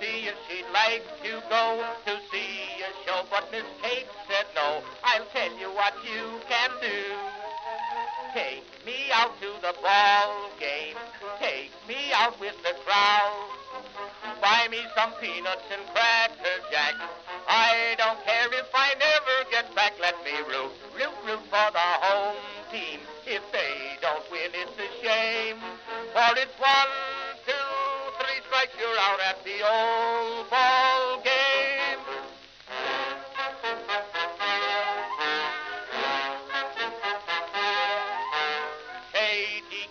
see if she'd like to go to see a show, but Miss Kate said no. I'll tell you what you can do. Take me out to the ball game. Take me out with the crowd. Buy me some peanuts and cracker jack. I don't care if I never get back. Let me root for the home team. If they don't win, it's a shame. For it's 1, 2, 3 strikes, you're out at the old ball game.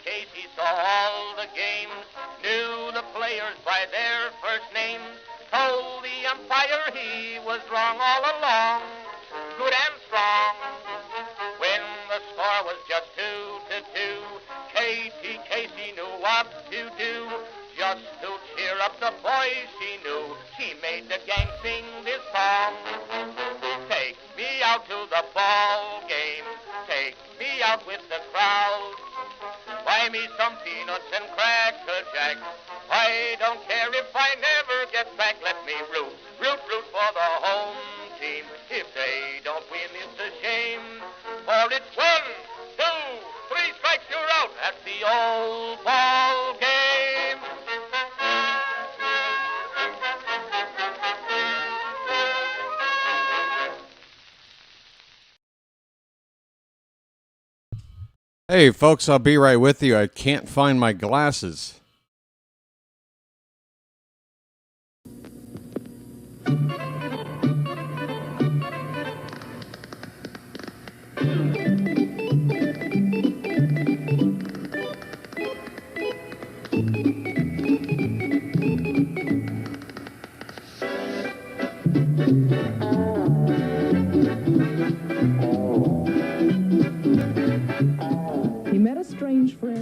Casey saw all the games, knew the players by their first names, told the umpire he was wrong all along, good and strong. When the score was just 2-2, Casey knew what to do, just to cheer up the boys she knew. She made the gang sing this song. Take me out to the ball game, take me out with the crowd. Buy me some peanuts and cracker jack. I don't care if I never get back. Let me root for the home team. If they don't win, it's a shame. For it's 1, 2, 3 strikes, you're out at the old ball game. Hey, folks, I'll be right with you. I can't find my glasses.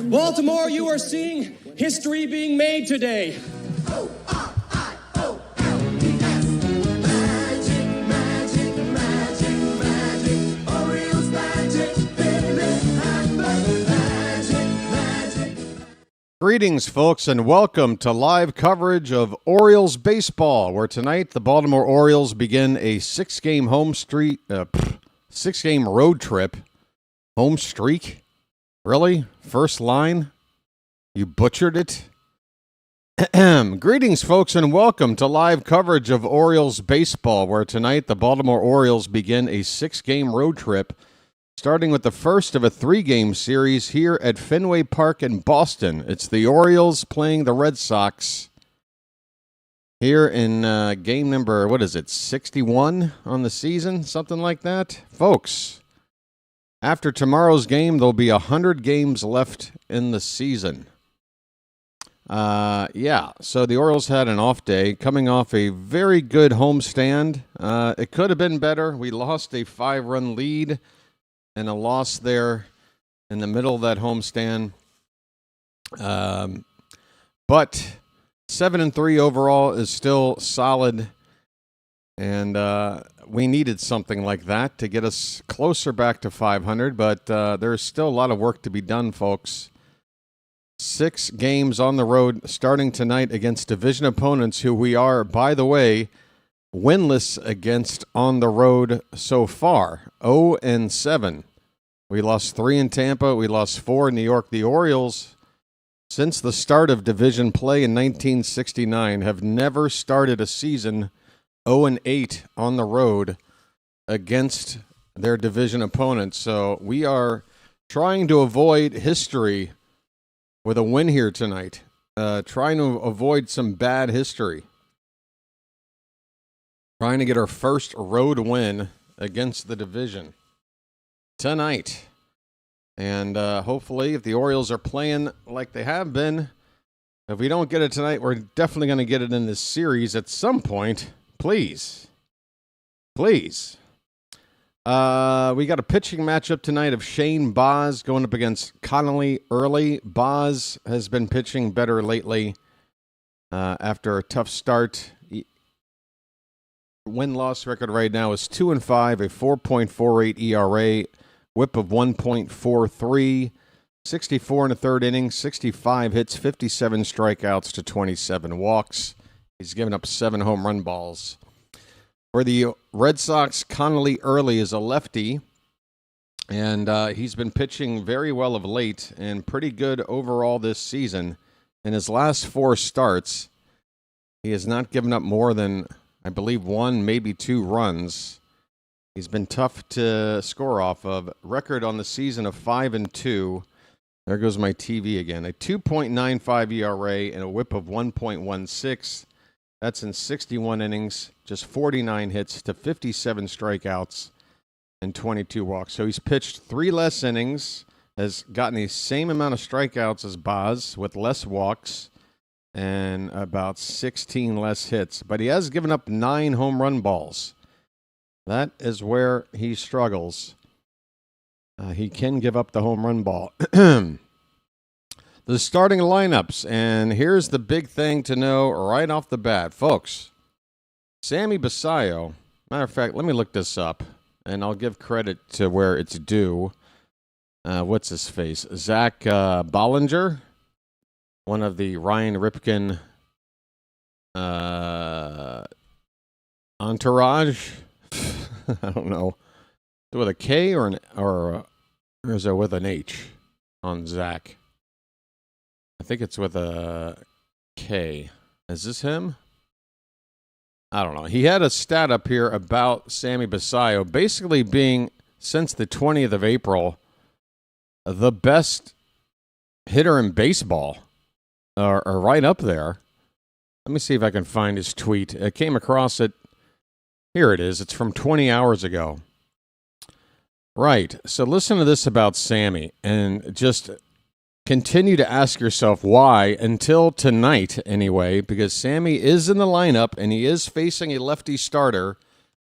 Baltimore, you are seeing history being made today. O-R-I-O-L-E-S. Magic, Orioles magic, magic. Greetings, folks, and welcome to live coverage of Orioles baseball, where tonight the Baltimore Orioles begin a six-game road trip. Home streak? Really? First line? You butchered it? Greetings, folks, and welcome to live coverage of Orioles baseball, where tonight the Baltimore Orioles begin a six-game road trip, starting with the first of a three-game series here at Fenway Park in Boston. It's the Orioles playing the Red Sox here in game number, 61 on the season? Something like that? Folks, after tomorrow's game, there'll be 100 games left in the season. So the Orioles had an off day, coming off a very good homestand. It could have been better. We lost a 5-run lead and a loss there in the middle of that homestand. But 7-3 overall is still solid. And we needed something like that to get us closer back to 500, but there's still a lot of work to be done, folks. 6 games on the road starting tonight against division opponents who we are, by the way, winless against on the road so far. 0-7. We lost 3 in Tampa. We lost 4 in New York. The Orioles, since the start of division play in 1969, have never started a season 0-8 on the road against their division opponents. So we are trying to avoid history with a win here tonight. Trying to avoid some bad history. Trying to get our first road win against the division tonight. And hopefully, if the Orioles are playing like they have been, if we don't get it tonight, we're definitely going to get it in this series at some point. Please. We got a pitching matchup tonight of Shane Baz going up against Connelly Early. Baz has been pitching better lately after a tough start. Win-loss record right now is 2-5, a 4.48 ERA, whip of 1.43, 64 in the third inning, 65 hits, 57 strikeouts to 27 walks. He's given up 7 home run balls. For the Red Sox, Connelly Early is a lefty, and he's been pitching very well of late and pretty good overall this season. In his last 4 starts, he has not given up more than, I believe, 1, maybe 2 runs. He's been tough to score off of. Record on the season of 5-2. There goes my TV again. A 2.95 ERA and a whip of 1.16. That's in 61 innings, just 49 hits to 57 strikeouts and 22 walks. So he's pitched 3 less innings, has gotten the same amount of strikeouts as Baz with less walks and about 16 less hits. But he has given up 9 home run balls. That is where he struggles. He can give up the home run ball. The starting lineups, and here's the big thing to know right off the bat. Folks, Sammy Basallo, matter of fact, let me look this up, and I'll give credit to where it's due. What's his face? Zach Bollinger, one of the Ryan Ripken entourage. I don't know. Is it with a K or is it with an H on Zach? I think it's with a K. Is this him? I don't know. He had a stat up here about Sammy Basallo basically being, since the 20th of April, the best hitter in baseball, or right up there. Let me see if I can find his tweet. I came across it. Here it is. It's from 20 hours ago. Right. So listen to this about Sammy, and just continue to ask yourself why until tonight anyway, because Sammy is in the lineup and he is facing a lefty starter.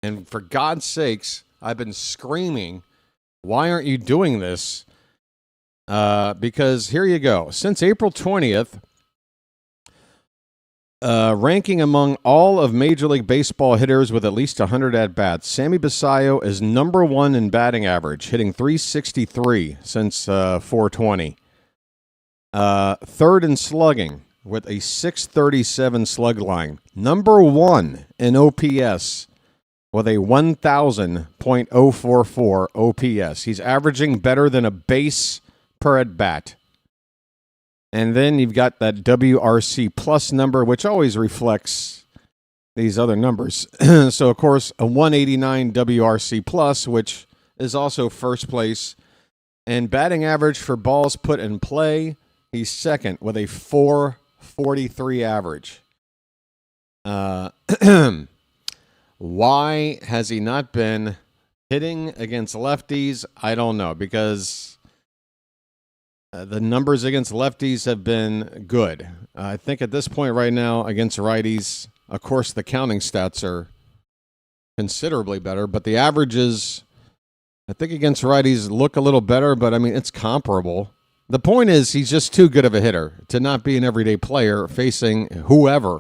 And for God's sakes, I've been screaming, why aren't you doing this? Because here you go. Since April 20th, ranking among all of Major League Baseball hitters with at least 100 at-bats, Sammy Basallo is number 1 in batting average, hitting .363 since 420. Third in slugging with a .637 slug line. Number 1 in OPS with a 1,000.044 OPS. He's averaging better than a base per at-bat. And then you've got that WRC plus number, which always reflects these other numbers. So, of course, a 189 WRC plus, which is also first place. And batting average for balls put in play, he's second with a .443 average. Why has he not been hitting against lefties? I don't know, because the numbers against lefties have been good. I think at this point right now against righties, of course, the counting stats are considerably better, but the averages, I think against righties look a little better, but I mean, it's comparable. The point is he's just too good of a hitter to not be an everyday player facing whoever.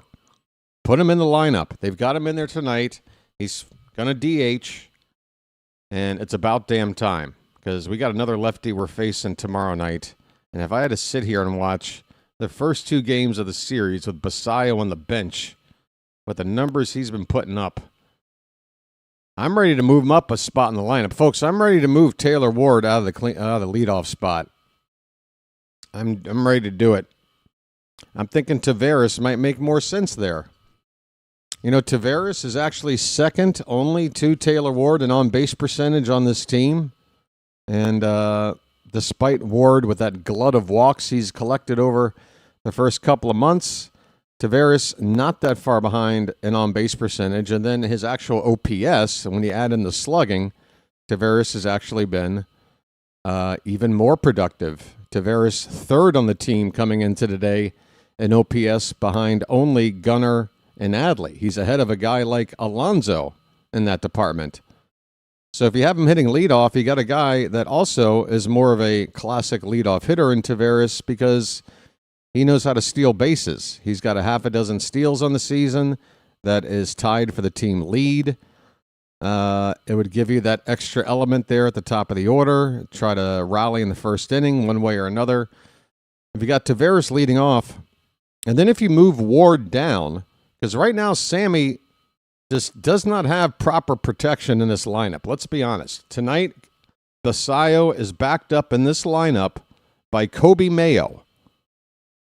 Put him in the lineup. They've got him in there tonight. He's going to DH, and it's about damn time because we got another lefty we're facing tomorrow night. And if I had to sit here and watch the first 2 games of the series with Basallo on the bench, with the numbers he's been putting up, I'm ready to move him up a spot in the lineup. Folks, I'm ready to move Taylor Ward out of the leadoff spot. I'm ready to do it. I'm thinking Taveras might make more sense there. You know, Taveras is actually second only to Taylor Ward in on-base percentage on this team. And despite Ward with that glut of walks he's collected over the first couple of months, Taveras not that far behind in on-base percentage. And then his actual OPS, when you add in the slugging, Taveras has actually been even more productive. Taveras third on the team coming into today in OPS behind only Gunnar and Adley. He's ahead of a guy like Alonso in that department. So if you have him hitting leadoff, you got a guy that also is more of a classic leadoff hitter in Taveras because he knows how to steal bases. He's got a half a dozen steals on the season that is tied for the team lead. It would give you that extra element there at the top of the order. Try to rally in the first inning one way or another. If you got Taveras leading off, and then if you move Ward down, Because right now, Sammy just does not have proper protection in this lineup. Let's be honest. Tonight, Basayo is backed up in this lineup by Kobe Mayo.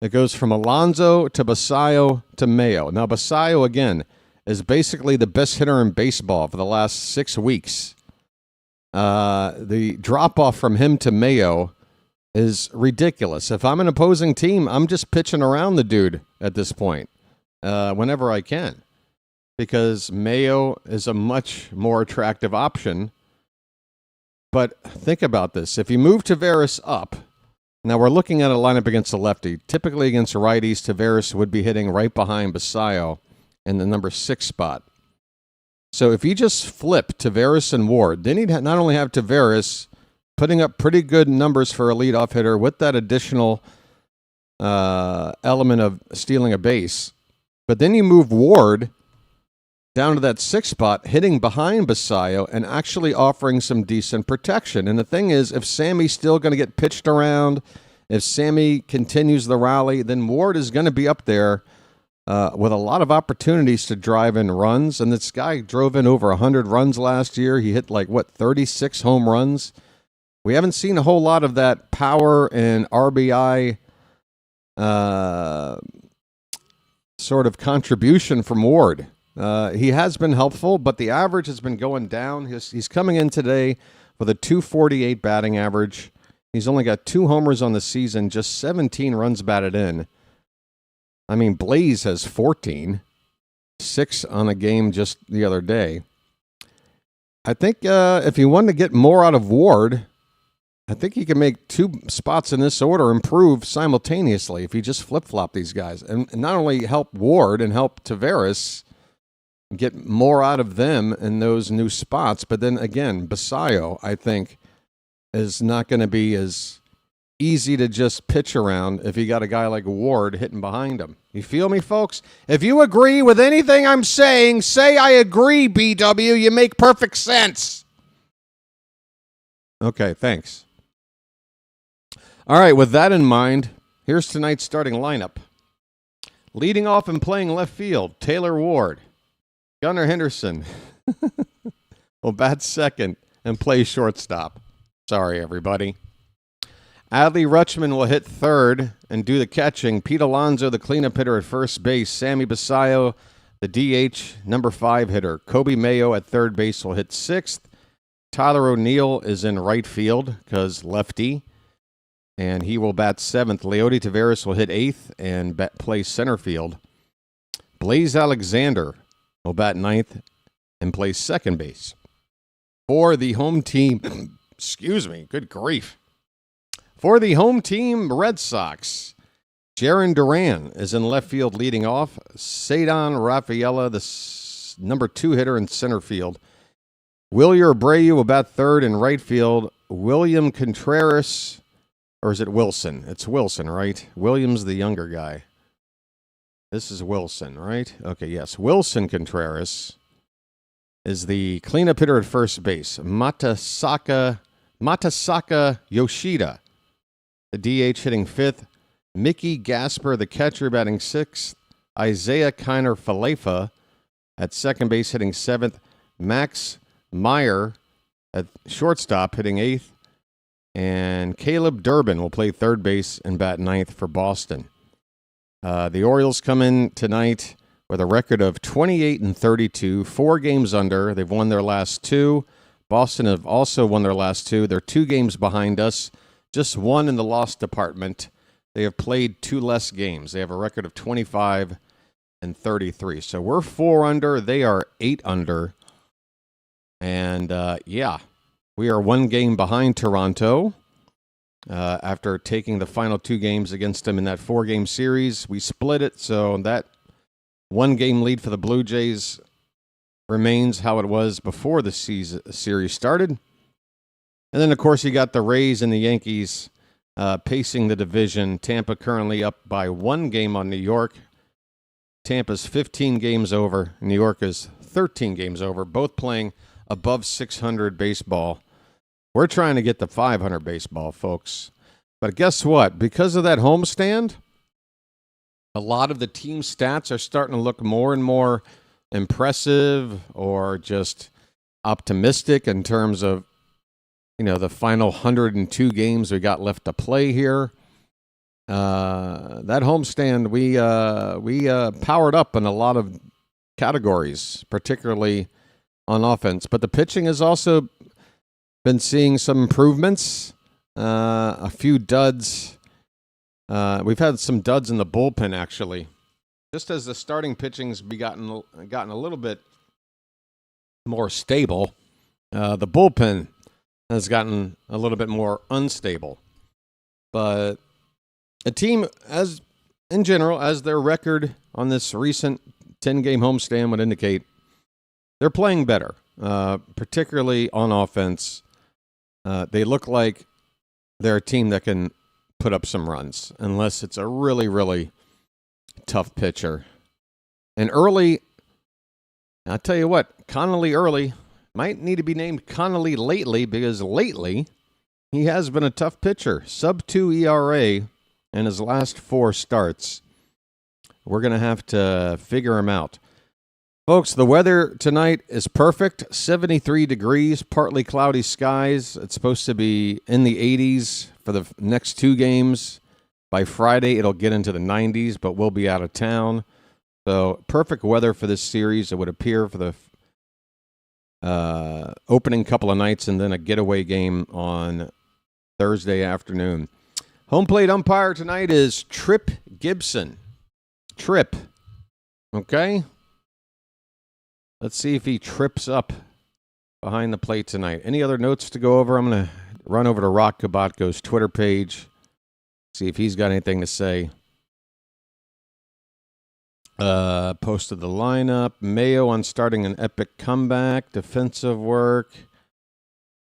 It goes from Alonso to Basayo to Mayo. Now, Basayo, again, is basically the best hitter in baseball for the last 6 weeks. The drop-off from him to Mayo is ridiculous. If I'm an opposing team, I'm just pitching around the dude at this point whenever I can, because Mayo is a much more attractive option. But think about this. If you move Taveras up, now we're looking at a lineup against a lefty. Typically against righties, Taveras would be hitting right behind Basayo in the number 6 spot. So if you just flip Taveras and Ward, then he'd not only have Taveras putting up pretty good numbers for a leadoff hitter with that additional element of stealing a base, but then you move Ward down to that 6 spot, hitting behind Basayo and actually offering some decent protection. And the thing is, if Sammy's still going to get pitched around, if Sammy continues the rally, then Ward is going to be up there with a lot of opportunities to drive in runs. And this guy drove in over 100 runs last year. He hit 36 home runs. We haven't seen a whole lot of that power and RBI sort of contribution from Ward. He has been helpful, but the average has been going down. He's coming in today with a .248 batting average. He's only got 2 homers on the season, just 17 runs batted in. I mean, Blaze has 14, 6 on a game just the other day. I think if you want to get more out of Ward, I think he can make 2 spots in this order improve simultaneously if you just flip-flop these guys. And not only help Ward and help Taveras get more out of them in those new spots, but then again, Basayo, I think, is not going to be as easy to just pitch around if you got a guy like Ward hitting behind him. You feel me, folks? If you agree with anything I'm saying, say I agree, BW. You make perfect sense. Okay, thanks. All right, with that in mind, here's tonight's starting lineup. Leading off and playing left field, Taylor Ward. Gunnar Henderson will bat second and play shortstop. Sorry, everybody. Adley Rutschman will hit third and do the catching. Pete Alonso, the cleanup hitter at first base. Sammy Basayo, the DH, number 5 hitter. Kobe Mayo at third base will hit sixth. Tyler O'Neill is in right field because lefty, and he will bat seventh. Leody Taveras will hit eighth and play center field. Blaze Alexander will bat ninth and play second base. For the home team, excuse me, good grief. For the home team Red Sox, Jaron Duran is in left field leading off. Cedar Rafaela, the number 2 hitter in center field. Wilyer Abreu will bat third in right field. William Contreras, or is it Wilson? It's Wilson, right? William's the younger guy. This is Wilson, right? Okay, yes. Wilson Contreras is the cleanup hitter at first base. Matasaka Yoshida, the DH, hitting fifth. Mickey Gasper, the catcher, batting sixth. Isaiah Kiner Falefa at second base, hitting seventh. Max Meyer at shortstop, hitting eighth. And Caleb Durbin will play third base and bat ninth for Boston. The Orioles come in tonight with a record of 28-32, 4 games under. They've won their last 2. Boston have also won their last 2. They're 2 games behind us, just 1 in the loss department. They have played 2 less games. They have a record of 25-33. So we're 4 under. They are 8 under. And, we are 1 game behind Toronto. After taking the final 2 games against them in that 4-game series, we split it. So that 1-game lead for the Blue Jays remains how it was before the series started. And then, of course, you got the Rays and the Yankees pacing the division. Tampa currently up by 1 game on New York. Tampa's 15 games over. New York is 13 games over, both playing above 600 baseball. We're trying to get to 500 baseball, folks. But guess what? Because of that homestand, a lot of the team stats are starting to look more and more impressive or just optimistic in terms of, the final 102 games we got left to play here. That homestand, we powered up in a lot of categories, particularly on offense. But the pitching has also been seeing some improvements, a few duds. We've had some duds in the bullpen, actually. Just as the starting pitching's gotten a little bit more stable, the bullpen has gotten a little bit more unstable. But a team, in general, as their record on this recent 10-game homestand would indicate, they're playing better, particularly on offense. They look like they're a team that can put up some runs, unless it's a really, really tough pitcher. And Early, I'll tell you what, Connelly Early might need to be named Connelly lately, because lately he has been a tough pitcher. Sub-2 ERA in his last 4 starts. We're going to have to figure him out. Folks, the weather tonight is perfect. 73 degrees, partly cloudy skies. It's supposed to be in the 80s for the next 2 games. By Friday, it'll get into the 90s, but we'll be out of town. So perfect weather for this series, it would appear, for the opening couple of nights and then a getaway game on Thursday afternoon. Home plate umpire tonight is Trip Gibson. Trip. Okay? Let's see if he trips up behind the plate tonight. Any other notes to go over? I'm going to run over to Rock Kabatko's Twitter page, see if he's got anything to say. Posted the lineup. Mayo on starting an epic comeback. Defensive work.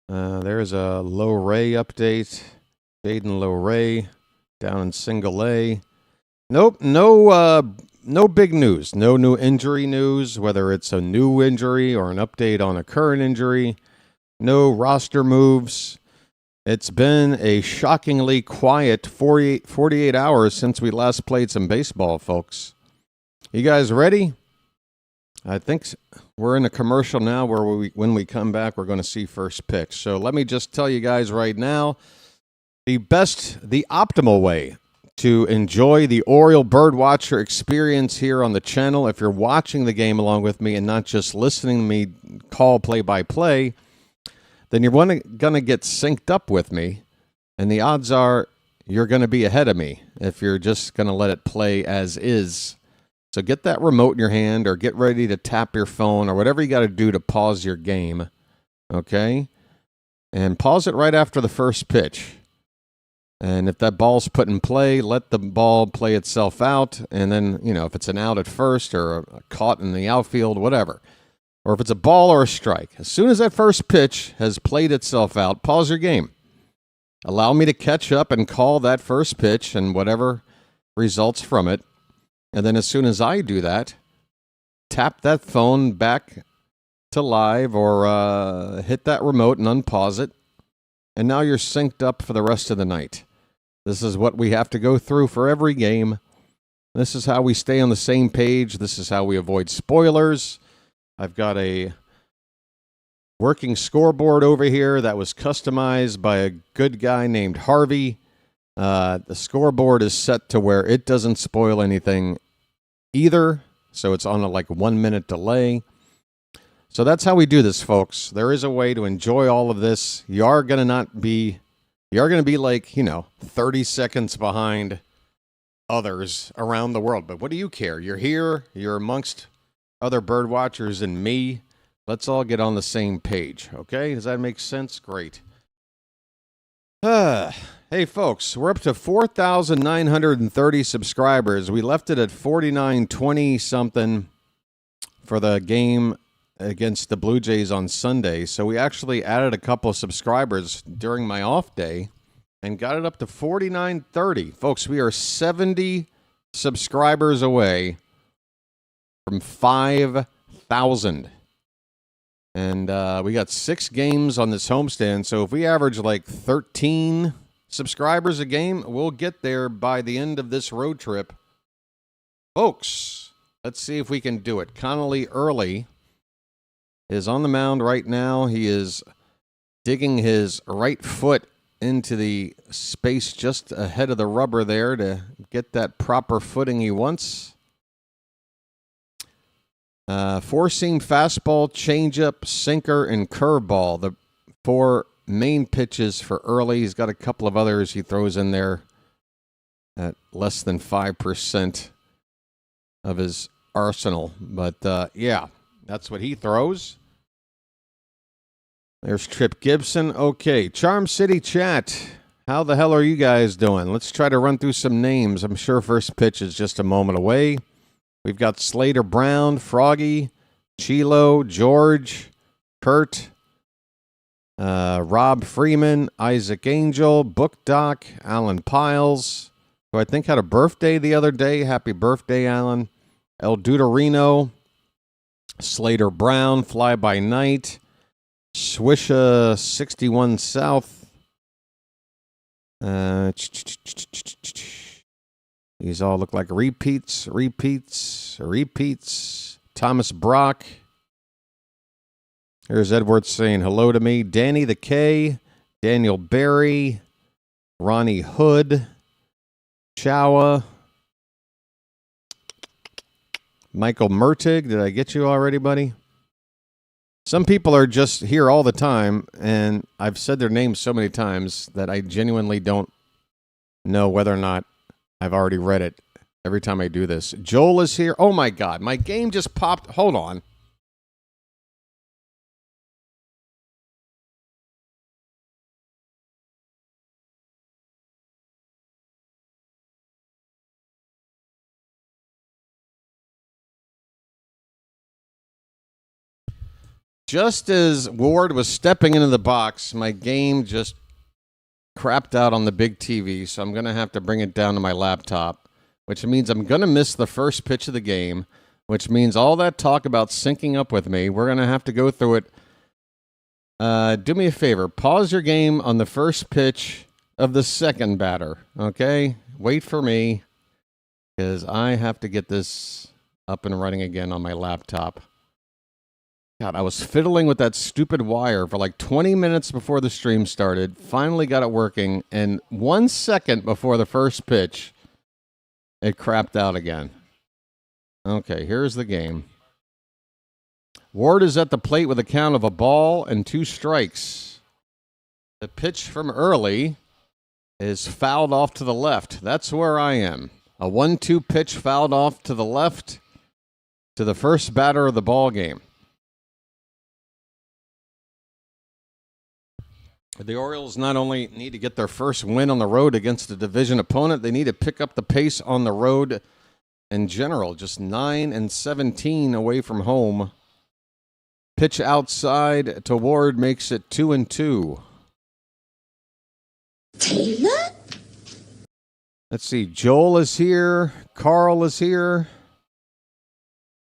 There's a Low Ray update. Jaden Low Ray down in single A. Nope, no big news. No new injury news, whether it's a new injury or an update on a current injury. No roster moves. It's been a shockingly quiet 48 hours since we last played some baseball, folks. You guys ready? I think we're in a commercial now where when we come back, we're going to see first pitch. So let me just tell you guys right now, the optimal way to enjoy the Oriole Birdwatcher experience here on the channel, if you're watching the game along with me and not just listening to me call play-by-play, then you're going to get synced up with me, and the odds are you're going to be ahead of me if you're just going to let it play as is. So get that remote in your hand, or get ready to tap your phone, or whatever you got to do to pause your game, okay? And pause it right after the first pitch. And if that ball's put in play, let the ball play itself out. And then, if it's an out at first or a caught in the outfield, whatever. Or if it's a ball or a strike. As soon as that first pitch has played itself out, pause your game. Allow me to catch up and call that first pitch and whatever results from it. And then as soon as I do that, tap that phone back to live, or hit that remote and unpause it. And now you're synced up for the rest of the night. This is what we have to go through for every game. This is how we stay on the same page. This is how we avoid spoilers. I've got a working scoreboard over here that was customized by a good guy named Harvey. The scoreboard is set to where it doesn't spoil anything either, so it's on a 1 minute delay. So that's how we do this, folks. There is a way to enjoy all of this. You are going to be 30 seconds behind others around the world. But what do you care? You're here. You're amongst other bird watchers and me. Let's all get on the same page, okay? Does that make sense? Great. Hey, folks, we're up to 4,930 subscribers. We left it at 4,920-something for the game against the Blue Jays on Sunday. So we actually added a couple of subscribers during my off day and got it up to 4,930. Folks, we are 70 subscribers away from 5,000. And we got 6 games on this homestand. So if we average 13 subscribers a game, we'll get there by the end of this road trip. Folks, let's see if we can do it. Connelly Early is on the mound right now. He is digging his right foot into the space just ahead of the rubber there to get that proper footing he wants. Four-seam fastball, changeup, sinker, and curveball. The four main pitches for Early. He's got a couple of others he throws in there at less than 5% of his arsenal. But, yeah, that's what he throws. There's Trip Gibson. Okay, Charm City chat. How the hell are you guys doing? Let's try to run through some names. I'm sure first pitch is just a moment away. We've got Slater Brown, Froggy, Chilo, George, Kurt, Rob Freeman, Isaac Angel, Book Doc, Alan Piles, who I think had a birthday the other day. Happy birthday, Alan. El Deuterino, Slater Brown, Fly By Night, Swisha 61 South. These all look like repeats. Thomas Brock. Here's Edward saying hello to me. Danny the K, Daniel Berry, Ronnie Hood, Chowa, Michael Mertig. Did I get you already, buddy? Some people are just here all the time, and I've said their names so many times that I genuinely don't know whether or not I've already read it every time I do this. Joel is here. Oh, my God. My game just popped. Hold on. Just as Ward was stepping into the box, my game just crapped out on the big TV, so I'm going to have to bring it down to my laptop, which means I'm going to miss the first pitch of the game, which means all that talk about syncing up with me, we're going to have to go through it. Do me a favor. Pause your game on the first pitch of the second batter, okay? Wait for me, because I have to get this up and running again on my laptop. God, I was fiddling with that stupid wire for like 20 minutes before the stream started. Finally got it working, and 1 second before the first pitch, it crapped out again. Okay, here's the game. Ward is at the plate with a count of 1-2 strikes. The pitch from Early is fouled off to the left. That's where I am. A 1-2 pitch fouled off to the left to the first batter of the ball game. The Orioles not only need to get their first win on the road against a division opponent, they need to pick up the pace on the road in general. Just 9-17 away from home. Pitch outside to Ward makes it 2-2. Taylor? Let's see. Joel is here. Carl is here.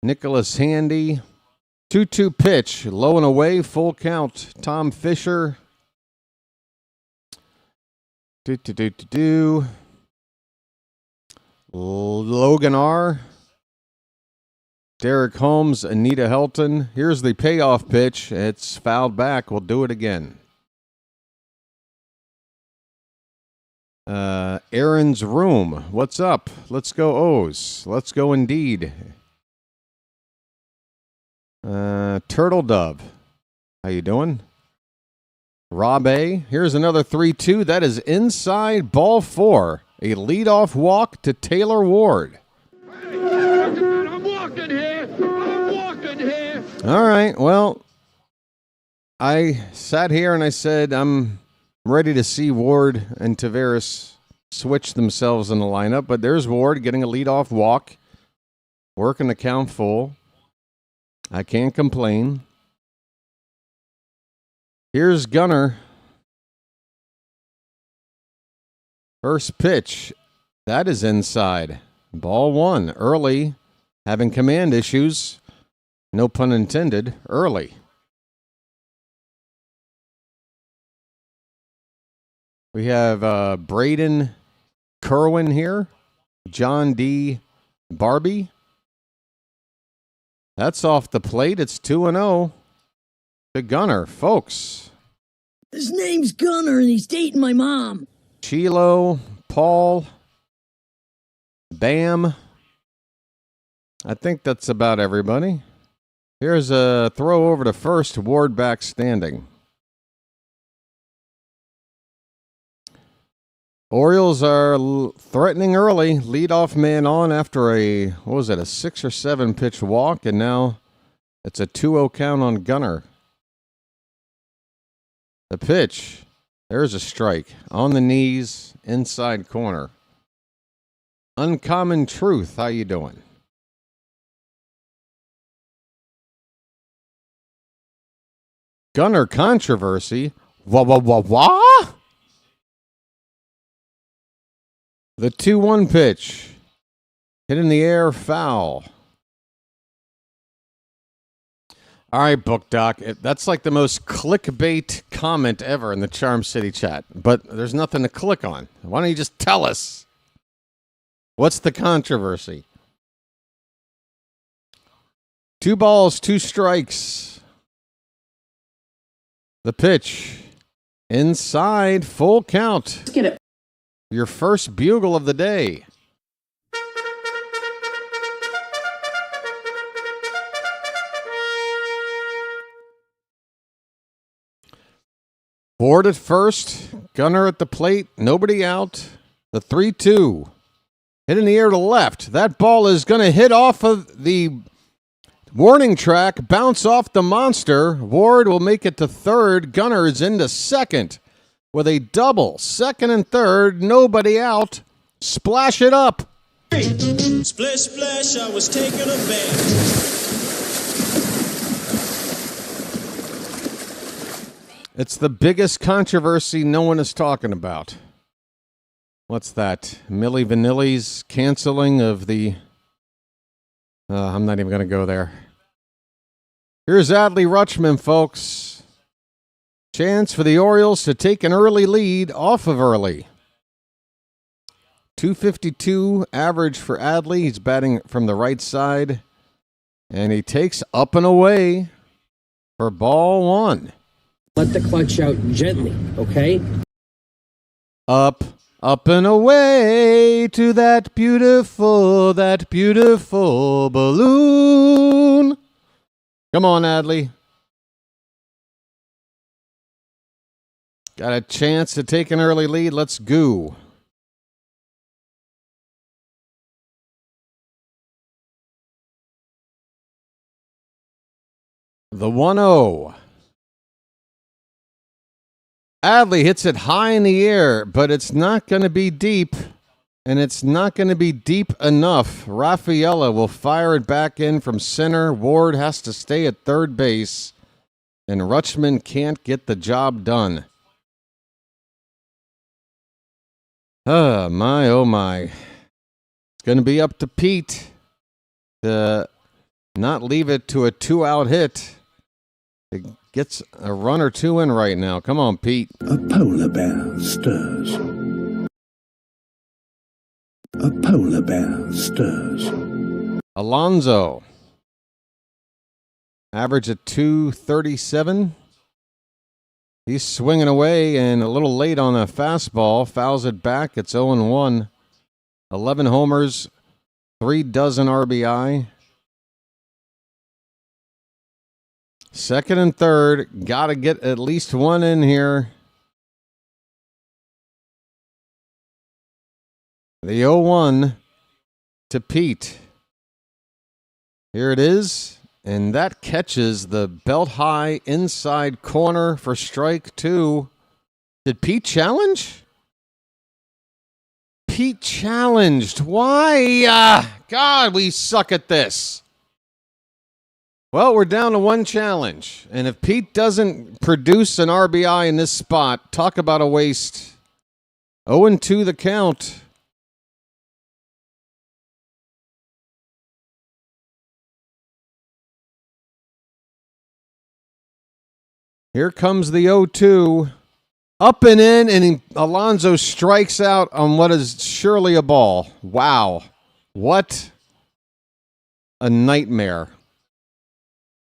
Nicholas Handy. 2-2 pitch. Low and away. Full count. Tom Fisher. Logan R. Derek Holmes, Anita Helton. Here's the payoff pitch. It's fouled back. We'll do it again. Aaron's Room. What's up? Let's go O's. Let's go indeed. Turtle Dove. How you doing? Rob A. Here's another 3-2. That is inside ball 4. A leadoff walk to Taylor Ward. I'm walking here. All right. Well, I sat here and I said I'm ready to see Ward and Taveras switch themselves in the lineup. But there's Ward getting a leadoff walk, working the count full. I can't complain. Here's Gunner. First pitch. That is inside. Ball 1. Early. Having command issues. No pun intended. Early. We have Braden Kerwin here. John D. Barbie. That's off the plate. It's 2-0 to Gunner, folks. His name's Gunner, and he's dating my mom. Chilo, Paul, Bam. I think that's about everybody. Here's a throw over to first. Ward back standing. Orioles are threatening early. Leadoff man on after a 6 or 7 pitch walk, and now it's a 2-0 count on Gunner. The pitch. There's a strike. On the knees, inside corner. Uncommon Truth, how you doing? Gunner controversy. Wah? The 2-1 pitch. Hit in the air, foul. All right, Book Doc. That's like the most clickbait comment ever in the Charm City chat. But there's nothing to click on. Why don't you just tell us? What's the controversy? 2 balls, 2 strikes. The pitch. Inside, full count. Let's get it. Your first bugle of the day. Board at first. Gunner at the plate. Nobody out. The 3-2. Hit in the air to left. That ball is going to hit off of the warning track, bounce off the monster. Ward will make it to third. Gunner is into second with a double. Second and third, nobody out. Splash it up. Splish, splash, I was taking a bath. It's the biggest controversy no one is talking about. What's that? Milli Vanilli's canceling of the... I'm not even going to go there. Here's Adley Rutschman, folks. Chance for the Orioles to take an early lead off of early. 252 average for Adley. He's batting from the right side. And he takes up and away for ball 1. Let the clutch out gently, okay? Up and away to that beautiful balloon. Come on, Adley. Got a chance to take an early lead. Let's go. The 1-0. Adley hits it high in the air, but it's not going to be deep, and it's not going to be deep enough. Raffaella will fire it back in from center. Ward has to stay at third base, and Rutschman can't get the job done. Oh, my. It's going to be up to Pete to not leave it to a 2-out hit. It gets a run or 2 in right now. Come on, Pete. A polar bear stirs. A polar bear stirs. Alonso. Average at 237. He's swinging away and a little late on a fastball. Fouls it back. It's 0-1. 11 homers, 3 dozen RBI. Second and third. Got to get at least 1 in here. The 0-1 to Pete. Here it is. And that catches the belt high inside corner for strike 2. Did Pete challenge? Pete challenged. Why? God, we suck at this. Well, we're down to 1 challenge. And if Pete doesn't produce an RBI in this spot, talk about a waste. 0-2 the count. Here comes the 0-2. Up and in, and Alonso strikes out on what is surely a ball. Wow. What a nightmare.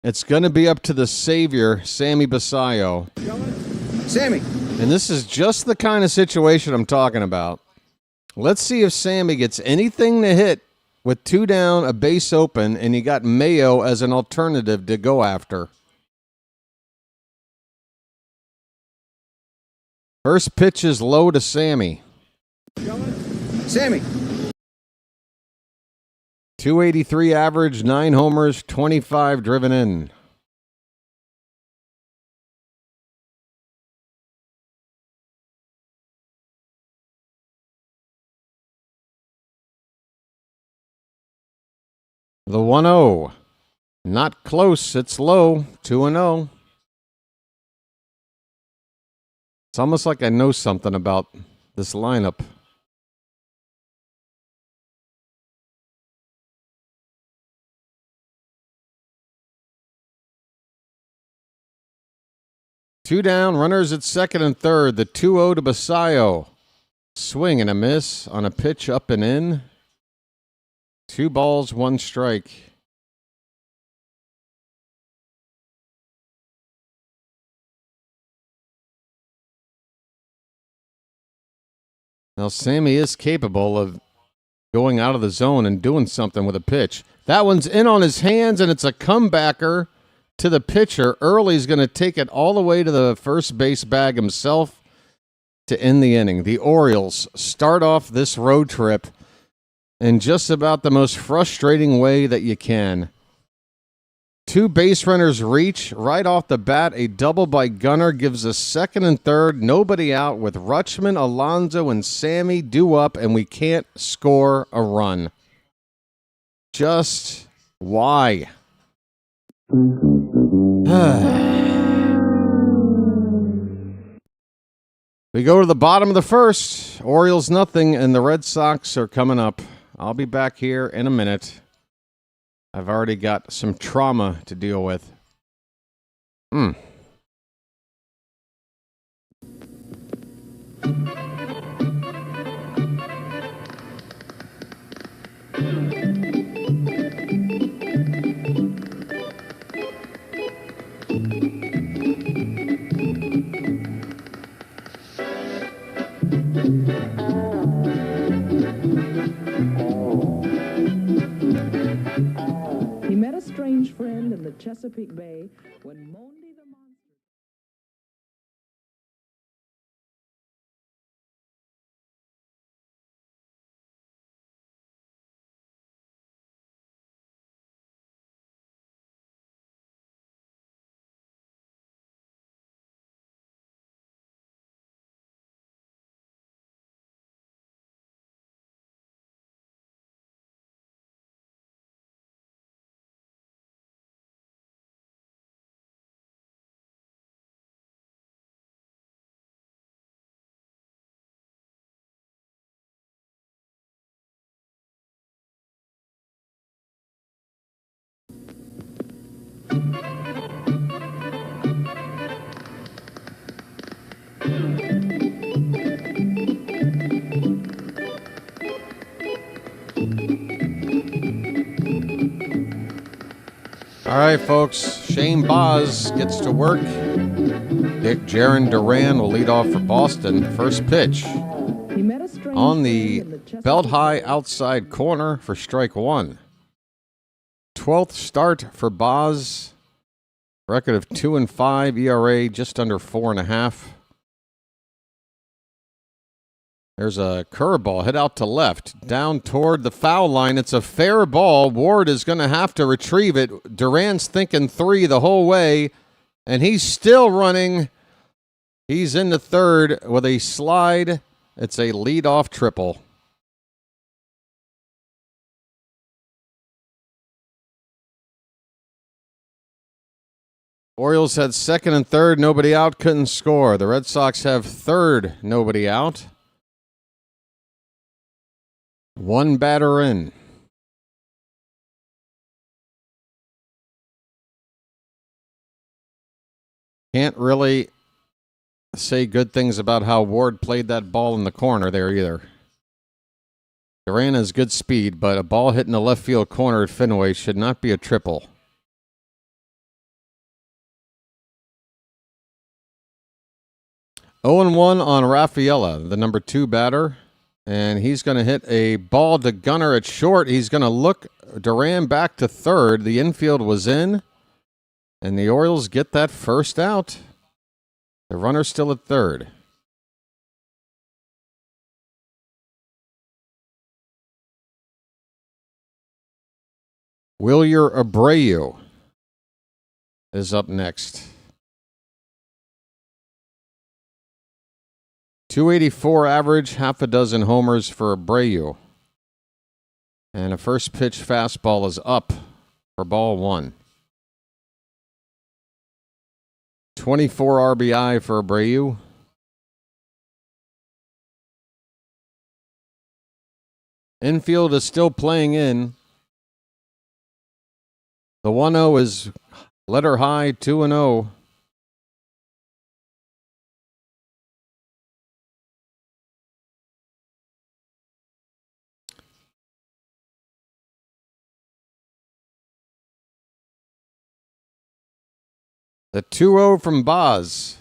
It's going to be up to the savior, Sammy Basayo. Sammy. And this is just the kind of situation I'm talking about. Let's see if Sammy gets anything to hit with 2 down, a base open, and you got Mayo as an alternative to go after. First pitch is low to Sammy. Sammy. 283 average, 9 homers, 25 driven in. The 1-0. Not close, it's low, 2-0. It's almost like I know something about this lineup. Two down, runners at second and third. The 2-0 to Basayo. Swing and a miss on a pitch up and in. 2 balls, 1 strike. Now, Sammy is capable of going out of the zone and doing something with a pitch. That one's in on his hands, and it's a comebacker to the pitcher. Early's going to take it all the way to the first base bag himself to end the inning. The Orioles start off this road trip in just about the most frustrating way that you can. 2 base runners reach right off the bat. A double by Gunnar gives us second and third. Nobody out with Rutschman, Alonso, and Sammy due up, and we can't score a run. Just why? We go to the bottom of the first. Orioles nothing, and the Red Sox are coming up. I'll be back here in a minute. I've already got some trauma to deal with. He met a strange friend in the Chesapeake Bay when Mondi the monster... All right, folks. Shane Baz gets to work. Jaron Duran will lead off for Boston. First pitch on the belt-high outside corner for strike 1. 12th start for Baz. Record of 2-5, ERA just under 4.5. There's a curveball hit out to left, down toward the foul line. It's a fair ball. Ward is going to have to retrieve it. Duran's thinking 3 the whole way, and he's still running. He's into third with a slide. It's a leadoff triple. Orioles had second and third, nobody out, couldn't score. The Red Sox have third, nobody out. 1 batter in. Can't really say good things about how Ward played that ball in the corner there either. Duran has good speed, but a ball hit in the left field corner at Fenway should not be a triple. Oh and 1 on Rafaela, the number 2 batter. And he's going to hit a ball to Gunnar at short. He's going to look Duran back to third. The infield was in. And the Orioles get that first out. The runner's still at third. Wilyer Abreu is up next. 284 average, half a dozen homers for Abreu. And a first pitch fastball is up for ball 1. 24 RBI for Abreu. Infield is still playing in. The 1-0 is letter high, 2-0. The 2-0 from Baz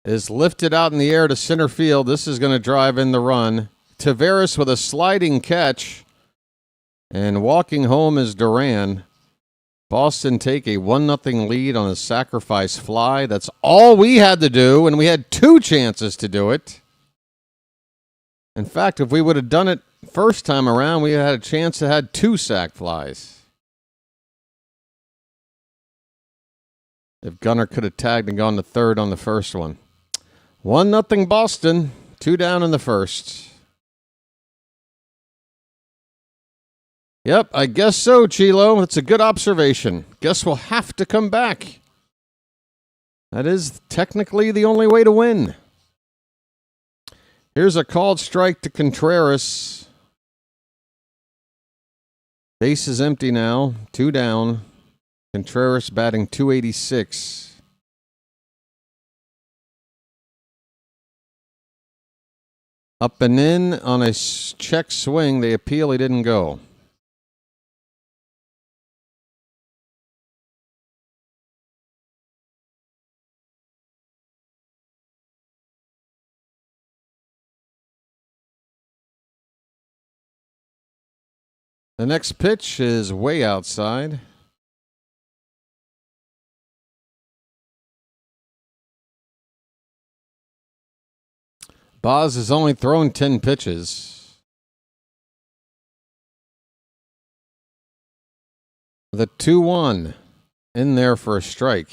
is lifted out in the air to center field. This is going to drive in the run. Taveras with a sliding catch. And walking home is Duran. Boston take a 1-0 lead on a sacrifice fly. That's all we had to do, and we had 2 chances to do it. In fact, if we would have done it first time around, we had a chance to have 2 sac flies. If Gunnar could have tagged and gone to third on the first one. 1-0 Boston, 2 down in the first. Yep, I guess so, Chilo. That's a good observation. Guess we'll have to come back. That is technically the only way to win. Here's a called strike to Contreras. Base is empty now, 2 down. Contreras batting .286. Up and in on a check swing. They appeal. He didn't go. The next pitch is way outside. Baz has only thrown 10 pitches. The 2-1 in there for a strike.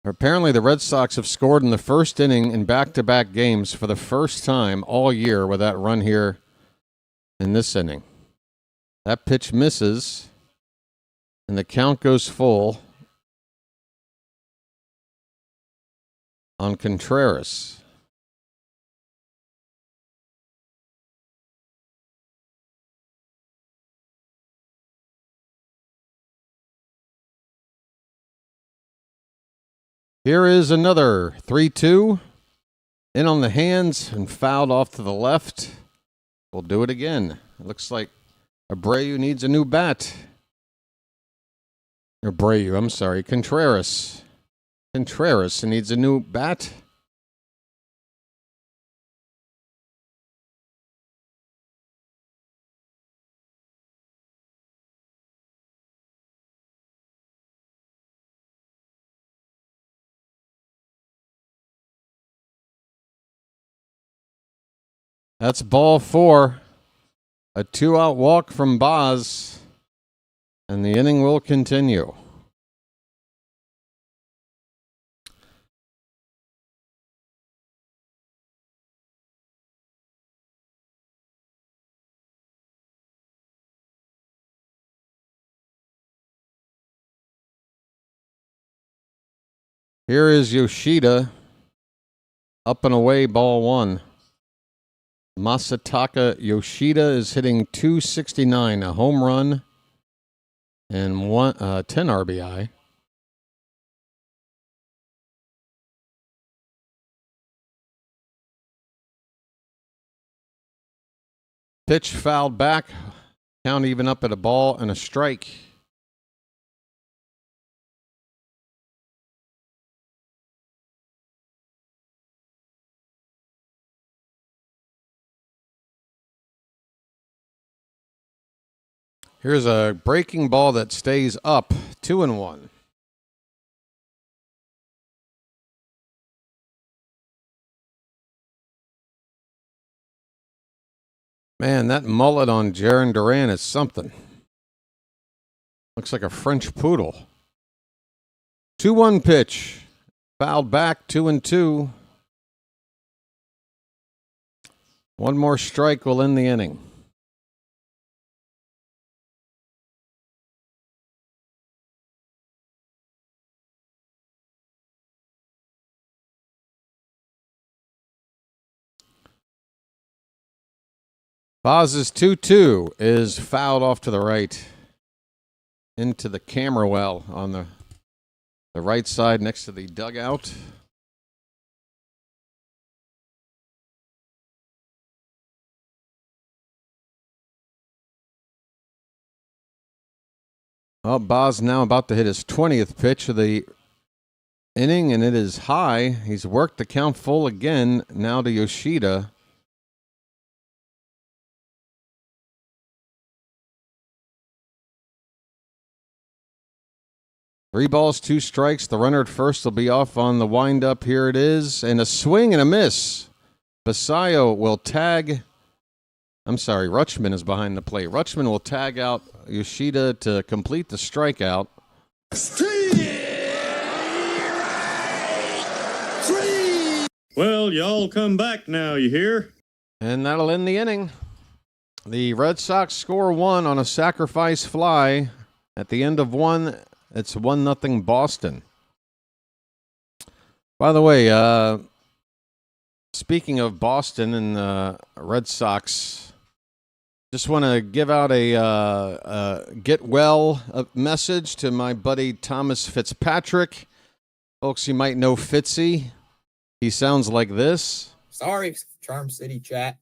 Apparently, the Red Sox have scored in the first inning in back-to-back games for the first time all year with that run here in this inning. That pitch misses, and the count goes full on Contreras. Here is another 3-2. In on the hands and fouled off to the left. We'll do it again. It looks like Abreu needs a new bat. Abreu, I'm sorry. Contreras. Contreras needs a new bat. That's ball 4. A 2-out walk from Baz. And the inning will continue. Here is Yoshida. Up and away, ball 1. Masataka Yoshida is hitting .269, a home run and 10 RBI. Pitch fouled back. Count even up at a ball and a strike. Here's a breaking ball that stays up, 2-1. Man, that mullet on Jaron Duran is something. Looks like a French poodle. 2-1 pitch. Fouled back, 2-2. One more strike will end the inning. Baz's 2-2 is fouled off to the right into the camera well on the right side next to the dugout. Well, Baz now about to hit his 20th pitch of the inning, and it is high. He's worked the count full again, now to Yoshida. Three balls, two strikes. The runner at first will be off on the windup. Here it is. And a swing and a miss. Basayo will tag. I'm sorry, Rutschman is behind the plate. Rutschman will tag out Yoshida to complete the strikeout. Well, y'all come back now, you hear? And that'll end the inning. The Red Sox score one on a sacrifice fly. At the end of one, it's 1-0 Boston. By the way, speaking of Boston and Red Sox, just want to give out a get well message to my buddy Thomas Fitzpatrick. Folks, you might know Fitzy. He sounds like this. Sorry, Charm City chat.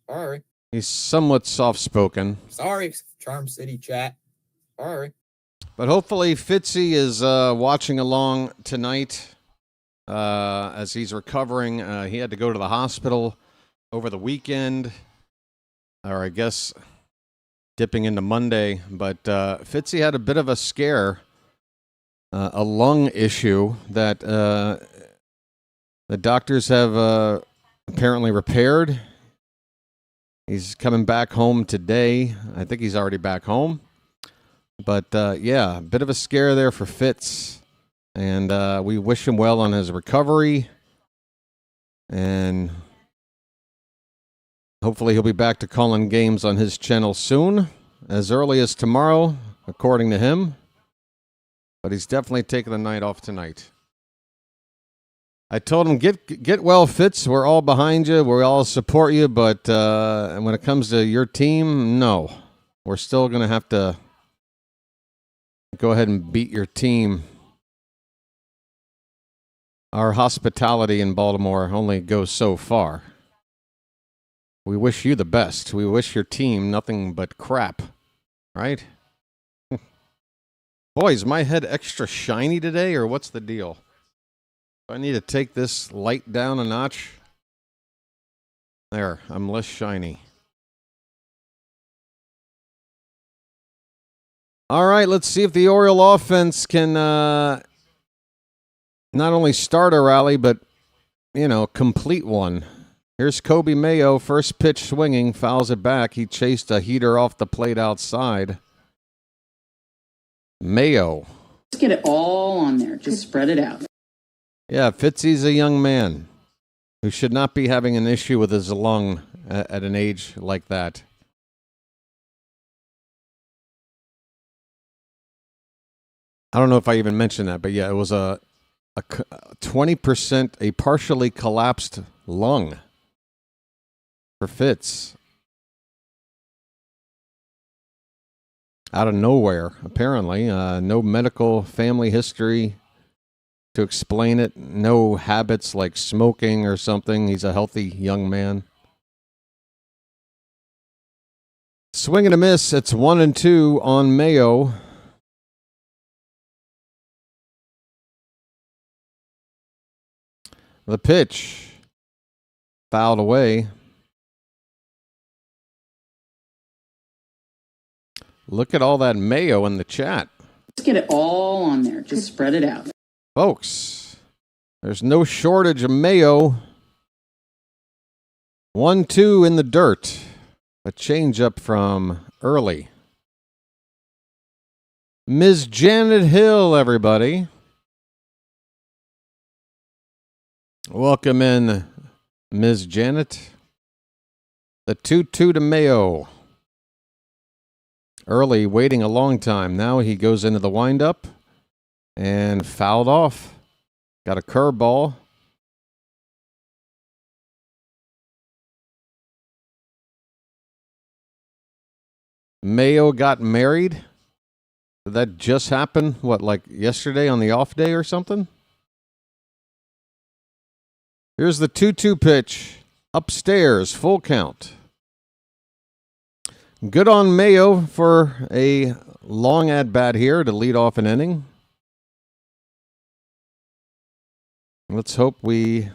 Sorry. He's somewhat soft-spoken. Sorry, Charm City chat. Sorry. But hopefully Fitzy is watching along tonight as he's recovering. He had to go to the hospital over the weekend, or I guess dipping into Monday. But Fitzy had a bit of a scare, a lung issue that the doctors have apparently repaired. He's coming back home today. I think he's already back home. But, yeah, a bit of a scare there for Fitz. And we wish him well on his recovery. And hopefully he'll be back to calling games on his channel soon, as early as tomorrow, according to him. But he's definitely taking the night off tonight. I told him, get well, Fitz. We're all behind you. We all support you. But when it comes to your team, no. We're still going to have to go ahead and beat your team. Our hospitality in Baltimore only goes so far. We wish you the best. We wish your team nothing but crap. Right? Boy, is my head extra shiny today, or what's the deal? Do I need to take this light down a notch? There, I'm less shiny. All right, let's see if the Oriole offense can not only start a rally, but, complete one. Here's Kobe Mayo, first pitch swinging, fouls it back. He chased a heater off the plate outside. Mayo. Just get it all on there. Just spread it out. Yeah, Fitzy's a young man who should not be having an issue with his lung at an age like that. I don't know if I even mentioned that, but yeah, it was a 20%, a partially collapsed lung. for Fitz. Out of nowhere, apparently. No medical family history to explain it. No habits like smoking or something. He's a healthy young man. Swing and a miss. It's 1-2 on Mayo. The pitch. Fouled away. Look at all that Mayo in the chat. Let's get it all on there. Just spread it out. Folks, there's no shortage of Mayo. 1-2 in the dirt. A change up from Early. Ms. Janet Hill, everybody. Welcome in, Ms. Janet. The 2-2 to Mayo. Early waiting a long time. Now he goes into the windup and fouled off. Got a curveball. Mayo got married. Did that just happen? What, like yesterday on the off day or something? Here's the 2-2 pitch. Upstairs, full count. Good on Mayo for a long at-bat here to lead off an inning. Let's hope we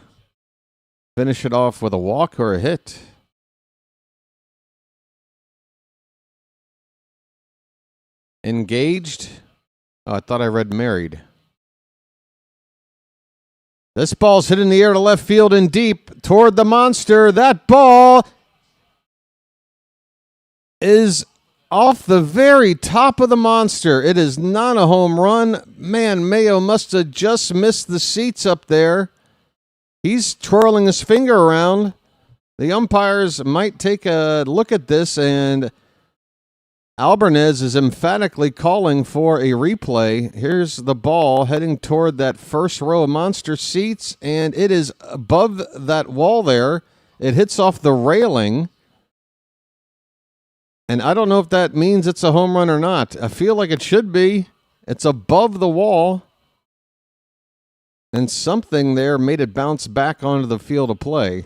finish it off with a walk or a hit. Engaged. Oh, I thought I read married. This ball's hit in the air to left field and deep toward the monster. That ball is off the very top of the monster. It is not a home run. Man, Mayo must have just missed the seats up there. He's twirling his finger around. The umpires might take a look at this, and Albarnez is emphatically calling for a replay. Here's the ball heading toward that first row of monster seats, and it is above that wall there. It hits off the railing. And I don't know if that means it's a home run or not. I feel like it should be. It's above the wall. And something there made it bounce back onto the field of play.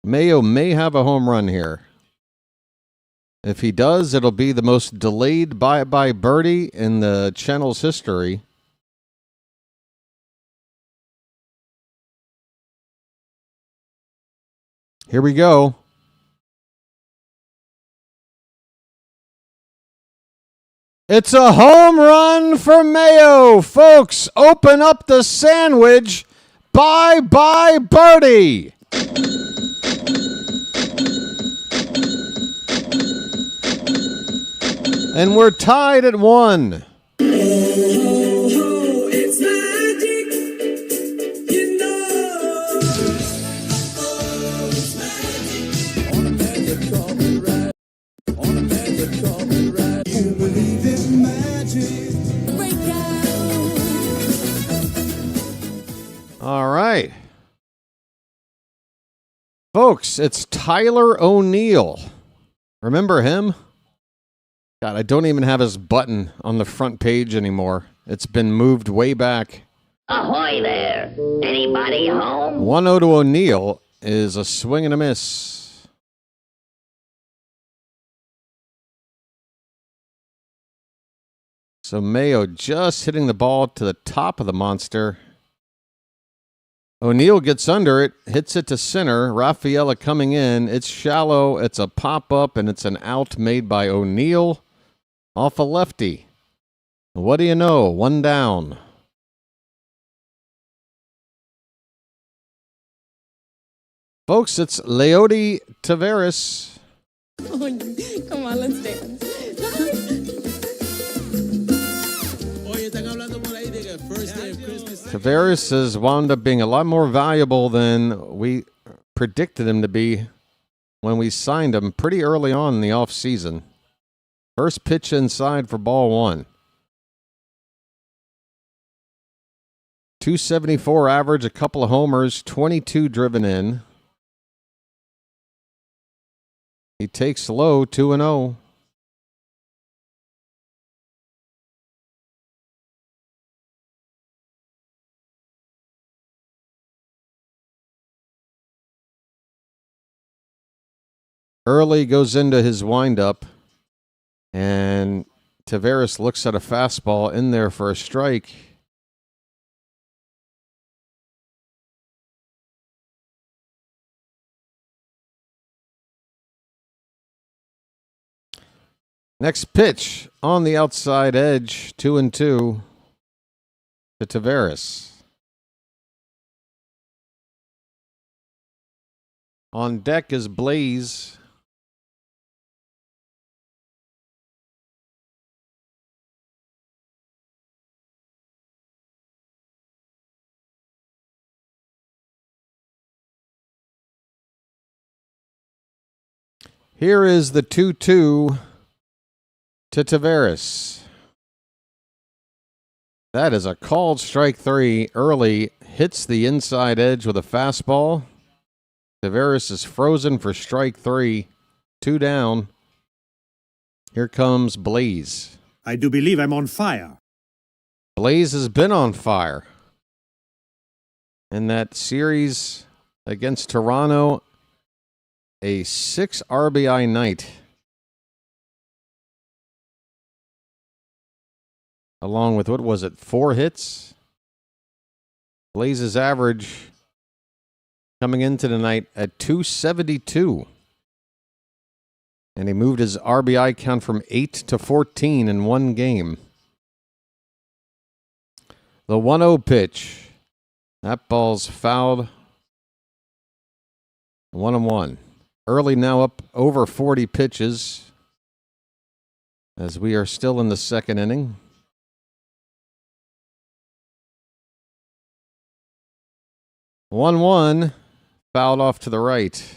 Mayo may have a home run here. If he does, it'll be the most delayed bye-bye birdie in the channel's history. Here we go. It's a home run for Mayo. Folks, open up the sandwich. Bye-bye birdie. And we're tied at 1. It's magic, you know. It's magic. On a magic carpet ride. On a magic carpet ride. You believe in magic. All right. Folks, it's Tyler O'Neill. Remember him? God, I don't even have his button on the front page anymore. It's been moved way back. Ahoy there! Anybody home? 1-0 to O'Neill is a swing and a miss. So Mayo just hitting the ball to the top of the monster. O'Neill gets under it, hits it to center. Rafaela coming in. It's shallow. It's a pop-up, and it's an out made by O'Neill. Off a lefty. What do you know? 1 down. Folks, it's Leody Taveras. Come on, let's dance. Taveras has wound up being a lot more valuable than we predicted him to be when we signed him pretty early on in the offseason. First pitch inside for ball 1. 274 average, a couple of homers, 22 driven in. He takes low, 2-0. Early goes into his windup, and Taveras looks at a fastball in there for a strike. Next pitch on the outside edge, 2-2 to Taveras. On deck is Blaze. Here is the 2-2 to Taveras. That is a called strike 3. Early hits the inside edge with a fastball. Taveras is frozen for strike 3. 2 down. Here comes Blaze. I do believe I'm on fire. Blaze has been on fire in that series against Toronto. A 6 RBI night. Along with, 4 hits? Blaze's average coming into the night at 272. And he moved his RBI count from 8 to 14 in one game. The 1-0 pitch. That ball's fouled. 1-1. Early now up over 40 pitches as we are still in the second inning. One, fouled off to the right.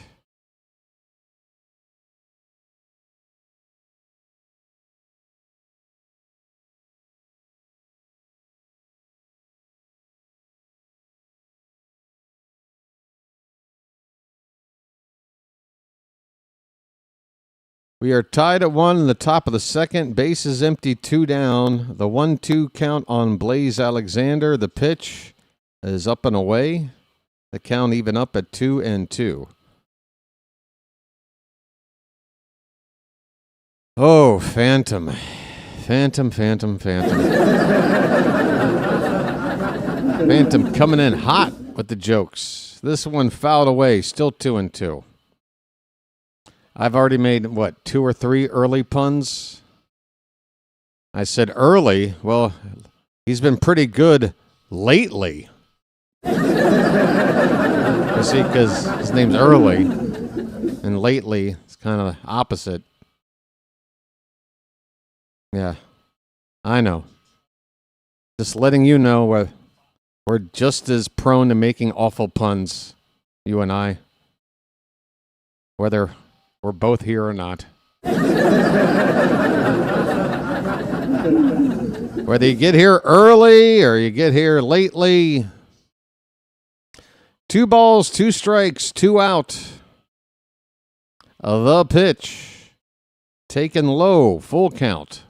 We are tied at 1 in the top of the second. Base is empty, 2 down. The 1-2 count on Blaze Alexander. The pitch is up and away. The count even up at 2-2. Oh, Phantom. Phantom. Phantom coming in hot with the jokes. This one fouled away, still 2-2. I've already made, 2 or 3 early puns? I said early. Well, he's been pretty good lately. You see, because his name's Early, and lately it's kind of the opposite. Yeah, I know. Just letting you know we're just as prone to making awful puns, you and I, whether we're both here or not. Whether you get here early or you get here lately. 2 balls, 2 strikes, 2 out. The pitch. Taken low, full count.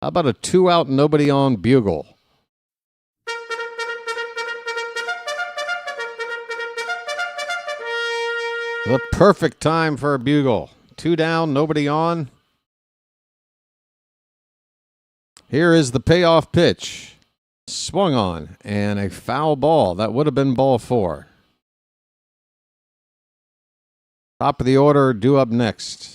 How about a 2 out, nobody on bugle? The perfect time for a bugle. 2 down, nobody on. Here is the payoff pitch. Swung on, and a foul ball. That would have been ball 4. Top of the order, due up next.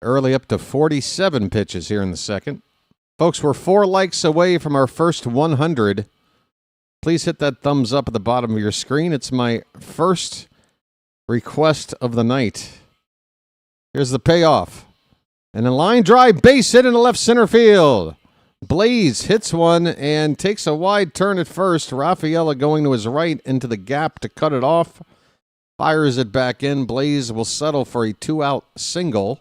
Early up to 47 pitches here in the second. Folks, we're 4 likes away from our first 100. Please hit that thumbs up at the bottom of your screen. It's my first request of the night. Here's the payoff. And a line drive base hit in the left center field. Blaze hits one and takes a wide turn at first. Rafaela going to his right into the gap to cut it off. Fires it back in. Blaze will settle for a 2-out single.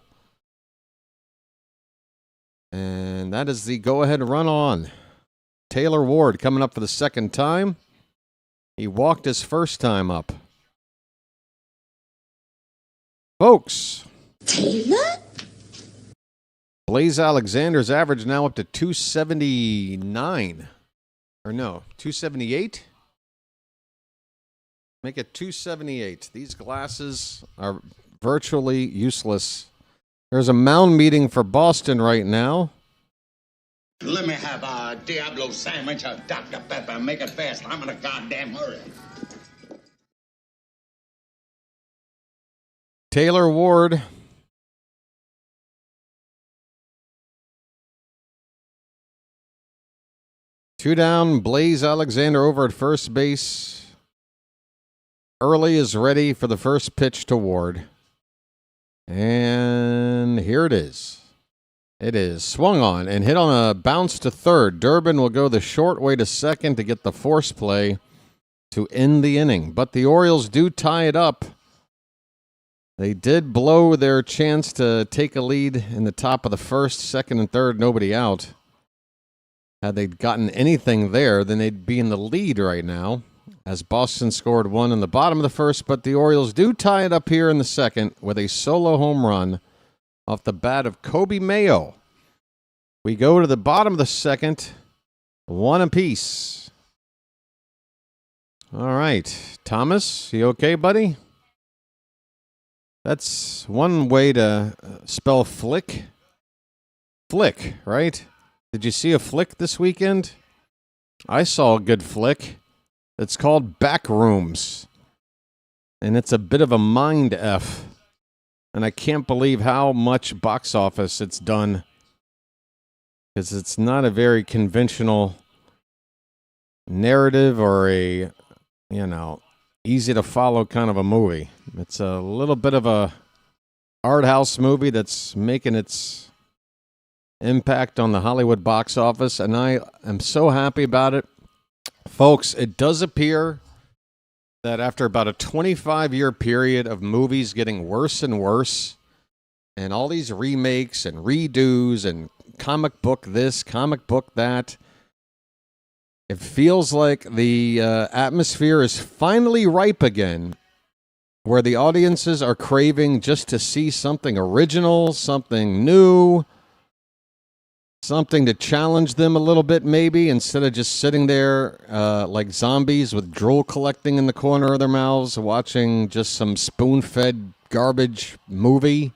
And that is the go-ahead run on. Taylor Ward coming up for the second time. He walked his first time up. Folks. Taylor? Blaze Alexander's average now up to 279. Or no, 278? Make it 278. These glasses are virtually useless. There's a mound meeting for Boston right now. Let me have a Diablo sandwich, a Dr. Pepper. Make it fast. I'm in a goddamn hurry. Taylor Ward. Two down. Blaze Alexander over at first base. Early is ready for the first pitch to Ward. And here it is. It is swung on and hit on a bounce to third. Durbin will go the short way to second to get the force play to end the inning. But the Orioles do tie it up. They did blow their chance to take a lead in the top of the first, second, and third, nobody out. Had they gotten anything there, then they'd be in the lead right now, as Boston scored one in the bottom of the first, but the Orioles do tie it up here in the second with a solo home run off the bat of Kobe Mayo. We go to the bottom of the second, one apiece. All right, Thomas, you okay, buddy? That's one way to spell flick. Flick, right? Did you see a flick this weekend? I saw a good flick. It's called Backrooms. And it's a bit of a mind F. And I can't believe how much box office it's done. Because it's not a very conventional narrative or a, easy to follow kind of a movie. It's a little bit of a art house movie that's making its impact on the Hollywood box office. And I am so happy about it. Folks, it does appear that after about a 25-year period of movies getting worse and worse, and all these remakes and redos and comic book this, comic book that, it feels like the atmosphere is finally ripe again, where the audiences are craving just to see something original, something new, something to challenge them a little bit maybe, instead of just sitting there like zombies with drool collecting in the corner of their mouths, watching just some spoon-fed garbage movie.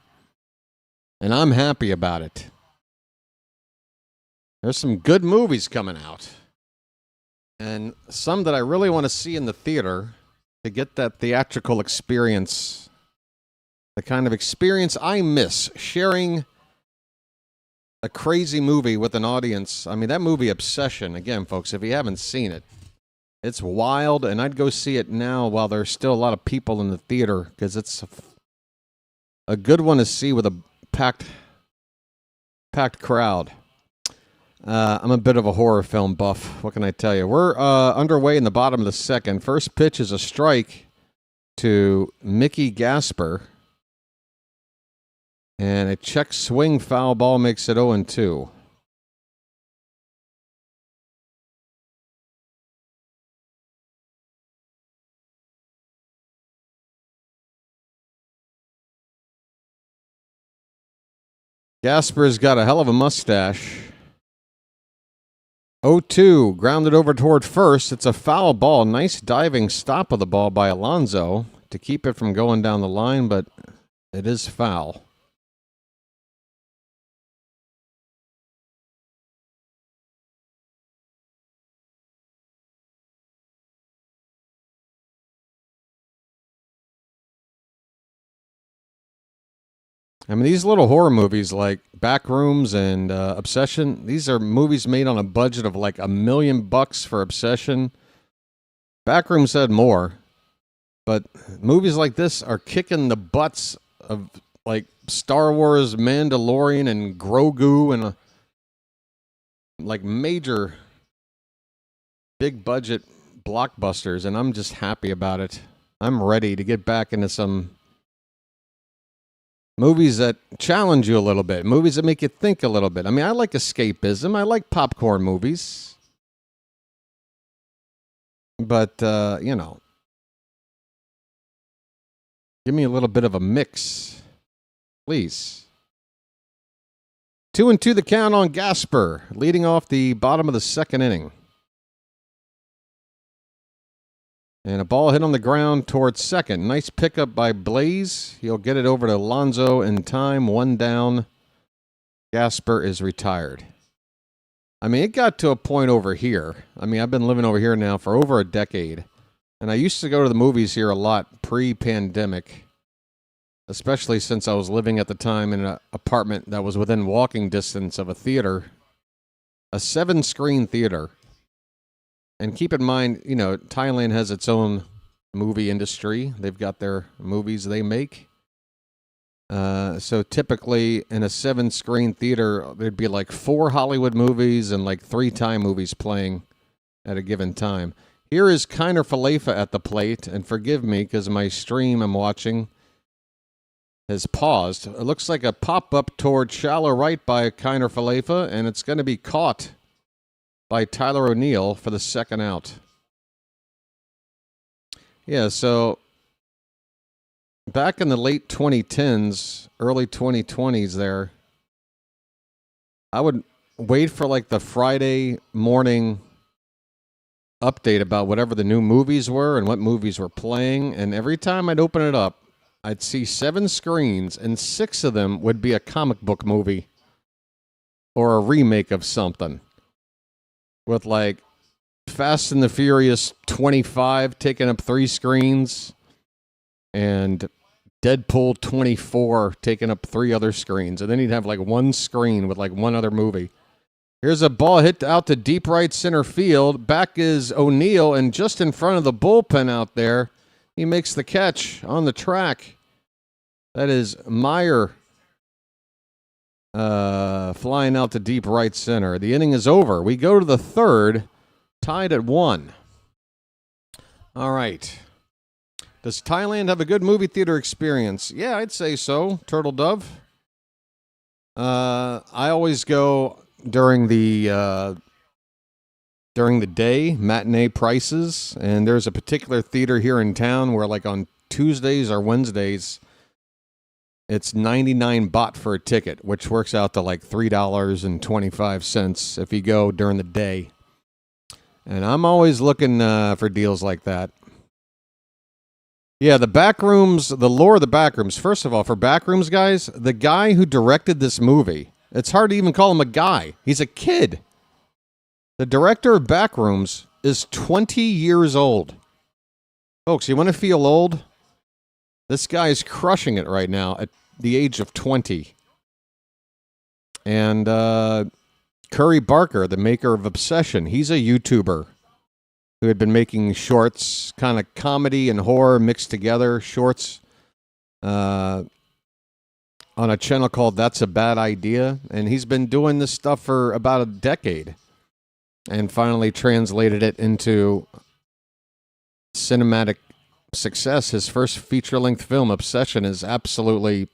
And I'm happy about it. There's some good movies coming out. And some that I really want to see in the theater to get that theatrical experience. The kind of experience I miss, sharing a crazy movie with an audience. I mean, that movie Obsession, again, folks, if you haven't seen it, it's wild, and I'd go see it now while there's still a lot of people in the theater, because it's a good one to see with a packed crowd. I'm a bit of a horror film buff. What can I tell you? We're underway in the bottom of the second. First pitch is a strike to Mickey Gasper. And a check swing foul ball makes it 0-2. Gasper's got a hell of a mustache. 0-2, grounded over toward first. It's a foul ball. Nice diving stop of the ball by Alonso to keep it from going down the line, but it is foul. I mean, these little horror movies like Backrooms and Obsession, these are movies made on a budget of like $1 million for Obsession. Backrooms had more, but movies like this are kicking the butts of like Star Wars, Mandalorian, and Grogu, and like major big budget blockbusters, and I'm just happy about it. I'm ready to get back into some movies that challenge you a little bit. Movies that make you think a little bit. I mean, I like escapism. I like popcorn movies. But, Give me a little bit of a mix, please. 2-2 the count on Gasper, leading off the bottom of the second inning. And a ball hit on the ground towards second. Nice pickup by Blaze. He'll get it over to Alonso in time. 1 down. Gasper is retired. I mean, it got to a point over here. I mean, I've been living over here now for over a decade. And I used to go to the movies here a lot pre-pandemic, especially since I was living at the time in an apartment that was within walking distance of a theater, a 7-screen theater. And keep in mind, you know, Thailand has its own movie industry. They've got their movies they make. So typically in a 7-screen theater, there'd be like 4 Hollywood movies and like 3 Thai movies playing at a given time. Here is Kiner Falefa at the plate, and forgive me because my stream I'm watching has paused. It looks like a pop-up toward shallow right by Kiner Falefa, and it's going to be caught by Tyler O'Neill for the second out. Yeah, so back in the late 2010s, early 2020s there, I would wait for like the Friday morning update about whatever the new movies were and what movies were playing, and every time I'd open it up, I'd see 7 screens, and 6 of them would be a comic book movie or a remake of something. With like Fast and the Furious 25 taking up 3 screens and Deadpool 24 taking up 3 other screens. And then you'd have like 1 screen with like 1 other movie. Here's a ball hit out to deep right center field. Back is O'Neill, and just in front of the bullpen out there, he makes the catch on the track. That is Meyer flying out to deep right center. The inning is over. We go to the third, tied at 1. All right. Does Thailand have a good movie theater experience? Yeah, I'd say so. Turtle Dove. I always go during the day, matinee prices, and there's a particular theater here in town where, like, on Tuesdays or Wednesdays, it's 99 baht for a ticket, which works out to like $3.25 if you go during the day. And I'm always looking for deals like that. Yeah, the backrooms, the lore of the backrooms. First of all, for backrooms, guys, the guy who directed this movie, it's hard to even call him a guy. He's a kid. The director of Backrooms is 20 years old. Folks, you want to feel old? This guy is crushing it right now at the age of 20. And Curry Barker, the maker of Obsession, he's a YouTuber who had been making shorts, kind of comedy and horror mixed together, shorts on a channel called That's a Bad Idea. And he's been doing this stuff for about a decade and finally translated it into cinematic success. His first feature-length film, Obsession, is absolutely,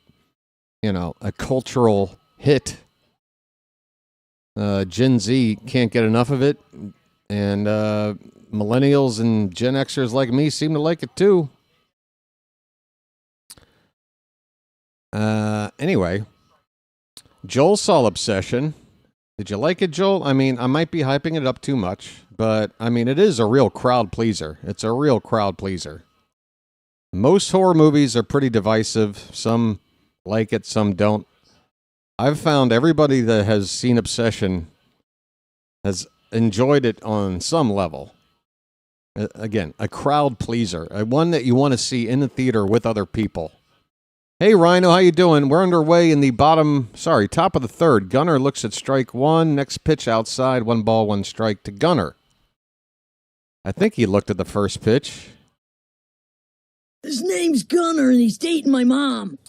you know, a cultural hit. Gen Z can't get enough of it, and millennials and Gen Xers like me seem to like it too. Anyway, Joel saw Obsession. Did you like it, Joel? I mean, I might be hyping it up too much, but I mean, it is a real crowd pleaser. It's a real crowd pleaser. Most horror movies are pretty divisive. Some like it, some don't. I've found everybody that has seen Obsession has enjoyed it on some level. Again, a crowd pleaser. One that you want to see in the theater with other people. Hey, Rhino, how you doing? We're underway in the top of the third. Gunner looks at strike 1. Next pitch outside. 1 ball, 1 strike to Gunner. I think he looked at the first pitch. His name's Gunner, and he's dating my mom.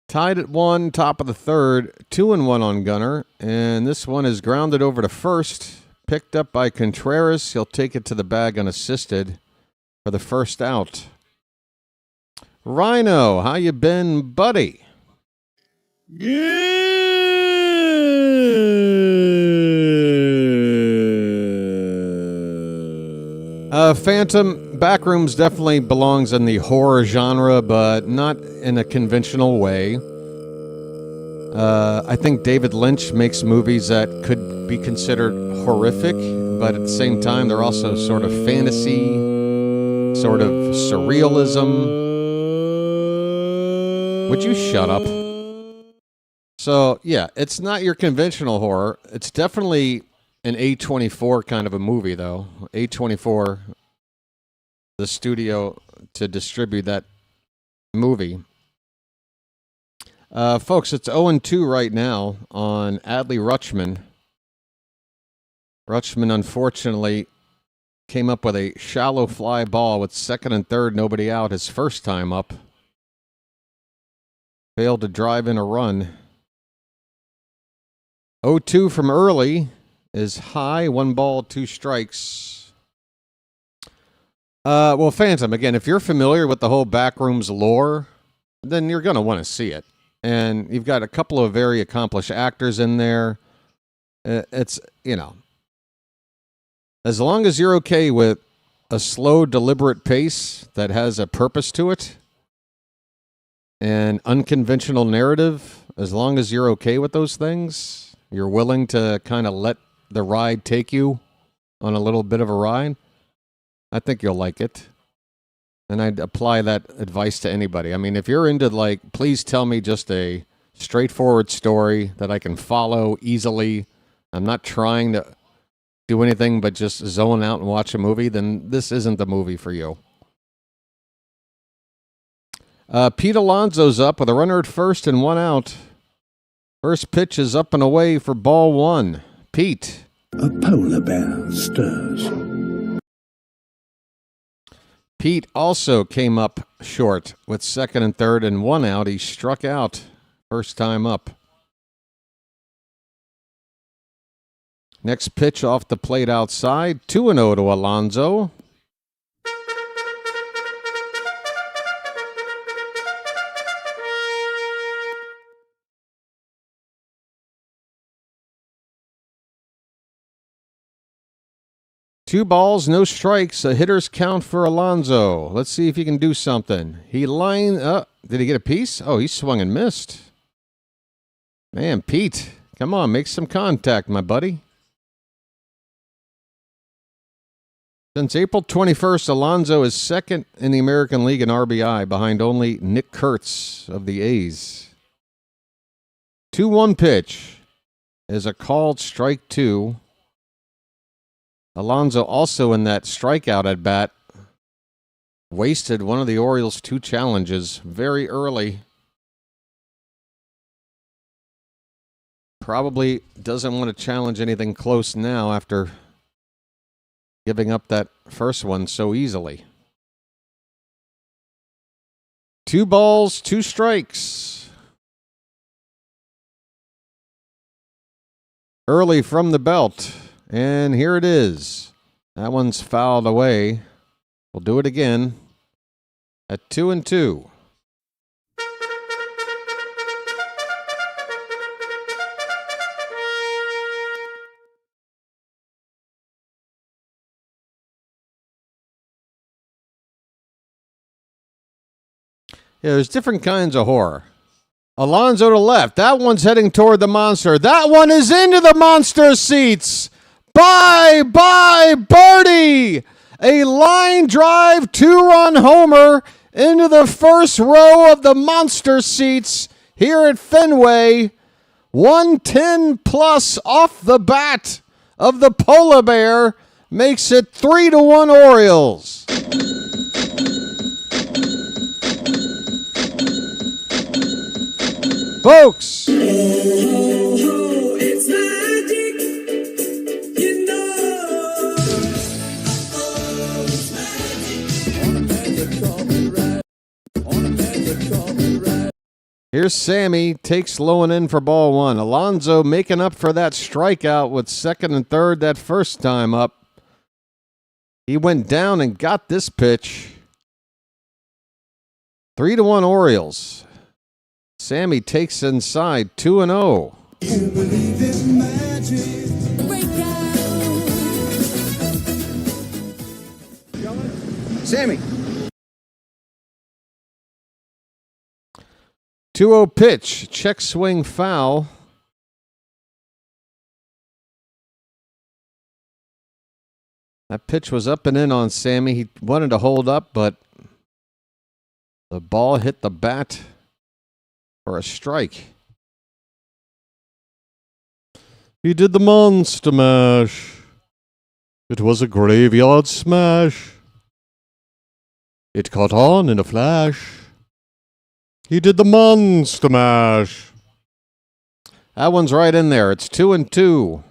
Tied at 1, top of the third. 2-1 on Gunner. And this one is grounded over to first. Picked up by Contreras. He'll take it to the bag unassisted for the first out. Rhino, how you been, buddy? Phantom Backrooms definitely belongs in the horror genre, but not in a conventional way. I think David Lynch makes movies that could be considered horrific, but at the same time, they're also sort of fantasy, sort of surrealism. Would you shut up? So, yeah, it's not your conventional horror. It's definitely an A24 kind of a movie, though. A24, the studio to distribute that movie. Folks, it's 0-2 right now on Adley Rutschman. Rutschman, unfortunately, came up with a shallow fly ball with second and third, nobody out, his first time up. Failed to drive in a run. 0-2 from Early is high, 1 ball, 2 strikes. Well, Phantom, again, if you're familiar with the whole Backrooms lore, then you're going to want to see it. And you've got a couple of very accomplished actors in there. It's, you know, as long as you're okay with a slow, deliberate pace that has a purpose to it and unconventional narrative, as long as you're okay with those things, you're willing to kind of let the ride take you on a little bit of a ride, I think you'll like it. And I'd apply that advice to anybody. I mean, if you're into, like, please tell me just a straightforward story that I can follow easily, I'm not trying to do anything but just zone out and watch a movie, then this isn't the movie for you. Pete Alonso's up with a runner at first and 1 out. First pitch is up and away for ball 1. Pete. A polar bear stirs. Pete also came up short with second and third and 1 out. He struck out first time up. Next pitch off the plate outside. 2-0 to Alonso. Two balls, no strikes, a hitter's count for Alonso. Let's see if he can do something. He lined up. Did he get a piece? Oh, he swung and missed. Man, Pete, come on, make some contact, my buddy. Since April 21st, Alonso is second in the American League in RBI, behind only Nick Kurtz of the A's. 2-1 pitch is a called strike 2. Alonso also in that strikeout at bat wasted one of the Orioles' 2 challenges very early. Probably doesn't want to challenge anything close now after giving up that first one so easily. 2 balls, 2 strikes. Early from the belt. And here it is. That one's fouled away. We'll do it again at 2-2. Yeah, there's different kinds of horror. Alonso to left. That one's heading toward the monster. That one is into the monster seats. Bye, birdie! A line drive 2-run homer into the first row of the monster seats here at Fenway. 110 plus off the bat of the polar bear makes it 3-1 Orioles. Folks. It's magic, you know. It's magic. On a magic carpet ride. On a magic carpet ride. Here's Sammy, takes low and in for ball 1. Alonso making up for that strikeout with second and third that first time up. He went down and got this pitch. 3-1 Orioles. Sammy takes inside 2-0. You believe in magic. Sammy. 2-0 pitch. Check swing foul. That pitch was up and in on Sammy. He wanted to hold up, but the ball hit the bat for a strike. He did the monster mash. It was a graveyard smash. It caught on in a flash. He did the monster mash. That one's right in there. It's 2-2.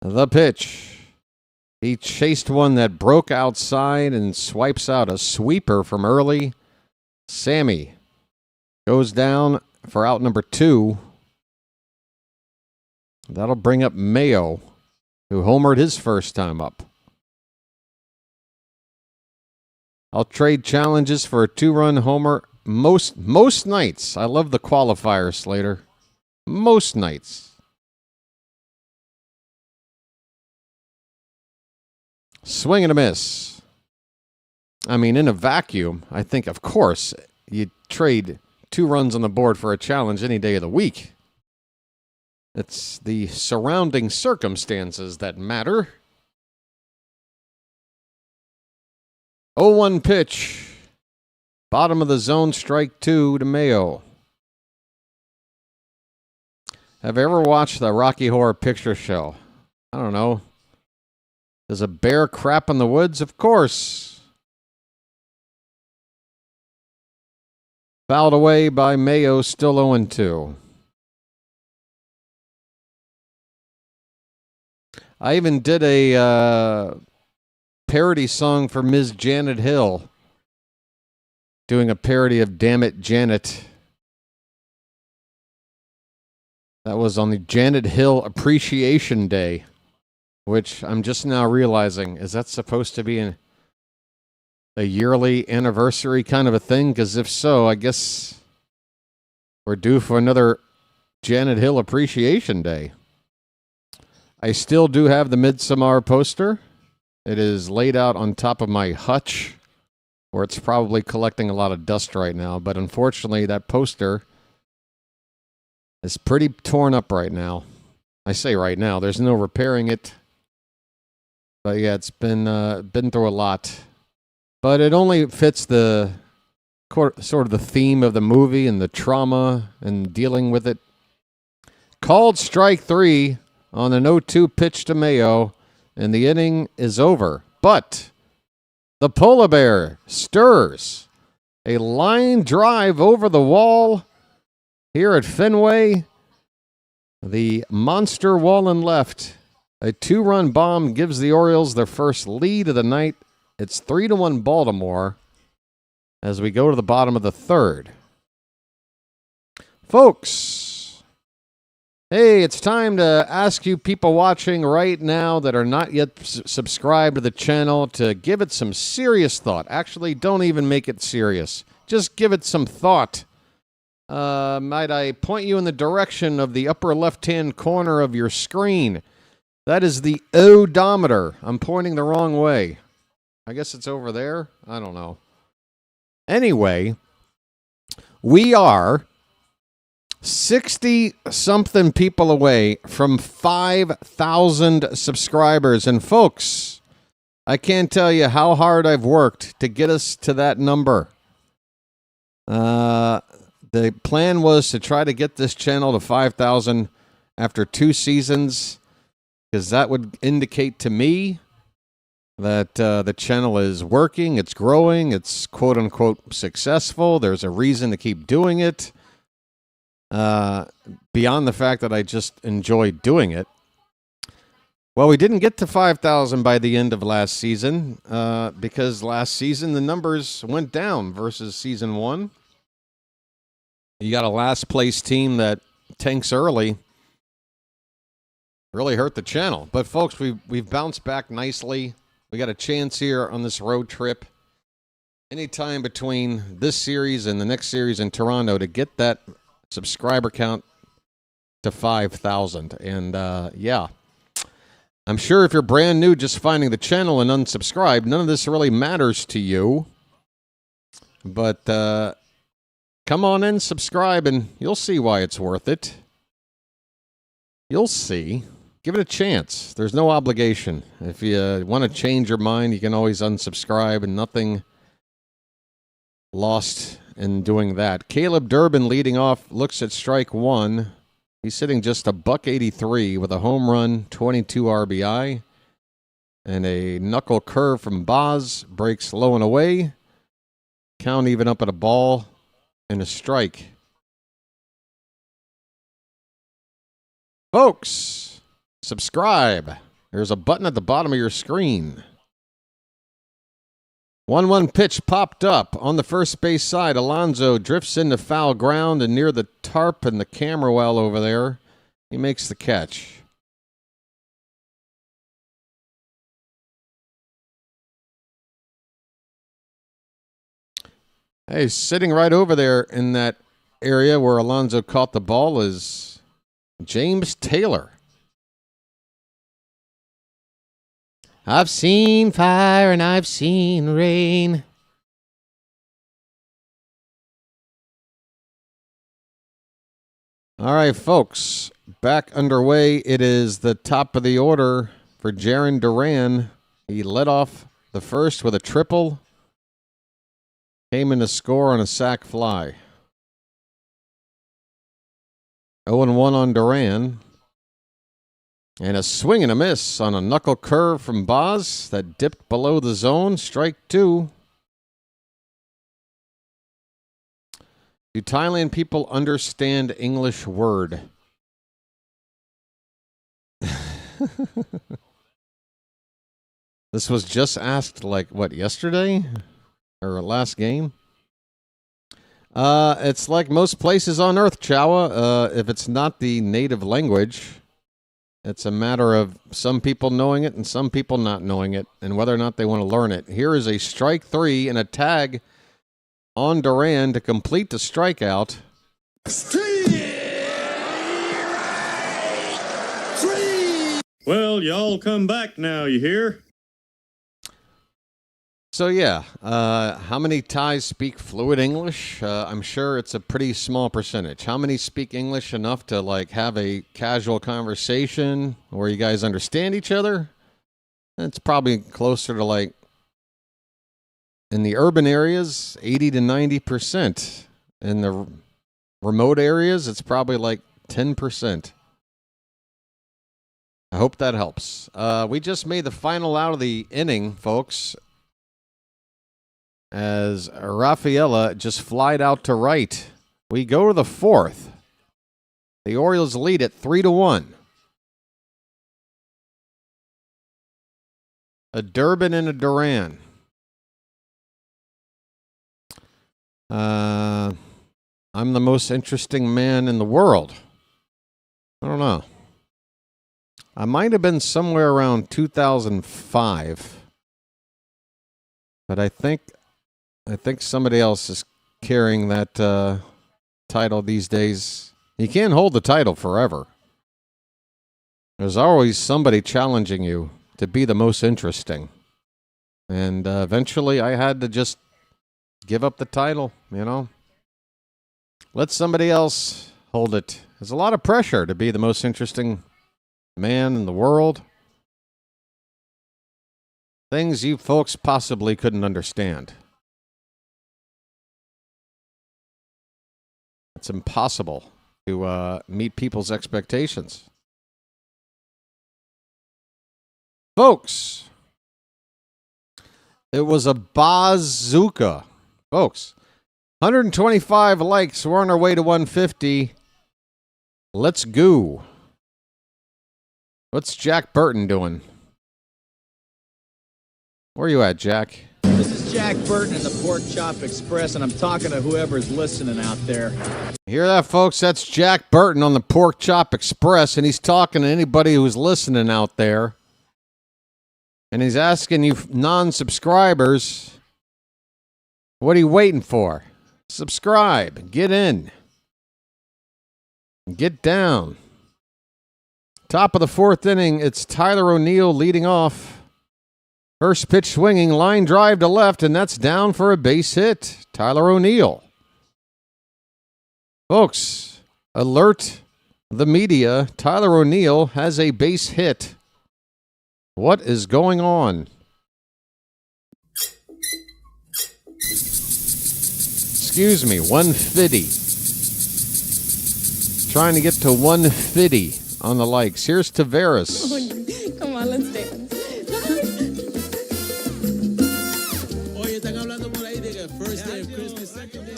The pitch. He chased one that broke outside and swipes out a sweeper from Early. Sammy goes down for out number 2. That'll bring up Mayo, who homered his first time up. I'll trade challenges for a 2-run homer most nights. I love the qualifier, Slater. Most nights. Swing and a miss. I mean, in a vacuum, I think, of course, you'd trade 2 runs on the board for a challenge any day of the week. It's the surrounding circumstances that matter. 0-1 pitch. Bottom of the zone, strike 2 to Mayo. Have you ever watched the Rocky Horror Picture Show? I don't know. Does a bear crap in the woods? Of course. Fouled away by Mayo, still 0-2. I even did a parody song for Ms. Janet Hill, doing a parody of Damn It, Janet. That was on the Janet Hill Appreciation Day, which I'm just now realizing, is that supposed to be a yearly anniversary kind of a thing? Because if so, I guess we're due for another Janet Hill Appreciation Day. I still do have the Midsommar poster. It is laid out on top of my hutch, where it's probably collecting a lot of dust right now. But unfortunately, that poster is pretty torn up right now. I say right now, there's no repairing it. But yeah, it's been through a lot. But it only fits the sort of the theme of the movie and the trauma and dealing with it. Called strike 3 on an 0-2 pitch to Mayo, and the inning is over. But the polar bear stirs. A line drive over the wall here at Fenway. The monster wall and left. A 2-run bomb gives the Orioles their first lead of the night. It's 3-1 Baltimore as we go to the bottom of the 3rd. Folks, hey, it's time to ask you people watching right now that are not yet subscribed to the channel to give it some serious thought. Actually, don't even make it serious. Just give it some thought. Might I point you in the direction of the upper left-hand corner of your screen? That is the odometer. I'm pointing the wrong way. I guess it's over there. I don't know. Anyway, we are 60-something people away from 5,000 subscribers. And folks, I can't tell you how hard I've worked to get us to that number. The plan was to try to get this channel to 5,000 after 2 seasons, because that would indicate to me that the channel is working, it's growing, it's quote-unquote successful. There's a reason to keep doing it. Beyond the fact that I just enjoy doing it. Well, we didn't get to 5,000 by the end of last season because last season the numbers went down versus season 1. You got a last place team that tanks early. Really hurt the channel. But folks, we've bounced back nicely. We got a chance here on this road trip. Anytime between this series and the next series in Toronto to get that subscriber count to 5,000. And yeah, I'm sure if you're brand new, just finding the channel and unsubscribe, none of this really matters to you. But come on in, subscribe, and you'll see why it's worth it. You'll see. Give it a chance. There's no obligation. If you want to change your mind, you can always unsubscribe, and nothing lost in doing that. Caleb Durbin leading off, looks at strike one. He's sitting just a $183 with a home run, 22 RBI, and a knuckle curve from Baz. Breaks low and away. Count even up at a ball and a strike. Folks, subscribe. There's a button at the bottom of your screen. 1-1 pitch popped up on the first base side. Alonso drifts into foul ground and near the tarp and the camera well over there. He makes the catch. Hey, sitting right over there in that area where Alonso caught the ball is James Taylor. I've seen fire and I've seen rain. All right, folks, back underway. It is the top of the order for Jarren Duran. He led off the first with a triple. Came in to score on a sac fly. 0-1 on Duran. And a swing and a miss on a knuckle curve from Baz that dipped below the zone. Strike two. Do Thailand people understand English word? This was just asked, like, what, yesterday? Or last game? It's like most places on Earth, Chawa. If it's not the native language, it's a matter of some people knowing it and some people not knowing it, and whether or not they want to learn it. Here is a strike three and a tag on Duran to complete the strikeout. Well, y'all come back now, you hear? So yeah, how many Thais speak fluid English? I'm sure it's a pretty small percentage. How many speak English enough to like have a casual conversation where you guys understand each other? It's probably closer to like, in the urban areas, 80 to 90%. In the remote areas, it's probably like 10%. I hope that helps. We just made the final out of the inning, folks, as Rafaela just flied out to right. We go to the fourth. The Orioles lead at 3-1. A Durbin and a Duran. I'm the most interesting man in the world. I don't know. I might have been somewhere around 2005. But I think somebody else is carrying that title these days. You can't hold the title forever. There's always somebody challenging you to be the most interesting. And eventually I had to just give up the title, you know. Let somebody else hold it. There's a lot of pressure to be the most interesting man in the world. Things you folks possibly couldn't understand. It's impossible to meet people's expectations. Folks, it was a bazooka. Folks, 125 likes. We're on our way to 150. Let's go. What's Jack Burton doing? Where are you at, Jack? This is Jack Burton in the Pork Chop Express, and I'm talking to whoever's listening out there. You hear that, folks? That's Jack Burton on the Pork Chop Express, and he's talking to anybody who's listening out there. And he's asking you non-subscribers, what are you waiting for? Subscribe. Get in. Get down. Top of the fourth inning, it's Tyler O'Neill leading off. First pitch swinging, line drive to left, and that's down for a base hit. Tyler O'Neill. Folks, alert the media. Tyler O'Neill has a base hit. What is going on? Excuse me, 150. Trying to get to 150 on the likes. Here's Tavares. Oh, come on, let's dance.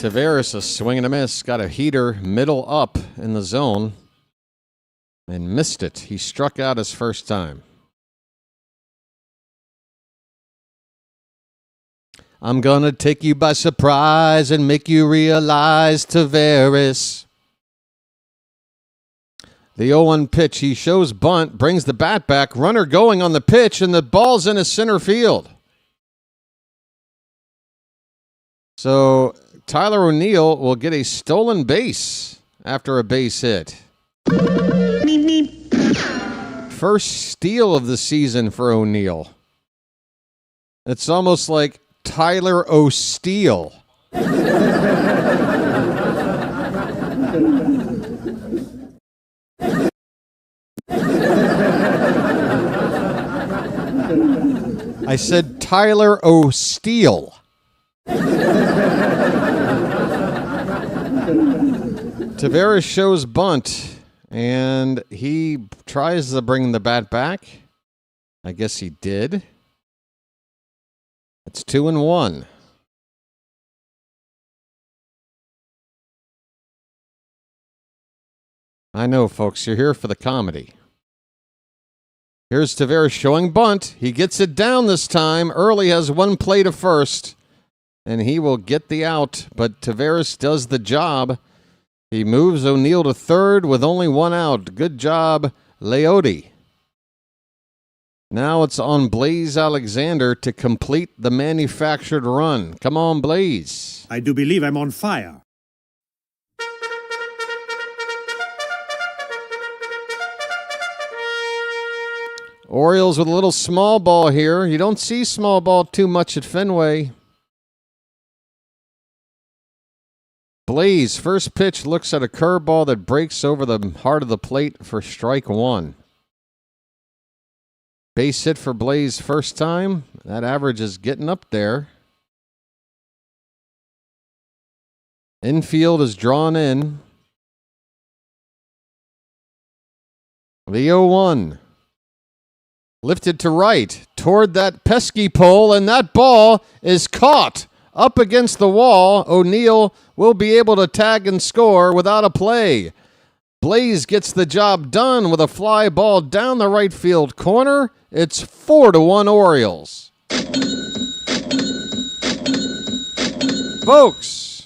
Tavares, a swing and a miss. Got a heater middle up in the zone and missed it. He struck out his first time. I'm going to take you by surprise and make you realize, Tavares. The 0-1 pitch, he shows bunt, brings the bat back, runner going on the pitch, and the ball's in his center field. So Tyler O'Neill will get a stolen base after a base hit. First steal of the season for O'Neill. It's almost like Tyler O'Steele. I said Tyler O'Steele. Tavares shows bunt, and he tries to bring the bat back. I guess he did. It's 2-1. I know, folks, you're here for the comedy. Here's Tavares showing bunt. He gets it down this time. Early has one play to first, and he will get the out, but Tavares does the job. He moves O'Neill to third with only one out. Good job, Leote. Now it's on Blaze Alexander to complete the manufactured run. Come on, Blaze. I do believe I'm on fire. Orioles with a little small ball here. You don't see small ball too much at Fenway. Blaze, first pitch, looks at a curveball that breaks over the heart of the plate for strike one. Base hit for Blaze first time. That average is getting up there. Infield is drawn in. The 0-1. Lifted to right, toward that pesky pole, and that ball is caught up against the wall. O'Neill will be able to tag and score without a play. Blaze gets the job done with a fly ball down the right field corner. It's 4-1 Orioles. Folks. It's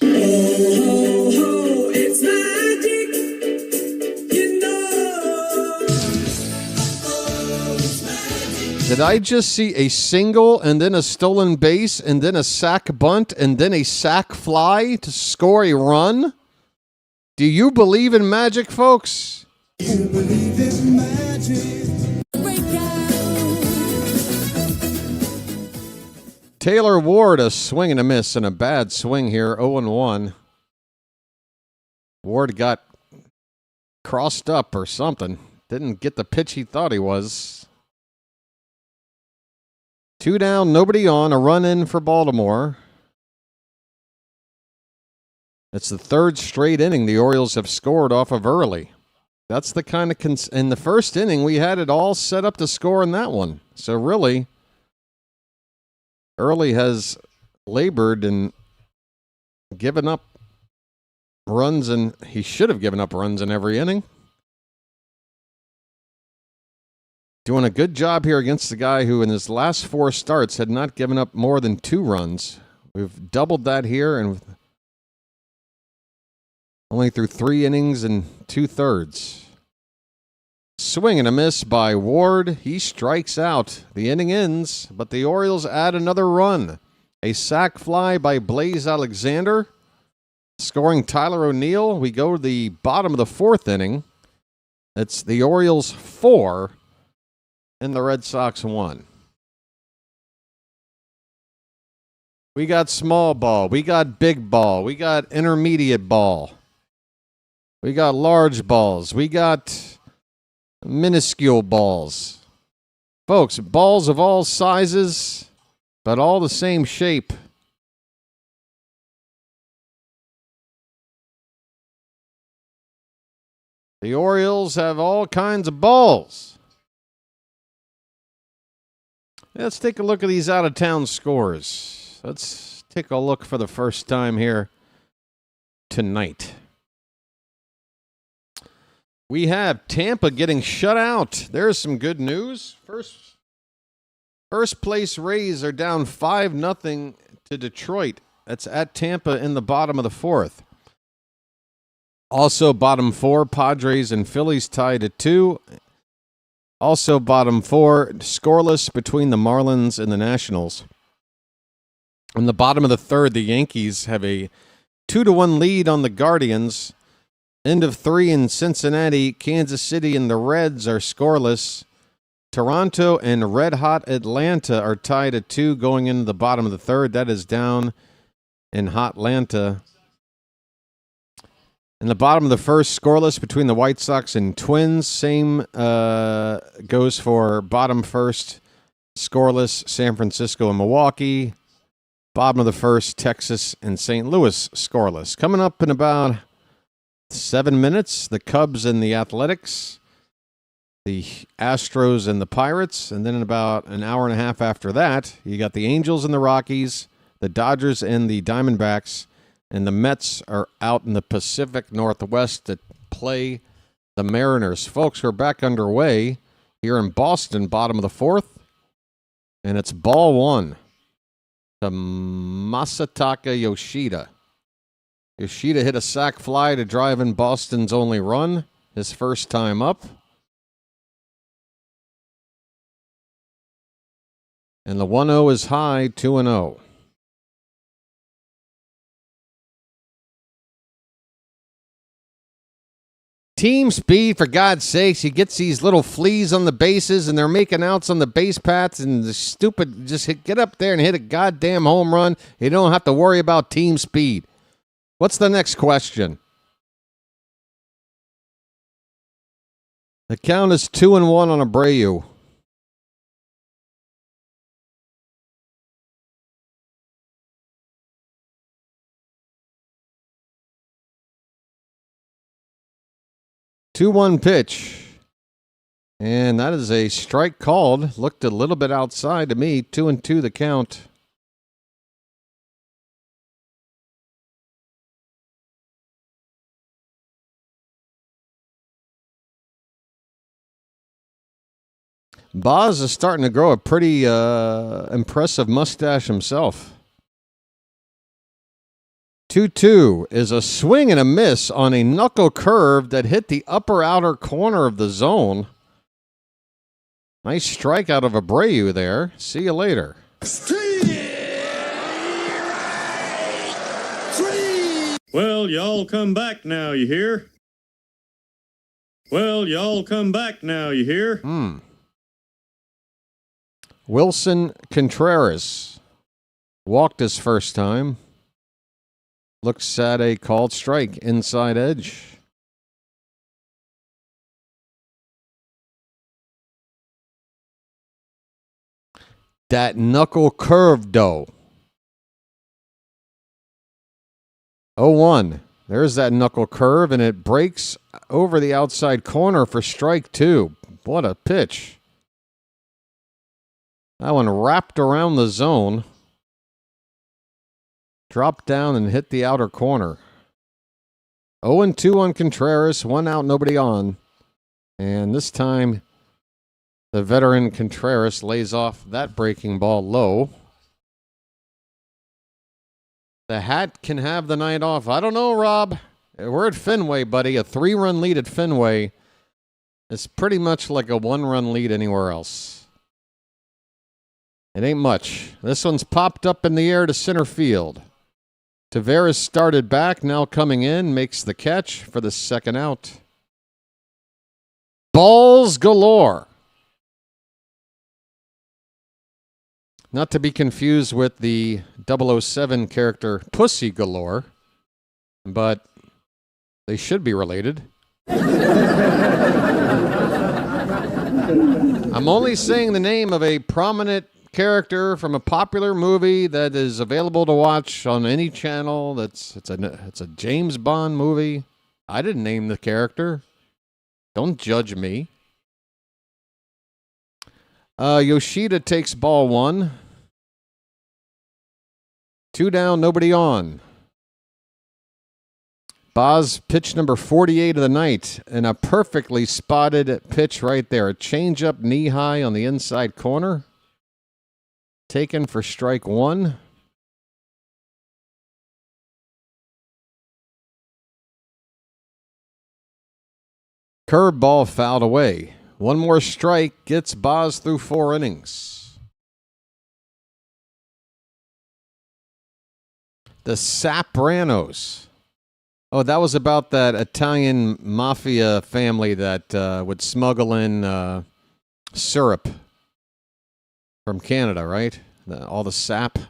magic, you know. Did I just see a single and then a stolen base and then a sac bunt and then a sac fly to score a run? Do you believe in magic, folks? You believe in magic. Taylor Ward, a swing and a miss and a bad swing here, 0-1. Ward got crossed up or something. Didn't get the pitch he thought he was. 2 down, nobody on, a run in for Baltimore. It's the third straight inning the Orioles have scored off of Early. That's the kind of... in the first inning, we had it all set up to score in that one. So really, Early has labored and given up runs, and he should have given up runs in every inning. Doing a good job here against the guy who in his last 4 starts had not given up more than 2 runs. We've doubled that here and only through 3 innings and 2/3. Swing and a miss by Ward. He strikes out. The inning ends, but the Orioles add another run. A sac fly by Blaze Alexander, scoring Tyler O'Neill. We go to the bottom of the 4th inning. It's the Orioles 4 and the Red Sox 1. We got small ball. We got big ball. We got intermediate ball. We got large balls. We got minuscule balls. Folks, balls of all sizes, but all the same shape. The Orioles have all kinds of balls. Let's take a look at these out-of-town scores. Let's take a look for the first time here tonight. We have Tampa getting shut out. There's some good news. First place Rays are down 5-0 to Detroit. That's at Tampa in the bottom of the fourth. Also bottom four, Padres and Phillies tied at 2. Also bottom four, scoreless between the Marlins and the Nationals. In the bottom of the third, the Yankees have a 2-1 lead on the Guardians. End of 3 in Cincinnati. Kansas City and the Reds are scoreless. Toronto and red-hot Atlanta are tied at 2 going into the bottom of the third. That is down in hot Atlanta. In the bottom of the first, scoreless between the White Sox and Twins. Same goes for bottom first, scoreless San Francisco and Milwaukee. Bottom of the first, Texas and St. Louis scoreless. Coming up in about 7 minutes, the Cubs and the Athletics, the Astros and the Pirates, and then in about an hour and a half after that, you got the Angels and the Rockies, the Dodgers and the Diamondbacks, and the Mets are out in the Pacific Northwest to play the Mariners. Folks, we're back underway here in Boston, bottom of the fourth, and it's ball one to Masataka Yoshida. Yoshida hit a sac fly to drive in Boston's only run, his first time up. And the 1-0 is high, 2-0. Team speed, for God's sakes. He gets these little fleas on the bases, and they're making outs on the base paths, and the stupid, get up there and hit a goddamn home run. You don't have to worry about team speed. What's the next question? The count is 2-1 on Abreu. Two-one pitch. And that is a strike called. Looked a little bit outside to me. 2-2 the count. Baz is starting to grow a pretty impressive mustache himself. 2-2 is a swing and a miss on a knuckle curve that hit the upper outer corner of the zone. Nice strikeout of Abreu there. See you later. Well, y'all come back now, you hear? Well, y'all come back now, you hear? Wilson Contreras walked his first time. Looks at a called strike, inside edge. That knuckle curve, though. 0-1. There's that knuckle curve, and it breaks over the outside corner for strike 2. What a pitch. That one wrapped around the zone. Dropped down and hit the outer corner. 0-2 on Contreras. 1 out, nobody on. And this time, the veteran Contreras lays off that breaking ball low. The Hat can have the night off. I don't know, Rob. We're at Fenway, buddy. A 3-run lead at Fenway is pretty much like a 1-run lead anywhere else. It ain't much. This one's popped up in the air to center field. Tavares started back, now coming in, makes the catch for the second out. Balls galore. Not to be confused with the 007 character Pussy Galore, but they should be related. I'm only saying the name of a prominent character from a popular movie that is available to watch on any channel. It's a James Bond movie. I didn't name the character. Don't judge me. Yoshida takes ball 1. 2 down, nobody on. Baz pitch number 48 of the night, and a perfectly spotted pitch right there. A changeup knee high on the inside corner. Taken for strike 1. Curveball fouled away. One more strike gets Baz through 4 innings. The Sopranos. Oh, that was about that Italian mafia family that would smuggle in syrup from Canada, right? All the sap.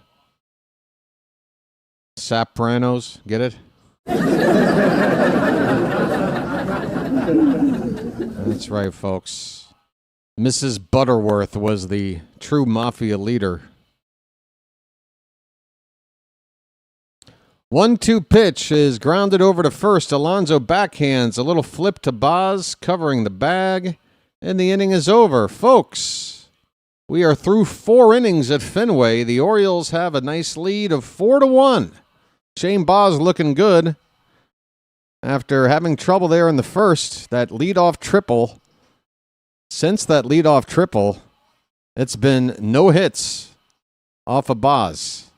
Sopranos, get it? That's right, folks. Mrs. Butterworth was the true mafia leader. 1-2 pitch is grounded over to first. Alonso backhands a little flip to Baz, covering the bag, and the inning is over. Folks, we are through 4 innings at Fenway. The Orioles have a nice lead of 4-1. Shane Baz looking good after having trouble there in the first. That leadoff triple. Since that leadoff triple, it's been no hits off of Baz.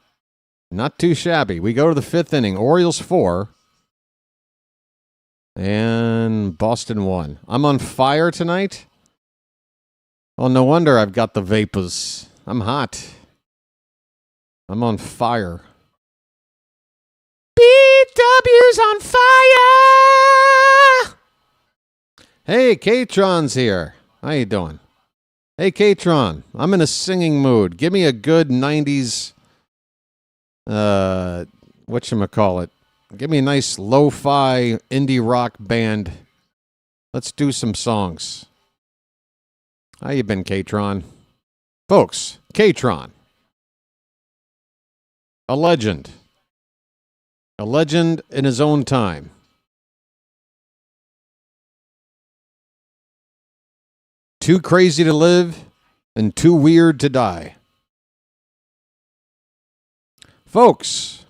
Not too shabby. We go to the 5th inning. Orioles 4. And Boston 1. I'm on fire tonight. Oh, no wonder I've got the vapors. I'm hot. I'm on fire. BW's on fire! Hey, Katron's here. How you doing? Hey, Katron. I'm in a singing mood. Give me a good 90s... whatchamacallit. Give me a nice lo-fi indie rock band. Let's do some songs. How you been, Katron? Folks, Katron. A legend. A legend in his own time. Too crazy to live and too weird to die. Folks,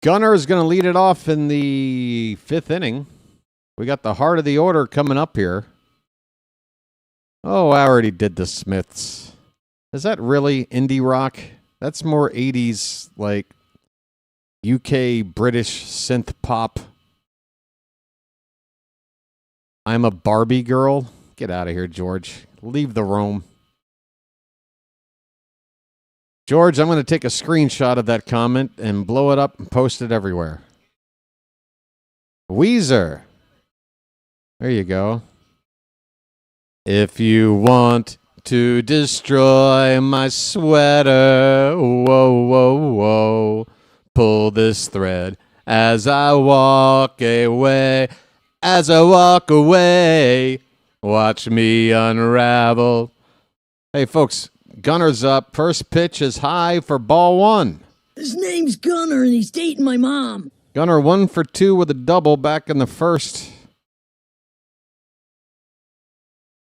Gunnar is going to lead it off in the 5th inning. We got the heart of the order coming up here. Oh, I already did the Smiths. Is that really indie rock? That's more 80s, like UK British synth pop. I'm a Barbie girl. Get out of here, George. Leave the room. George, I'm going to take a screenshot of that comment and blow it up and post it everywhere. Weezer. There you go. If you want to destroy my sweater, whoa, whoa, whoa, pull this thread as I walk away, watch me unravel. Hey, folks. Gunner's up. First pitch is high for ball 1. His name's Gunner, and he's dating my mom. Gunner 1 for 2 with a double back in the first.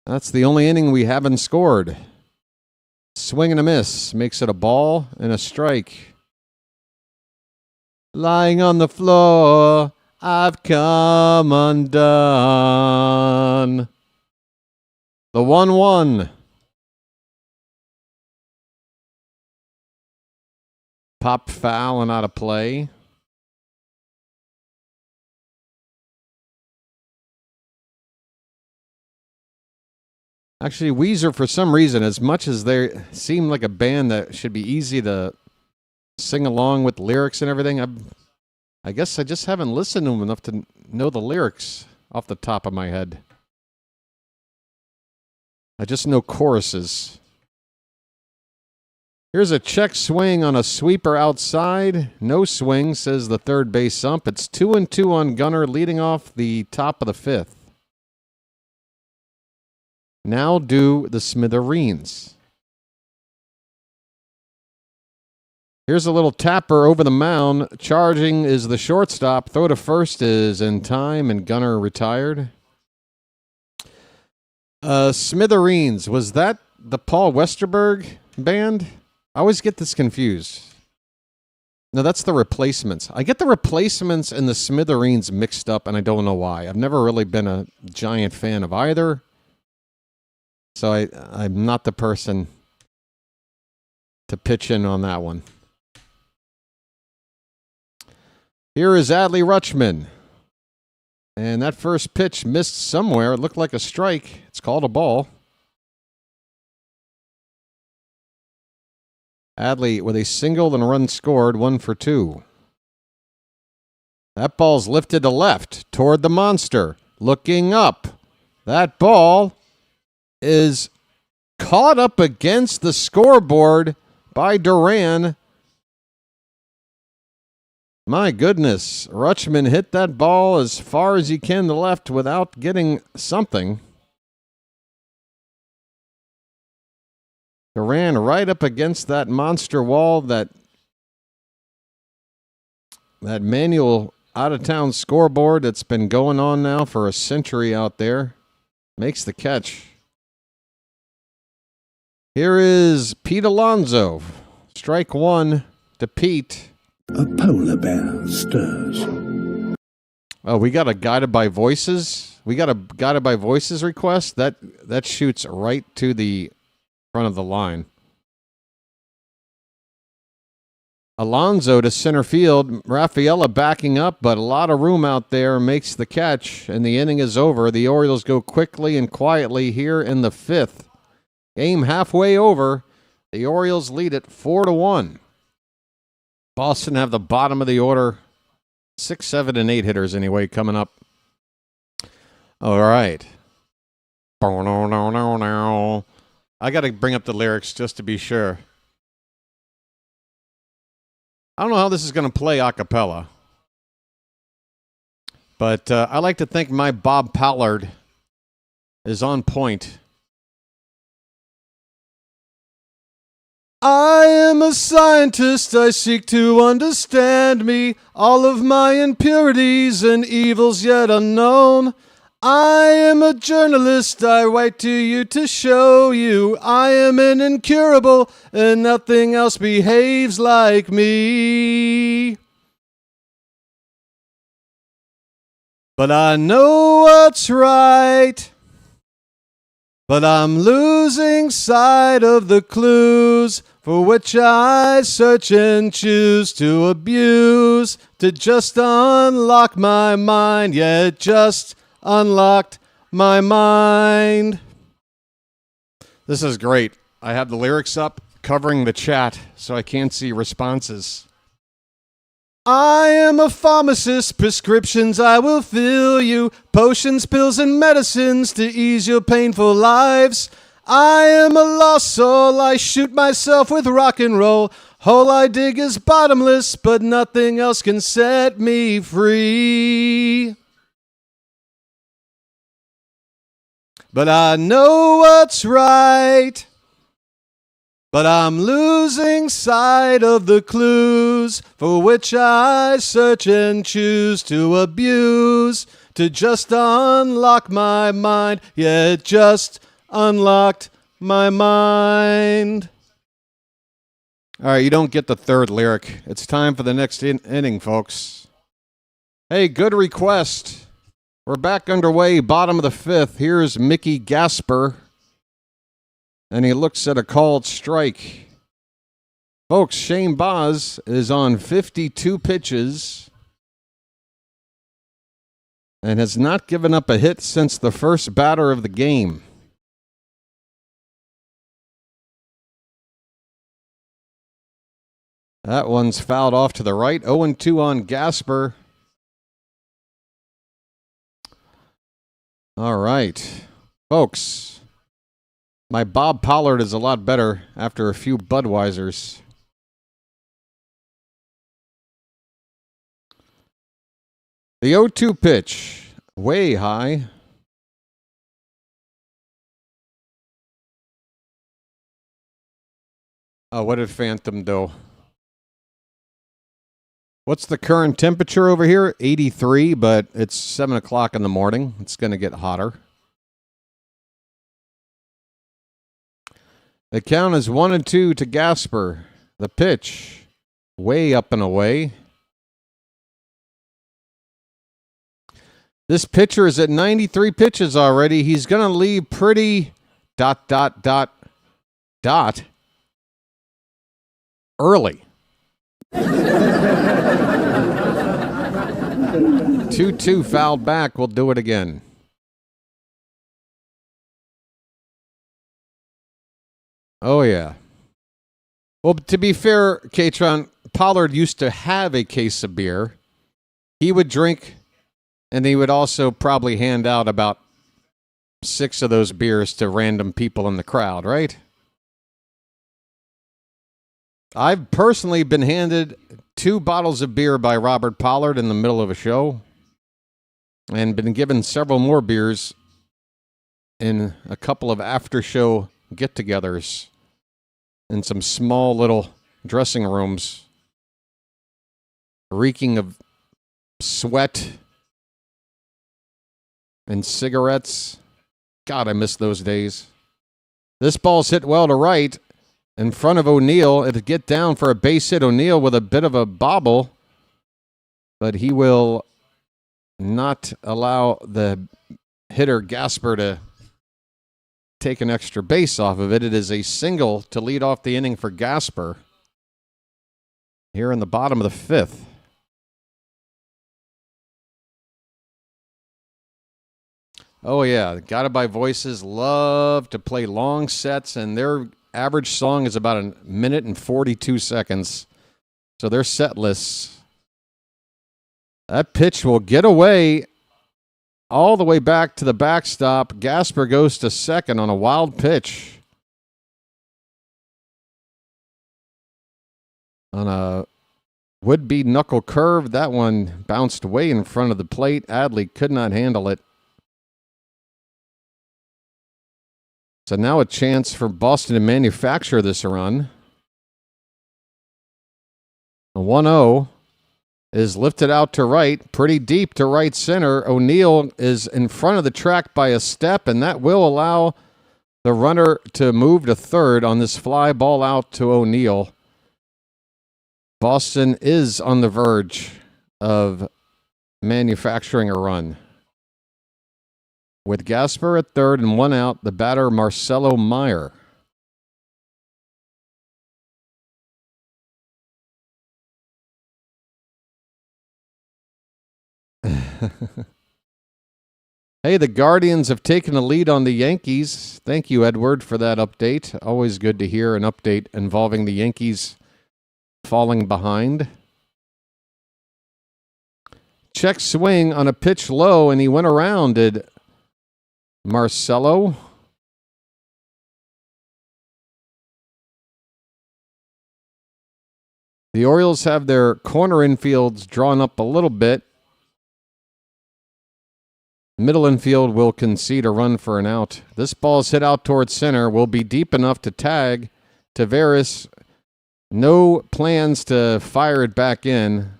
That's the only inning we haven't scored. Swing and a miss makes it a ball and a strike. Lying on the floor, I've come undone. The 1-1. Pop foul and out of play. Actually, Weezer, for some reason, as much as they seem like a band that should be easy to sing along with lyrics and everything, I guess I just haven't listened to them enough to know the lyrics. off the top of my head. I just know choruses. Here's a check swing on a sweeper outside. No swing, says the third base ump. It's 2-2 on Gunner, leading off the top of the fifth. Now do the Smithereens. Here's a little tapper over the mound. Charging is the shortstop. Throw to first is in time, and Gunner retired. Smithereens, was that the Paul Westerberg band? I always get this confused. No, that's the Replacements. I get the Replacements and the Smithereens mixed up, and I don't know why. I've never really been a giant fan of either. So I'm not the person to pitch in on that one. Here is Adley Rutschman. And that first pitch missed somewhere. It looked like a strike. It's called a ball. Adley with a single and a run scored, 1 for 2. That ball's lifted to left toward the monster. Looking up. That ball is caught up against the scoreboard by Duran. My goodness, Rutschman hit that ball as far as he can to left without getting something. Duran right up against that monster wall, that manual out-of-town scoreboard that's been going on now for a century out there. Makes the catch. Here is Pete Alonso. Strike 1 to Pete. A polar bear stirs. Oh, we got a Guided by Voices. We got a Guided by Voices request. That shoots right to the front of the line. Alonso to center field. Rafaela backing up, but a lot of room out there, makes the catch, and the inning is over. The Orioles go quickly and quietly here in the fifth. Game halfway over. The Orioles lead it 4-1. Boston have the bottom of the order. 6, 7, and 8 hitters anyway coming up. All right. I got to bring up the lyrics just to be sure. I don't know how this is going to play a cappella. But I like to think my Bob Pollard is on point. I am a scientist, I seek to understand me, all of my impurities and evils yet unknown. I am a journalist, I write to you to show you I am an incurable and nothing else behaves like me. But I know what's right. But I'm losing sight of the clues for which I search and choose to abuse, to just unlock my mind, yeah, just unlocked my mind. This is great. I have the lyrics up covering the chat so I can't see responses. I am a pharmacist, prescriptions I will fill you, potions, pills, and medicines to ease your painful lives. I am a lost soul, I shoot myself with rock and roll. Hole I dig is bottomless, but nothing else can set me free. But I know what's right. But I'm losing sight of the clues for which I search and choose to abuse, to just unlock my mind. Yeah, it just unlocked my mind. All right, you don't get the third lyric. It's time for the next inning, folks. Hey, good request. We're back underway, bottom of the fifth. Here's Mickey Gasper. And he looks at a called strike. Folks, Shane Baz is on 52 pitches and has not given up a hit since the first batter of the game. That one's fouled off to the right. 0-2 on Gasper. All right, folks. My Bob Pollard is a lot better after a few Budweisers. The 0-2 pitch, way high. Oh, what did Phantom do? What's the current temperature over here? 83, but it's 7 o'clock in the morning. It's going to get hotter. The count is 1-2 to Gasper. The pitch, way up and away. This pitcher is at 93 pitches already. He's going to leave pretty ... early. 2-2 fouled back. We'll do it again. Oh, yeah. Well, to be fair, Katron, Pollard used to have a case of beer. He would drink, and he would also probably hand out about 6 of those beers to random people in the crowd, right? I've personally been handed 2 bottles of beer by Robert Pollard in the middle of a show, and been given several more beers in a couple of after-show get-togethers in some small little dressing rooms, reeking of sweat and cigarettes. God, I miss those days. This ball's hit well to right in front of O'Neill. It'll get down for a base hit. O'Neill with a bit of a bobble, but he will not allow the hitter Gasper to take an extra base off of it. It is a single to lead off the inning for Gasper here in the bottom of the 5th. Oh, yeah. Gotta Buy Voices love to play long sets, and their average song is about 1 minute and 42 seconds. So their set lists. That pitch will get away all the way back to the backstop. Gasper goes to second on a wild pitch. On a would-be knuckle curve, that one bounced way in front of the plate. Adley could not handle it. So now a chance for Boston to manufacture this run. A 1-0 is lifted out to right, pretty deep to right center. O'Neill is in front of the track by a step, and that will allow the runner to move to third on this fly ball out to O'Neill. Boston is on the verge of manufacturing a run. With Gasper at third and 1 out, the batter Marcelo Meyer. Hey, the Guardians have taken a lead on the Yankees. Thank you, Edward, for that update. Always good to hear an update involving the Yankees falling behind. Check swing on a pitch low, and he went around, did Marcelo. The Orioles have their corner infields drawn up a little bit. Middle infield will concede a run for an out. This ball is hit out towards center. Will be deep enough to tag Tavares. No plans to fire it back in.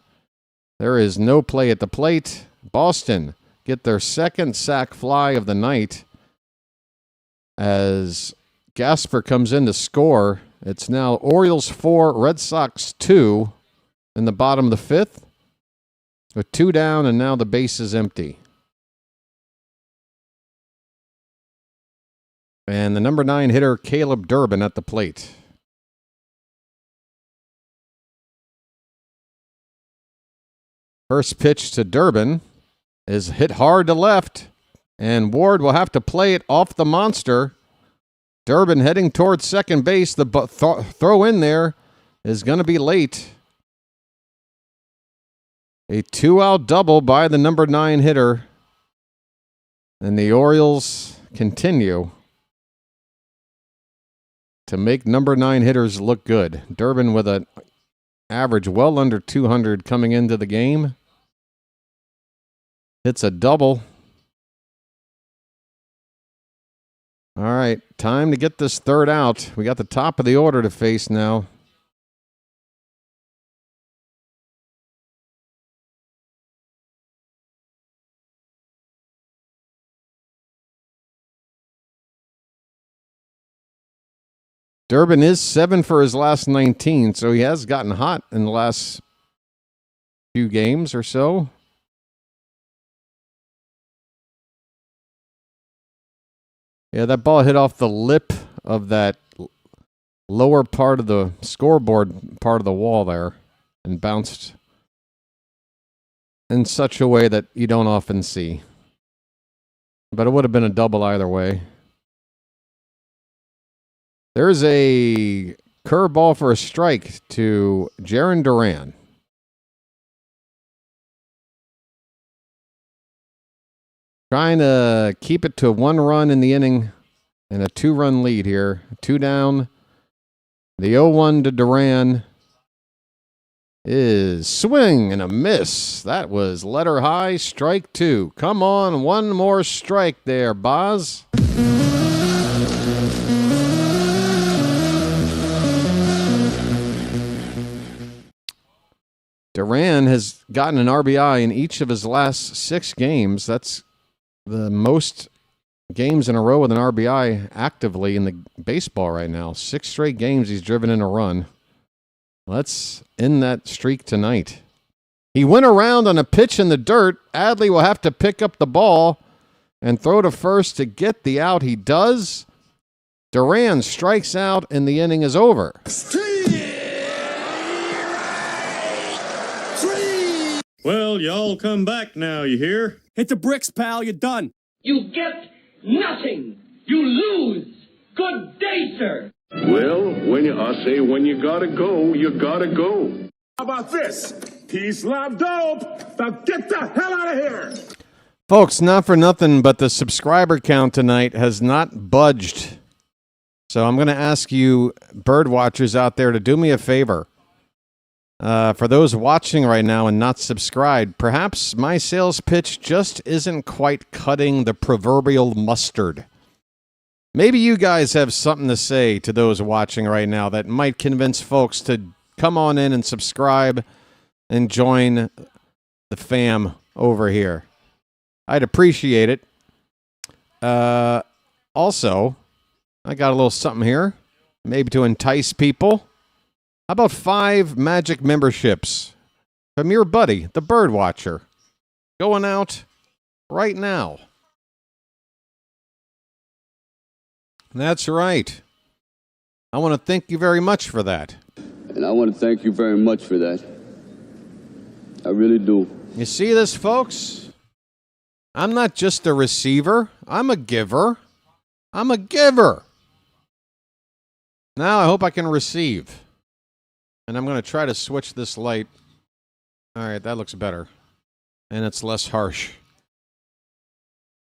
There is no play at the plate. Boston get their second sac fly of the night as Gasper comes in to score. It's now Orioles 4, Red Sox 2 in the bottom of the 5th. With 2 down, and now the base is empty. And the number 9 hitter, Caleb Durbin, at the plate. First pitch to Durbin is hit hard to left, and Ward will have to play it off the monster. Durbin heading towards second base. The throw in there is going to be late. A 2-out double by the number 9 hitter. And the Orioles continue to make number 9 hitters look good. Durbin with an average well under 200 coming into the game. Hits a double. All right, time to get this third out. We got the top of the order to face now. Durbin is 7 for his last 19, so he has gotten hot in the last few games or so. Yeah, that ball hit off the lip of that lower part of the scoreboard part of the wall there and bounced in such a way that you don't often see. But it would have been a double either way. There's a curveball for a strike to Jarren Duran. Trying to keep it to 1 run in the inning and a 2-run lead here. 2 down. The 0-1 to Duran is swing and a miss. That was letter high, strike 2. Come on, 1 more strike there, Baz. Duran has gotten an RBI in each of his last 6 games. That's the most games in a row with an RBI actively in the baseball right now. 6 straight games he's driven in a run. Let's end that streak tonight. He went around on a pitch in the dirt. Adley will have to pick up the ball and throw to first to get the out. He does. Duran strikes out and the inning is over. Well, y'all come back now, you hear? Hit the bricks, pal. You're done. You get nothing. You lose. Good day, sir. Well, I say when you gotta go, you gotta go. How about this? Peace, love, dope. Now get the hell out of here. Folks, not for nothing, but the subscriber count tonight has not budged. So I'm going to ask you bird watchers out there to do me a favor. For those watching right now and not subscribed, perhaps my sales pitch just isn't quite cutting the proverbial mustard. Maybe you guys have something to say to those watching right now that might convince folks to come on in and subscribe and join the fam over here. I'd appreciate it. Also, I got a little something here, maybe to entice people. How about 5 magic memberships from your buddy, the BirdWatcher, going out right now? That's right. I want to thank you very much for that. And I want to thank you very much for that. I really do. You see this, folks? I'm not just a receiver. I'm a giver. I'm a giver. Now I hope I can receive. And I'm going to try to switch this light. All right, that looks better. And it's less harsh.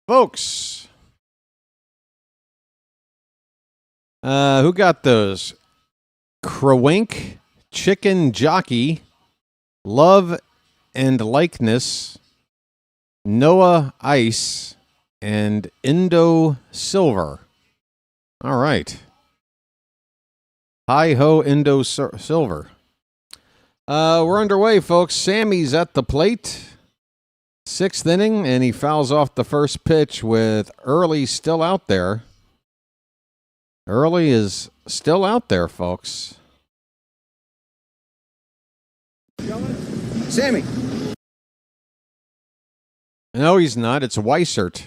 Folks. Who got those? Crowink, Chicken Jockey, Love and Likeness, Noah Ice, and Indo Silver. All right. Hi-ho, Indo Silver. We're underway, folks. Sammy's at the plate. 6th inning, and he fouls off the first pitch with Early still out there. Early is still out there, folks. Sammy. No, he's not. It's Weissert.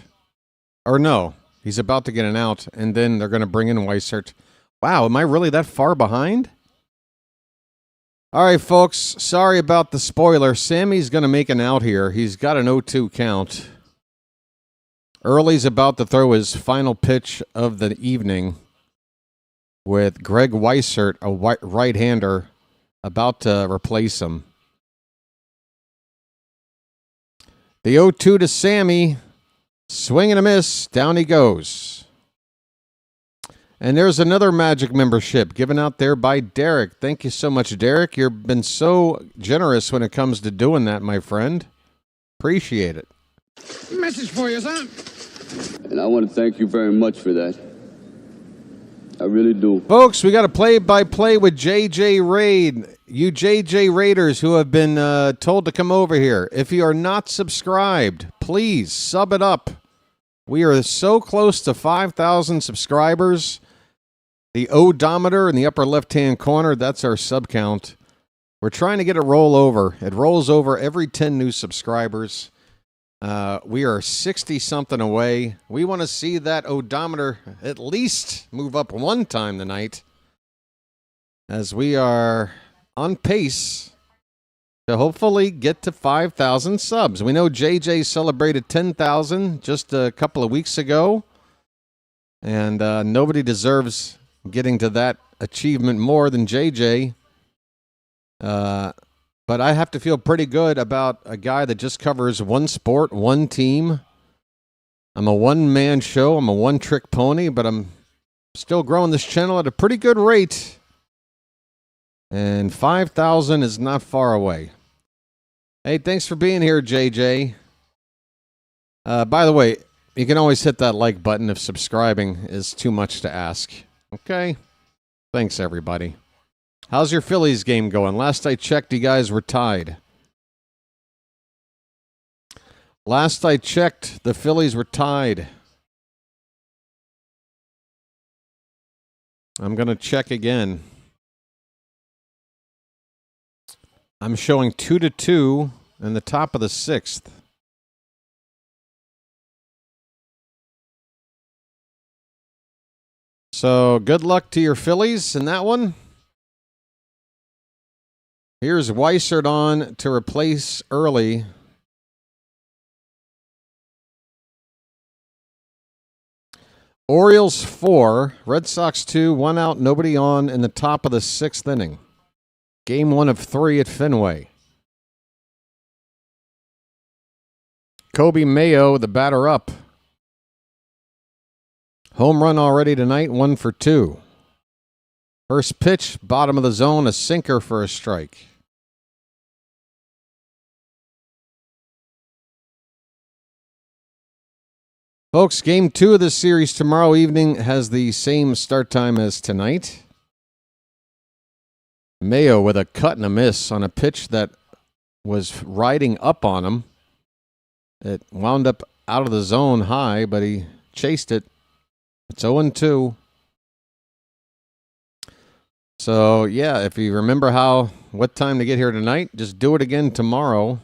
Or no, he's about to get an out, and then they're going to bring in Weissert. Wow, am I really that far behind? All right, folks, sorry about the spoiler. Sammy's going to make an out here. He's got an 0-2 count. Early's about to throw his final pitch of the evening with Greg Weissert, a right-hander, about to replace him. The 0-2 to Sammy. Swing and a miss. Down he goes. And there's another Magic membership given out there by Derek. Thank you so much, Derek. You've been so generous when it comes to doing that, my friend. Appreciate it. Message for you, son. And I want to thank you very much for that. I really do. Folks, we got a play-by-play with JJ Raid. You JJ Raiders who have been told to come over here. If you are not subscribed, please sub it up. We are so close to 5,000 subscribers. The odometer in the upper left-hand corner, that's our sub count. We're trying to get it roll over. It rolls over every 10 new subscribers. We are 60-something away. We want to see that odometer at least move up one time tonight, as we are on pace to hopefully get to 5,000 subs. We know JJ celebrated 10,000 just a couple of weeks ago, and nobody deserves getting to that achievement more than JJ. But I have to feel pretty good about a guy that just covers one sport, one team. I'm a one-man show. I'm a one-trick pony, but I'm still growing this channel at a pretty good rate. And 5,000 is not far away. Hey, thanks for being here, JJ. By the way, you can always hit that like button if subscribing is too much to ask. Okay? Thanks, everybody. How's your Phillies game going? Last I checked, you guys were tied. Last I checked, the Phillies were tied. I'm going to check again. I'm showing 2-2 in the top of the 6th. So good luck to your Phillies in that one. Here's Weissert on to replace Early. Orioles 4, Red Sox 2, 1 out, nobody on in the top of the 6th inning. Game 1 of 3 at Fenway. Kobe Mayo, the batter up. Home run already tonight, 1 for 2. First pitch, bottom of the zone, a sinker for a strike. Folks, game 2 of this series tomorrow evening has the same start time as tonight. Mayo with a cut and a miss on a pitch that was riding up on him. It wound up out of the zone high, but he chased it. It's 0-2. So, yeah, if you remember what time to get here tonight, just do it again tomorrow.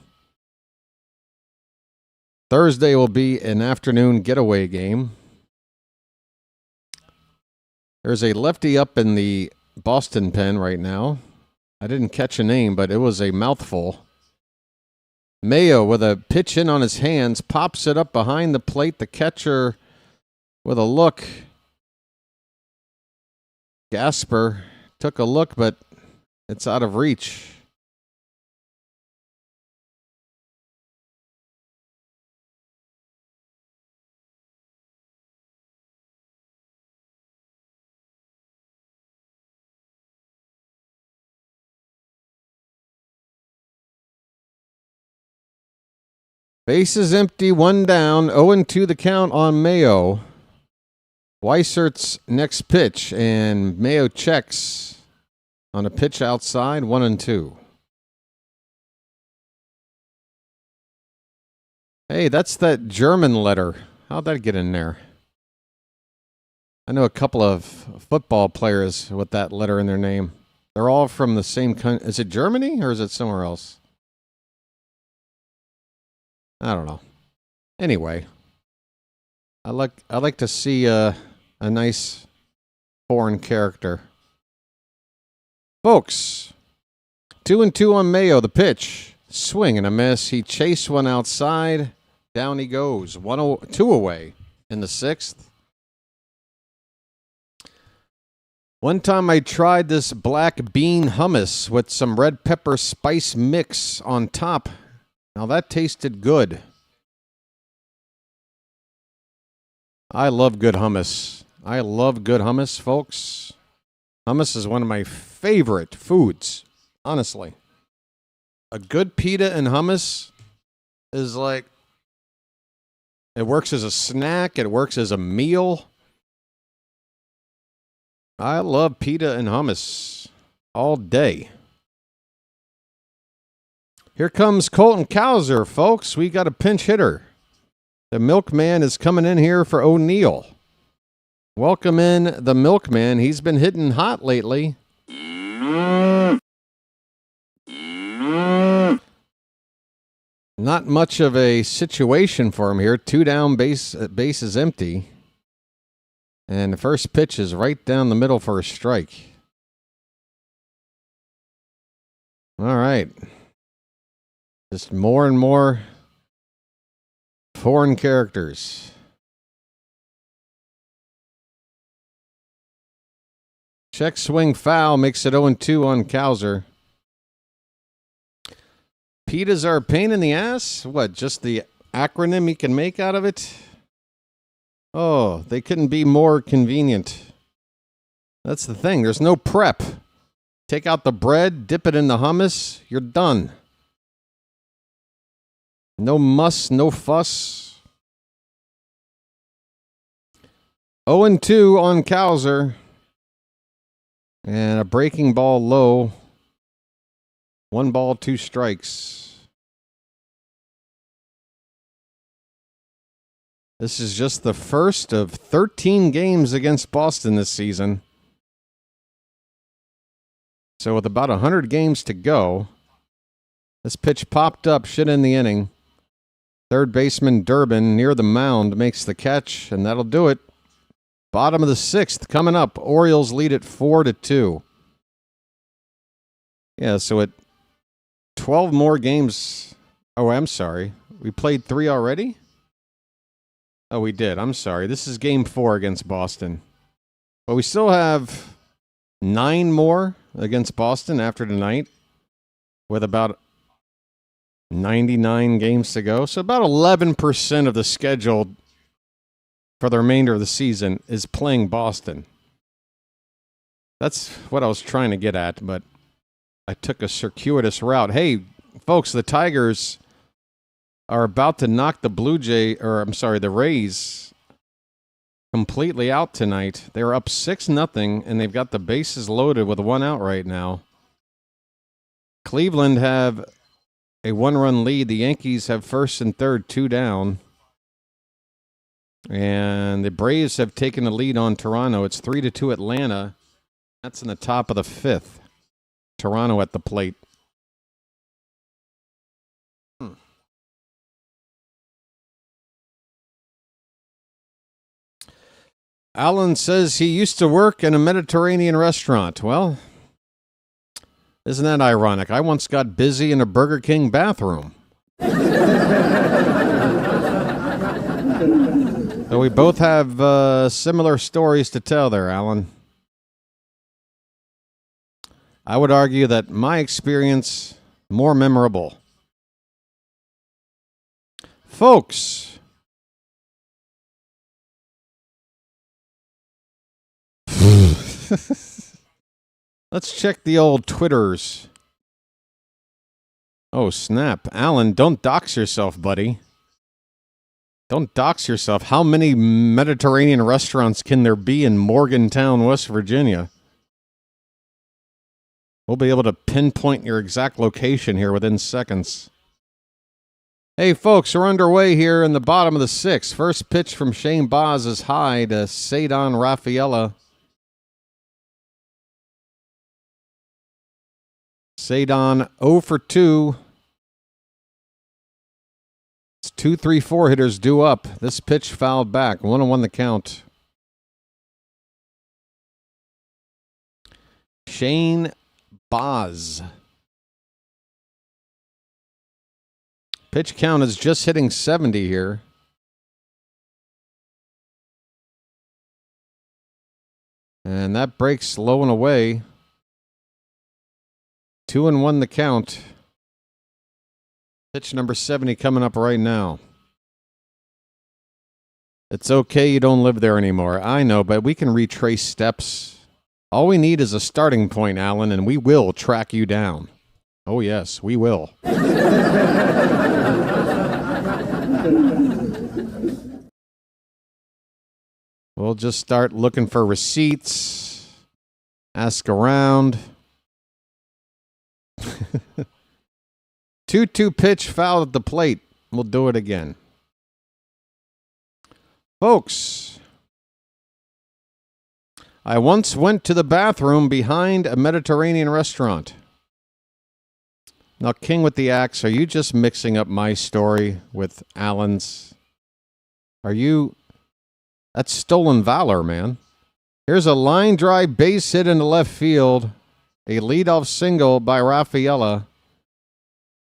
Thursday will be an afternoon getaway game. There's a lefty up in the Boston pen right now. I didn't catch a name, but it was a mouthful. Mayo with a pitch in on his hands, pops it up behind the plate. The catcher with a look. Gasper took a look, but it's out of reach. Base is empty, 1 down, 0-2 the count on Mayo. Weissert's next pitch, and Mayo checks on a pitch outside, 1-2. Hey, that's that German letter. How'd that get in there? I know a couple of football players with that letter in their name. They're all from the same country. Is it Germany or is it somewhere else? I don't know. Anyway, I like to see a nice foreign character. Folks, 2-2 on Mayo. The pitch, swing and a miss. He chased one outside. Down he goes. 2 away in the 6th. One time I tried this black bean hummus with some red pepper spice mix on top. Now that tasted good. I love good hummus. I love good hummus, folks. Hummus is one of my favorite foods, honestly. A good pita and hummus is like, it works as a snack. It works as a meal. I love pita and hummus all day. Here comes Colton Cowser, folks. We got a pinch hitter. The milkman is coming in here for O'Neill. Welcome in the milkman. He's been hitting hot lately. Not much of a situation for him here. 2 down, base is empty. And the first pitch is right down the middle for a strike. All right. Just more and more foreign characters. Check swing foul makes it 0-2 on Cowser. Pitas are a pain in the ass? What, just the acronym he can make out of it? Oh, they couldn't be more convenient. That's the thing. There's no prep. Take out the bread, dip it in the hummus, you're done. No muss, no fuss. 0-2 on Cowser. And a breaking ball low. 1 ball, 2 strikes. This is just the first of 13 games against Boston this season. So with about 100 games to go, this pitch popped up, should end the inning. Third baseman Durbin near the mound makes the catch, and that'll do it. Bottom of the 6th coming up. Orioles lead it 4-2. Yeah, so at 12 more games. Oh, I'm sorry. We played 3 already? Oh, we did. I'm sorry. This is game 4 against Boston. But we still have 9 more against Boston after tonight, with about 99 games to go. So about 11% of the schedule for the remainder of the season is playing Boston. That's what I was trying to get at, but I took a circuitous route. Hey, folks, the Tigers are about to knock the Rays completely out tonight. They're up 6-0, and they've got the bases loaded with 1 out right now. Cleveland have a 1-run lead. The Yankees have first and third, 2 down. And the Braves have taken the lead on Toronto. It's 3-2 Atlanta. That's in the top of the 5th. Toronto at the plate. Alan says he used to work in a Mediterranean restaurant. Well, isn't that ironic? I once got busy in a Burger King bathroom. So we both have similar stories to tell there, Alan. I would argue that my experience more memorable. Folks, let's check the old Twitters. Oh, snap. Alan, don't dox yourself, buddy. Don't dox yourself. How many Mediterranean restaurants can there be in Morgantown, West Virginia? We'll be able to pinpoint your exact location here within seconds. Hey, folks, we're underway here in the bottom of the 6th. First pitch from Shane Baz is high to Cedon Rafaela. Cedon 0 for 2. It's 2-3-4 hitters due up. This pitch fouled back. 1-1 the count. Shane Baz. Pitch count is just hitting 70 here. And that breaks low and away. 2-1 the count. Pitch number 70 coming up right now. It's okay you don't live there anymore. I know, but we can retrace steps. All we need is a starting point, Alan, and we will track you down. Oh, yes, we will. We'll just start looking for receipts, ask around. 2-2 pitch, foul at the plate. We'll do it again. Folks, I once went to the bathroom behind a Mediterranean restaurant. Now, King with the Axe, are you just mixing up my story with Alan's? Are you... That's stolen valor, man. Here's a line drive base hit into left field. A leadoff single by Rafaela.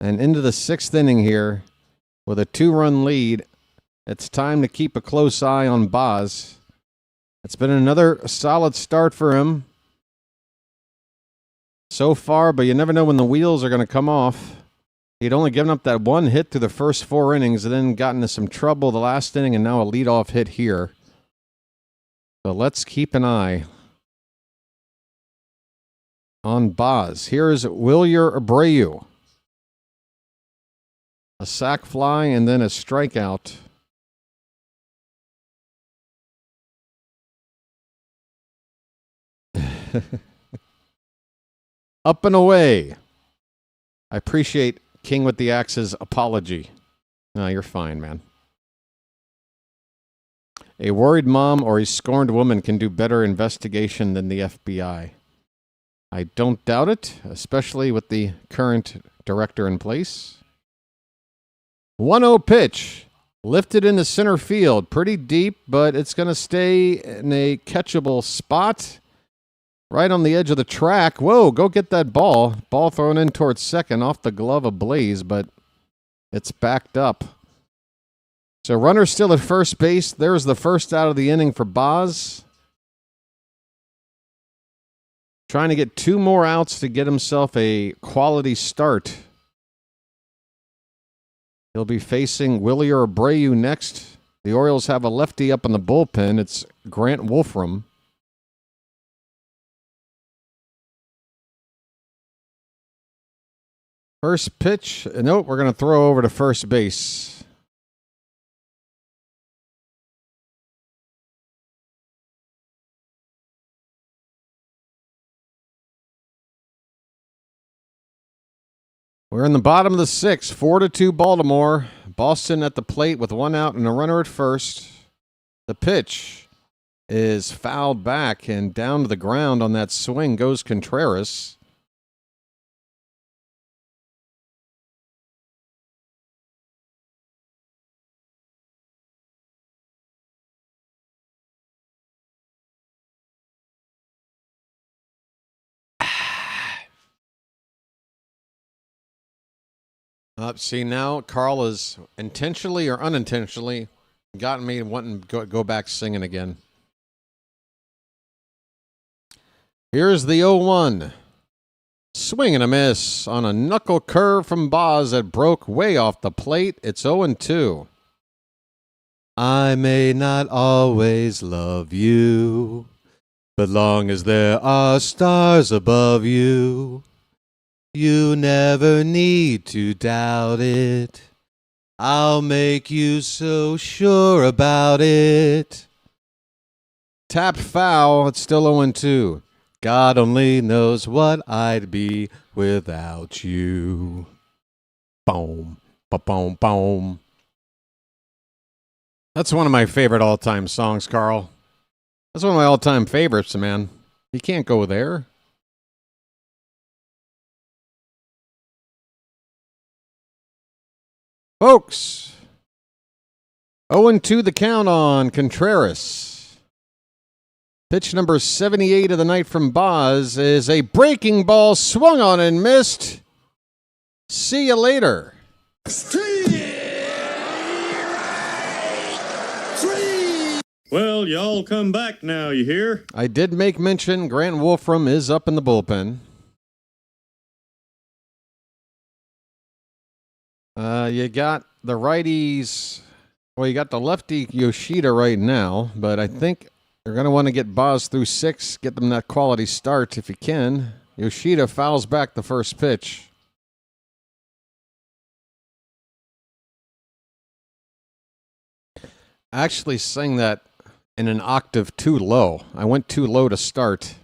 And into the 6th inning here with a 2-run lead. It's time to keep a close eye on Baz. It's been another solid start for him so far, but you never know when the wheels are going to come off. He'd only given up that 1 hit through the first 4 innings and then got into some trouble the last inning, and now a leadoff hit here. So let's keep an eye on Baz. Here's Wilyer Abreu. A sac fly and then a strikeout. Up and away. I appreciate King with the Axe's apology. No, you're fine, man. A worried mom or a scorned woman can do better investigation than the FBI. I don't doubt it, especially with the current director in place. 1-0 pitch. Lifted into center field. Pretty deep, but it's going to stay in a catchable spot. Right on the edge of the track. Whoa, go get that ball. Ball thrown in towards second off the glove of Blaze, but it's backed up. So runner still at first base. There's the first out of the inning for Baz. Trying to get 2 more outs to get himself a quality start. He'll be facing Wilyer Abreu next. The Orioles have a lefty up in the bullpen. It's Grant Wolfram. First pitch. Nope, we're going to throw over to first base. We're in the bottom of the 6th, 4-2 Baltimore. Boston at the plate with 1 out and a runner at first. The pitch is fouled back and down to the ground on that swing goes Contreras. See, now Carl has intentionally or unintentionally gotten me wanting to go back singing again. Here's the 0-1. Swing and a miss on a knuckle curve from Baz that broke way off the plate. It's 0-2. I may not always love you, but long as there are stars above you, you never need to doubt it. I'll make you so sure about it. Tap foul. It's still 0-2. God only knows what I'd be without you. Boom, ba-boom, boom. That's one of my favorite all-time songs, Carl. That's one of my all-time favorites, man. You can't go there. Folks, 0-2 the count on Contreras. Pitch number 78 of the night from Baz is a breaking ball swung on and missed. See you later. Well, y'all come back now, you hear? I did make mention Grant Wolfram is up in the bullpen. You got the righties. Well, you got the lefty Yoshida right now, but I think you're going to want to get Baz through 6, get them that quality start if you can. Yoshida fouls back the first pitch. I actually sang that in an octave too low. I went too low to start.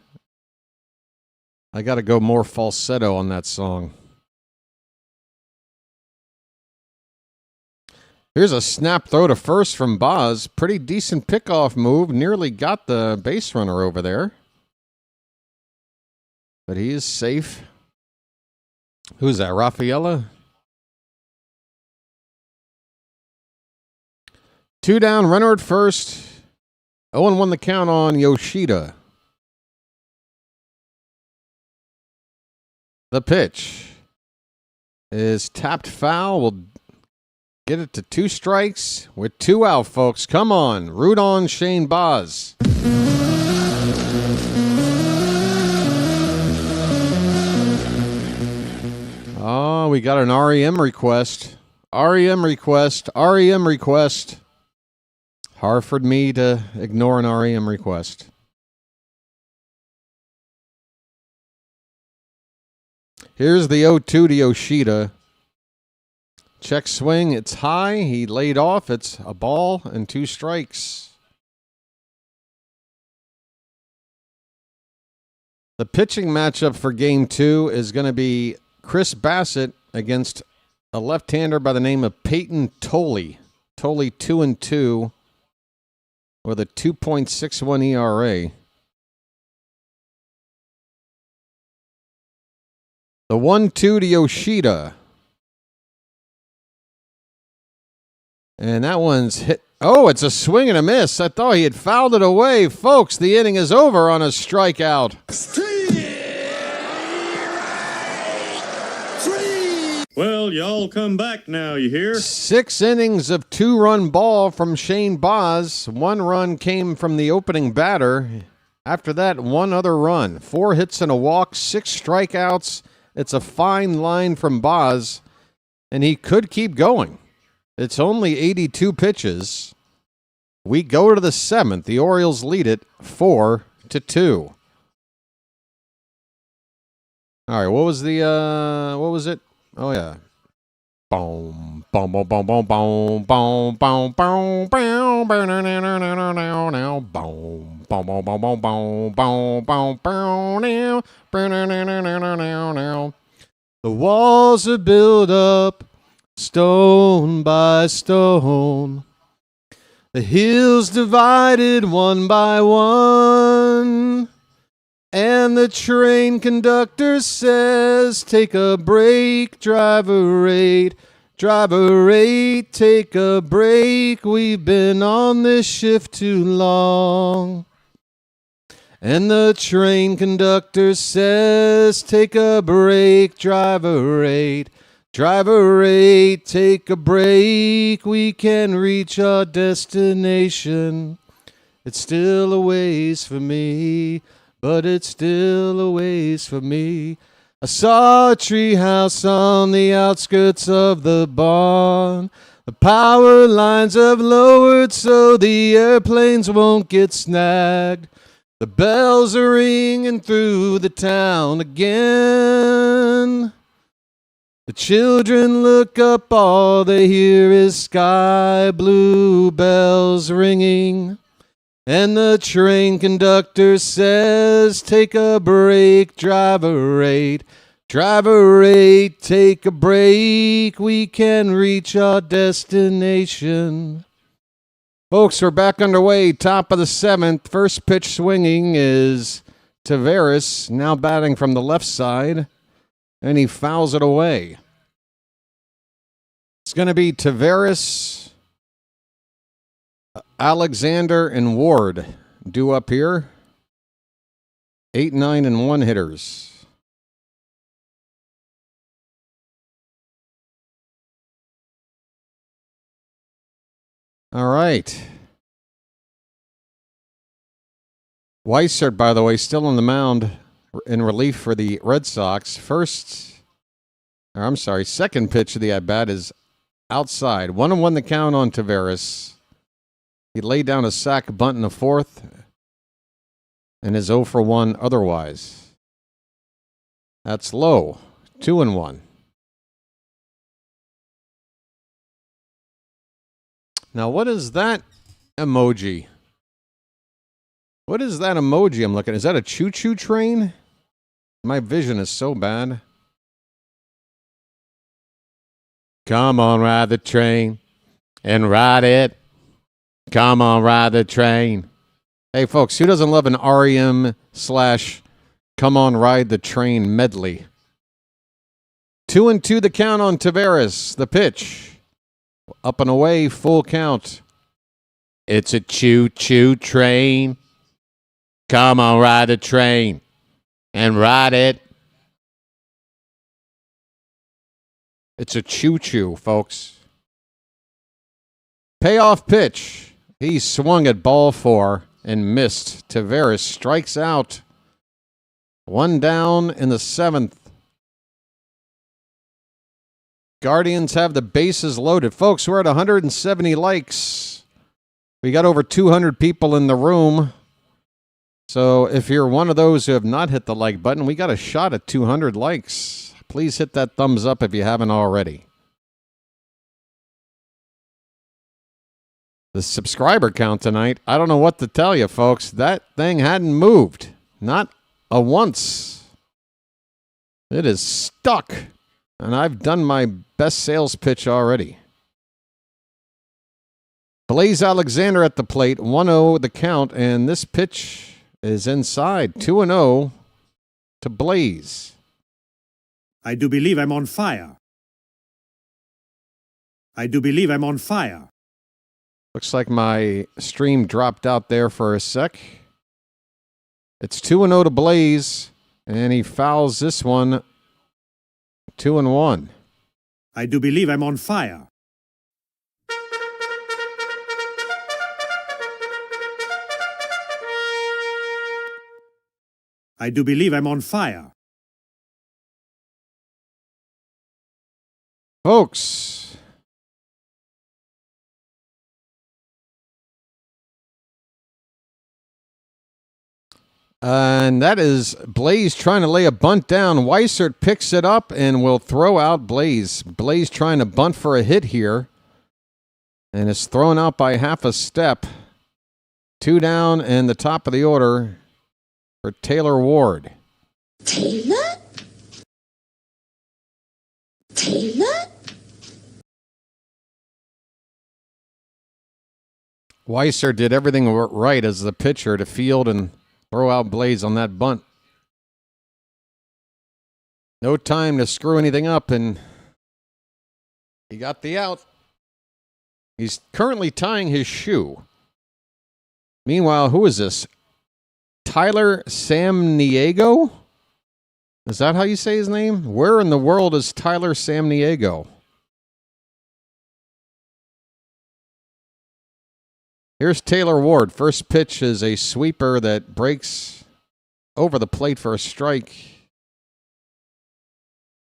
I got to go more falsetto on that song. Here's a snap throw to first from Baz. Pretty decent pickoff move. Nearly got the base runner over there. But he is safe. Who's that, Rafaela? 2 down, runner at first. 0-1 the count on Yoshida. The pitch is tapped foul. We'll get it to 2 strikes with 2 out, folks. Come on. Root on Shane Baz. Oh, we got an REM request. REM request. REM request. Hard for me to ignore an REM request. Here's the 0-2 to Yoshida. Check swing. It's high. He laid off. It's a ball and 2 strikes. The pitching matchup for Game 2 is going to be Chris Bassett against a left-hander by the name of Peyton Tolley. Tolley 2-2 with a 2.61 ERA. The 1-2 to Yoshida. And that one's hit. Oh, it's a swing and a miss. I thought he had fouled it away. Folks, the inning is over on a strikeout. Well, y'all come back now, you hear? 6 innings of 2-run ball from Shane Baz. 1 run came from the opening batter. After that, 1 other run. 4 hits and a walk, 6 strikeouts. It's a fine line from Baz, and he could keep going. It's only 82 pitches. We go to the 7th. The Orioles lead it 4-2. All right, what was it? Oh, yeah. Boom, boom, boom, boom, boom, boom, boom, boom, boom, boom, boom, boom, boom, boom, boom, boom, boom, boom, boom. The walls are built up stone by stone. The hills divided one by one. And the train conductor says, take a break, driver 8. Driver 8, take a break. We've been on this shift too long. And the train conductor says, take a break, driver 8. Driver 8, take a break. We can reach our destination. It's still a ways for me. But it's still a ways for me. I saw a treehouse on the outskirts of the barn. The power lines have lowered so the airplanes won't get snagged. The bells are ringing through the town again. The children look up, all they hear is sky blue bells ringing. And the train conductor says, take a break, driver 8. Driver 8, take a break. We can reach our destination. Folks, we're back underway. Top of the 7th. First pitch swinging is Taveras, now batting from the left side. And he fouls it away. It's going to be Taveras, Alexander, and Ward due up here. 8, 9, and 1 hitters. All right. Weissert, by the way, still on the mound in relief for the Red Sox. Second pitch of the at-bat is outside. 1-1 the count on Taveras. He laid down a sac bunt in the fourth and is 0 for 1 otherwise. That's low. 2-1. Now, what is that emoji? What is that emoji I'm looking at? Is that a choo-choo train? My vision is so bad. Come on, ride the train and ride it. Come on, ride the train. Hey, folks, who doesn't love an REM/Come on, ride the train medley? 2-2 the count on Taveras. The pitch. Up and away, full count. It's a choo-choo train. Come on, ride the train and ride it. It's a choo-choo, folks. Payoff pitch. He swung at ball 4 and missed. Taveras strikes out. 1 down in the 7th. Guardians have the bases loaded. Folks, we're at 170 likes. We got over 200 people in the room. So if you're one of those who have not hit the like button, we got a shot at 200 likes. Please hit that thumbs up if you haven't already. The subscriber count tonight, I don't know what to tell you, folks. That thing hadn't moved. Not a once. It is stuck. And I've done my best sales pitch already. Blaze Alexander at the plate, 1-0 the count, and this pitch is inside. 2-0 to Blaze. I do believe I'm on fire. I do believe I'm on fire. Looks like my stream dropped out there for a sec. It's 2-0 to Blaze, and he fouls this one 2-1. I do believe I'm on fire. I do believe I'm on fire. Folks, and that is Blaze trying to lay a bunt down. Weissert picks it up and will throw out Blaze. Blaze trying to bunt for a hit here. And is thrown out by half a step. 2 down and the top of the order for Taylor Ward. Taylor? Taylor? Weissert did everything right as the pitcher to field and throw out Blaze on that bunt. No time to screw anything up, and he got the out. He's currently tying his shoe. Meanwhile, who is this? Tyler Samniego? Is that how you say his name? Where in the world is Tyler Samniego? Here's Taylor Ward. First pitch is a sweeper that breaks over the plate for a strike.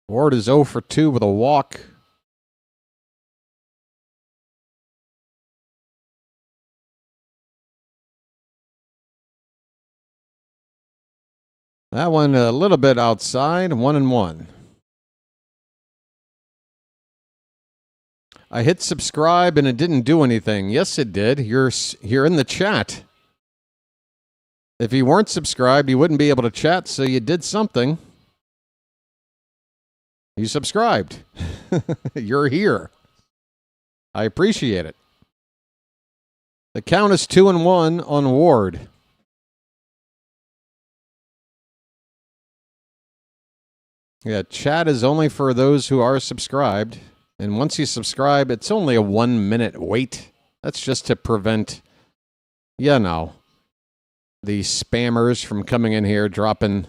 Ward is 0 for 2 with a walk. That one a little bit outside, 1-1. I hit subscribe and it didn't do anything. Yes, it did. You're in the chat. If you weren't subscribed, you wouldn't be able to chat, so you did something. You subscribed. You're here. I appreciate it. The count is 2-1 on Ward. Yeah, chat is only for those who are subscribed. And once you subscribe, it's only a 1-minute wait. That's just to prevent, the spammers from coming in here, dropping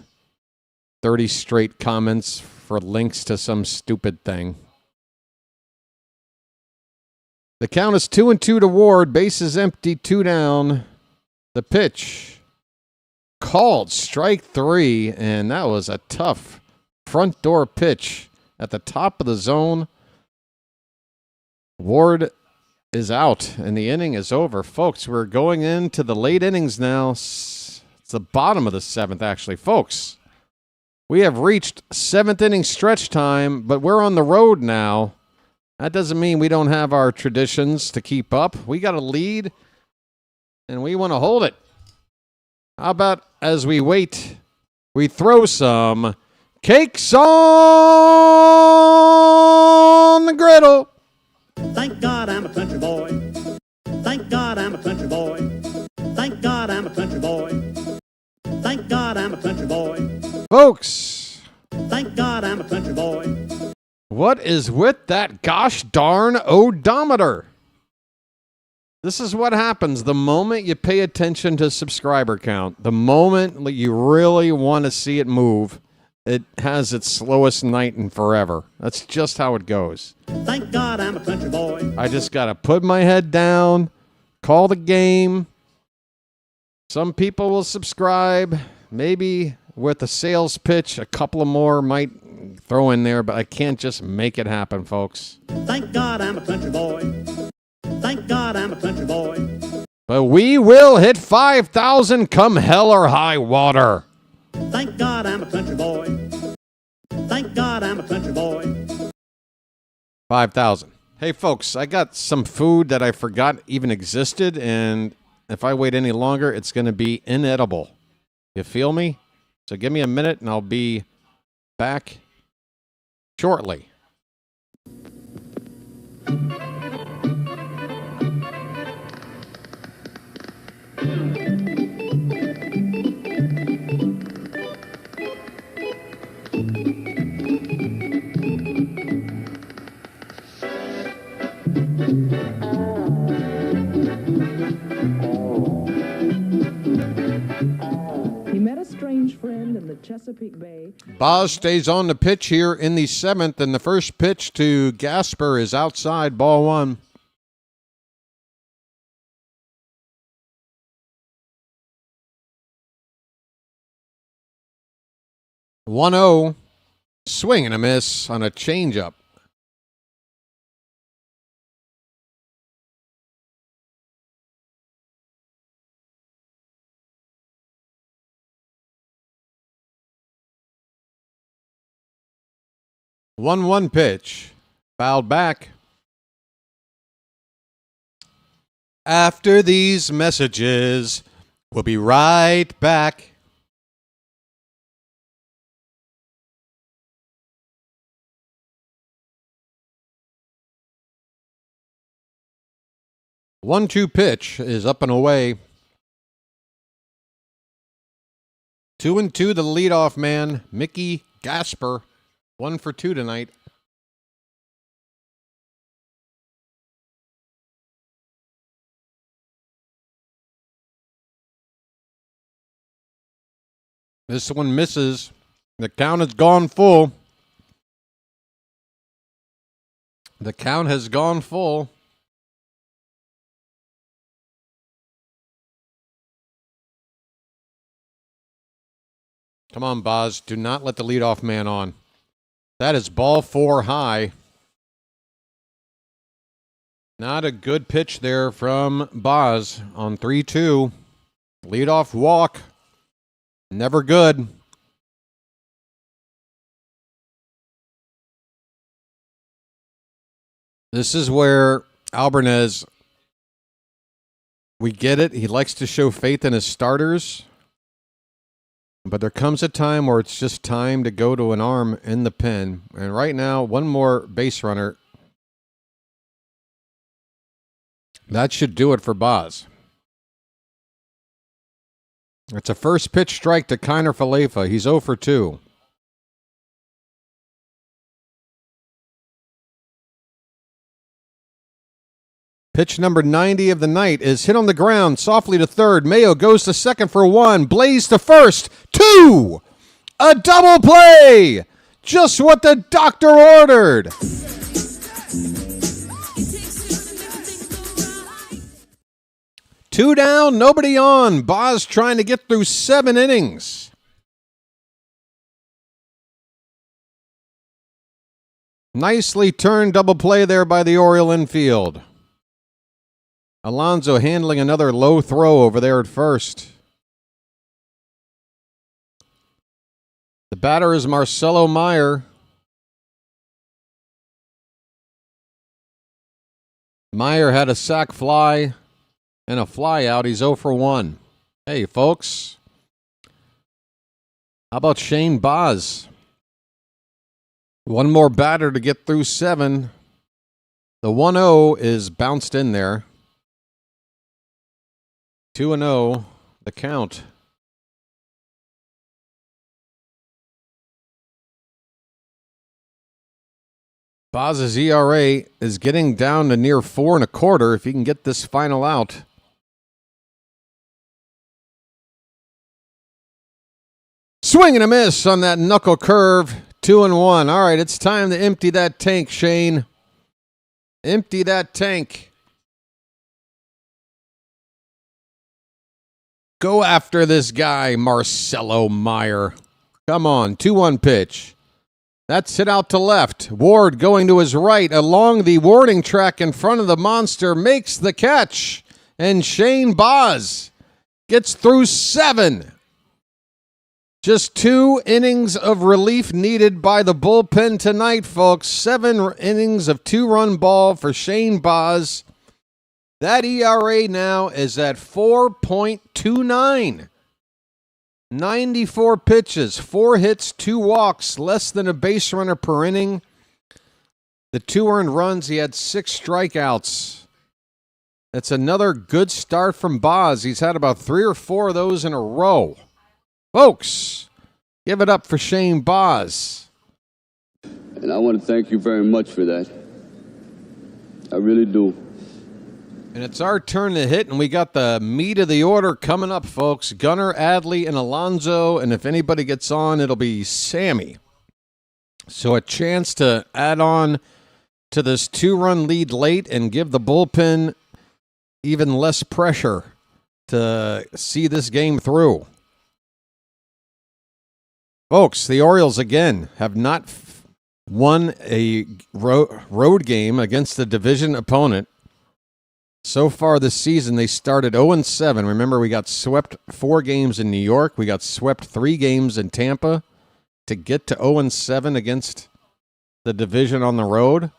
30 straight comments for links to some stupid thing. The count is 2-2 to Ward. Bases empty, 2 down. The pitch. Called strike 3, and that was a tough front door pitch at the top of the zone. Ward is out, and the inning is over. Folks, we're going into the late innings now. It's the bottom of the 7th, actually. Folks, we have reached 7th inning stretch time, but we're on the road now. That doesn't mean we don't have our traditions to keep up. We got a lead, and we want to hold it. How about as we wait, we throw some cakes on the griddle. Thank God I'm a country boy. Thank God I'm a country boy. Thank God I'm a country boy. Thank God I'm a country boy. Folks. Thank God I'm a country boy. What is with that gosh darn odometer? This is what happens the moment you pay attention to subscriber count. The moment you really want to see it move, it has its slowest night in forever. That's just how it goes. Thank God I'm a country boy. I just got to put my head down, call the game. Some people will subscribe. Maybe with a sales pitch, a couple of more might throw in there, but I can't just make it happen, folks. Thank God I'm a country boy. Thank God I'm a country boy. But we will hit 5,000 come hell or high water. Thank God I'm a country boy. Thank God I'm a country boy. 5,000. Hey, folks, I got some food that I forgot even existed, and if I wait any longer, it's going to be inedible. You feel me? So give me a minute, and I'll be back shortly. He met a strange friend in the Chesapeake Bay. Baz stays on the pitch here in the 7th, and the first pitch to Gasper is outside, ball 1. One-0, swing and a miss on a changeup. One pitch, fouled back. After these messages, we'll be right back. One-two pitch is up and away. 2-2 the leadoff man, Mickey Gasper. 1 for 2 tonight. This one misses. The count has gone full. The count has gone full. Come on, Baz. Do not let the leadoff man on. That is ball 4 high. Not a good pitch there from Baz on 3-2. Leadoff walk. Never good. This is where Albarnez, we get it. He likes to show faith in his starters. But there comes a time where it's just time to go to an arm in the pen. And right now, one more base runner. That should do it for Baz. It's a first pitch strike to Kiner Falefa. He's 0 for 2. Pitch number 90 of the night is hit on the ground, softly to third. Mayo goes to second for 1. Blaze to first. 2! A double play! Just what the doctor ordered. Two down, nobody on. Baz trying to get through 7 innings. Nicely turned double play there by the Oriole infield. Alonso handling another low throw over there at first. The batter is Marcelo Meyer. Meyer had a sac fly and a fly out. He's 0 for 1. Hey, folks. How about Shane Baz? One more batter to get through 7. The 1-0 is bounced in there. 2-0, the count. Baz's ERA is getting down to near 4 1/4 if he can get this final out. Swing and a miss on that knuckle curve. 2-1. All right, it's time to empty that tank, Shane. Empty that tank. Go after this guy, Marcelo Meyer. Come on, 2-1 pitch. That's hit out to left. Ward going to his right along the warning track in front of the monster, makes the catch. And Shane Baz gets through 7. Just 2 innings of relief needed by the bullpen tonight, folks. 7 innings of 2-run ball for Shane Baz. That ERA now is at 4.29. 94 pitches, 4 hits, 2 walks, less than a base runner per inning. The 2 earned runs, he had 6 strikeouts. That's another good start from Baz. He's had about 3 or 4 of those in a row. Folks, give it up for Shane Baz. And I want to thank you very much for that. I really do. And it's our turn to hit, and we got the meat of the order coming up, folks. Gunnar, Adley, and Alonso, and if anybody gets on, it'll be Sammy. So a chance to add on to this 2-run lead late and give the bullpen even less pressure to see this game through. Folks, the Orioles, again, have not won a road game against a division opponent. So far this season, they started 0-7. Remember, we got swept 4 games in New York. We got swept 3 games in Tampa to get to 0-7 against the division on the road.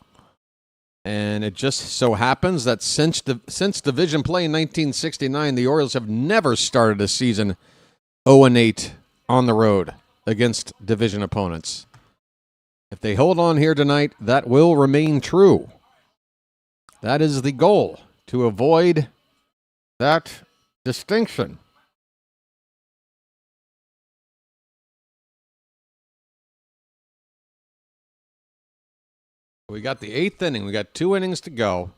And it just so happens that since division play in 1969, the Orioles have never started a season 0-8 on the road against division opponents. If they hold on here tonight, that will remain true. That is the goal, to avoid that distinction. We got the 8th inning. We got 2 innings to go.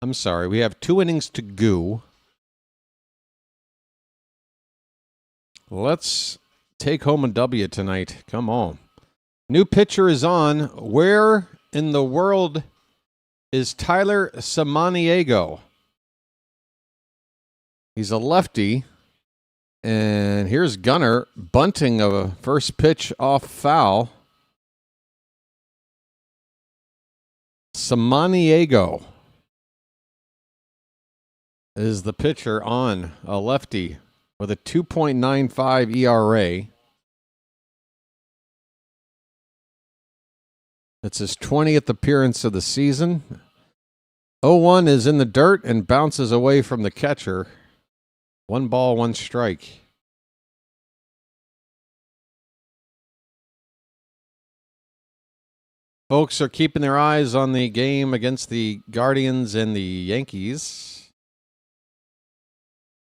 I'm sorry, we have 2 innings to go. Let's take home a W tonight. Come on. New pitcher is on. Where in the world is Tyler Samaniego? He's a lefty. And here's Gunnar bunting a first pitch off foul. Samaniego is the pitcher on, a lefty with a 2.95 ERA. It's his 20th appearance of the season. 0-1 is in the dirt and bounces away from the catcher. 1 ball, 1 strike. Folks are keeping their eyes on the game against the Guardians and the Yankees.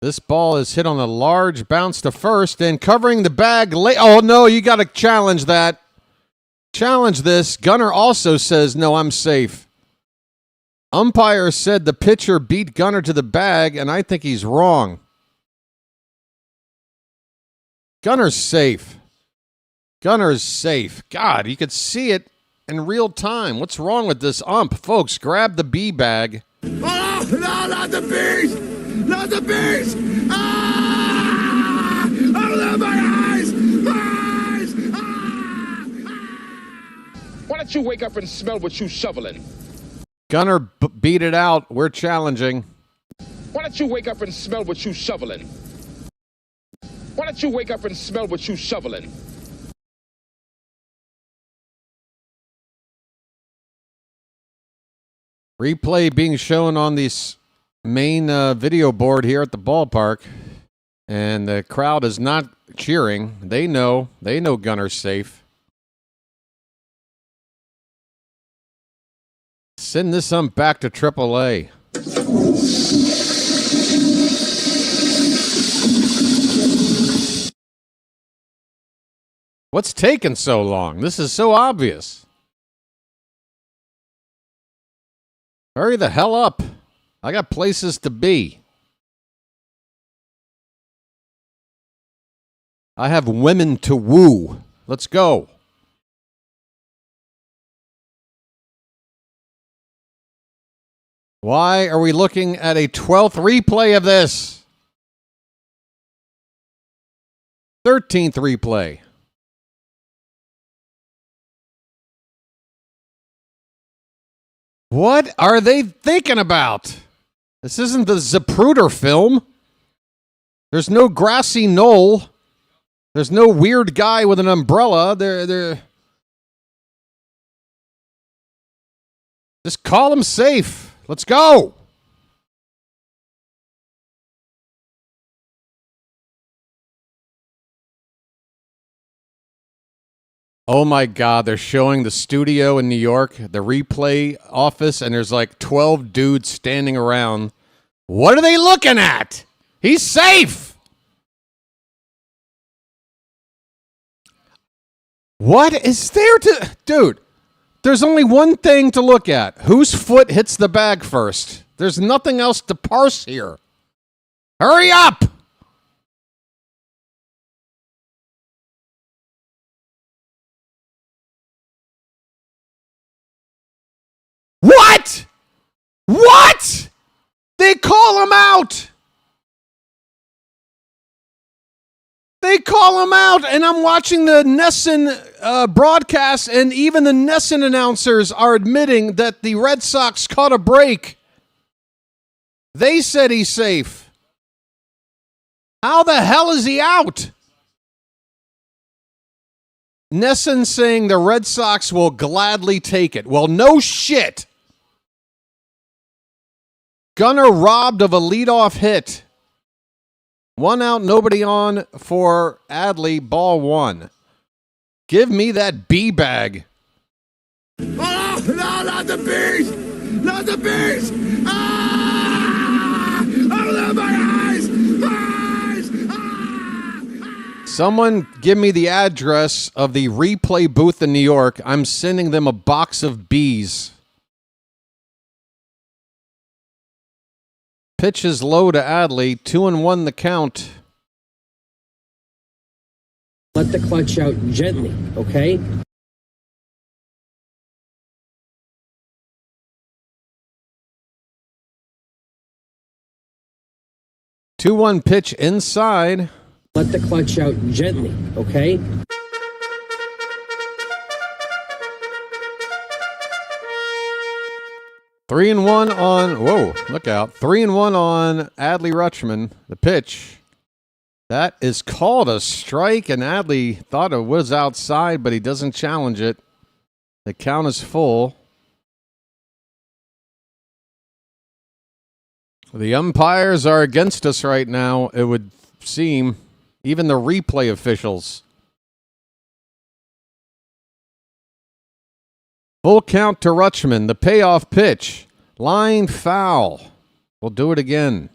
This ball is hit on a large bounce to first and covering the bag late. Oh, no, you got to challenge that. Challenge this. Gunnar also says, no, I'm safe. Umpire said the pitcher beat Gunnar to the bag, and I think he's wrong. Gunnar's safe. Gunnar's safe. God, you could see it in real time. What's wrong with this ump? Folks, grab the bee bag. Oh, no, not the bees! Not the bees! Ah! Oh, my eyes! My eyes! Ah! What don't you wake up and smell what you shoveling? Gunner beat it out. We're challenging. Why don't you wake up and smell what you shoveling? Why don't you wake up and smell what you shoveling? Replay being shown on this main video board here at the ballpark. And the crowd is not cheering. They know Gunner's safe. Send this ump back to AAA. What's taking so long? This is so obvious. Hurry the hell up. I got places to be. I have women to woo. Let's go. Why are we looking at a 12th replay of this? 13th replay. What are they thinking about? This isn't the Zapruder film. There's no grassy knoll. There's no weird guy with an umbrella. They're just call him safe. Let's go. Oh my God, they're showing the studio in New York, the replay office, and there's like 12 dudes standing around. What are they looking at? He's safe. What is there to... Dude, there's only one thing to look at. Whose foot hits the bag first? There's nothing else to parse here. Hurry up! What? What? They call him out. They call him out, and I'm watching the NESN broadcast, and even the NESN announcers are admitting that the Red Sox caught a break. They said he's safe. How the hell is he out? NESN saying the Red Sox will gladly take it. Well, no shit. Gunner robbed of a leadoff hit. 1 out, nobody on for Adley, ball 1. Give me that B-bag. Oh, no, not the bees! Not the bees! Ah! Open my eyes! Eyes! Ah! Someone give me the address of the replay booth in New York. I'm sending them a box of bees. Pitch is low to Adley. 2-1 the count. Let the clutch out gently, okay? Two-one pitch inside. Let the clutch out gently, okay? Three and one on, whoa, look out. 3-1 on Adley Rutschman. The pitch. That is called a strike, and Adley thought it was outside, but he doesn't challenge it. The count is full. The umpires are against us right now, it would seem. Even the replay officials. Full count to Rutschman. The payoff pitch. Line foul. We'll do it again.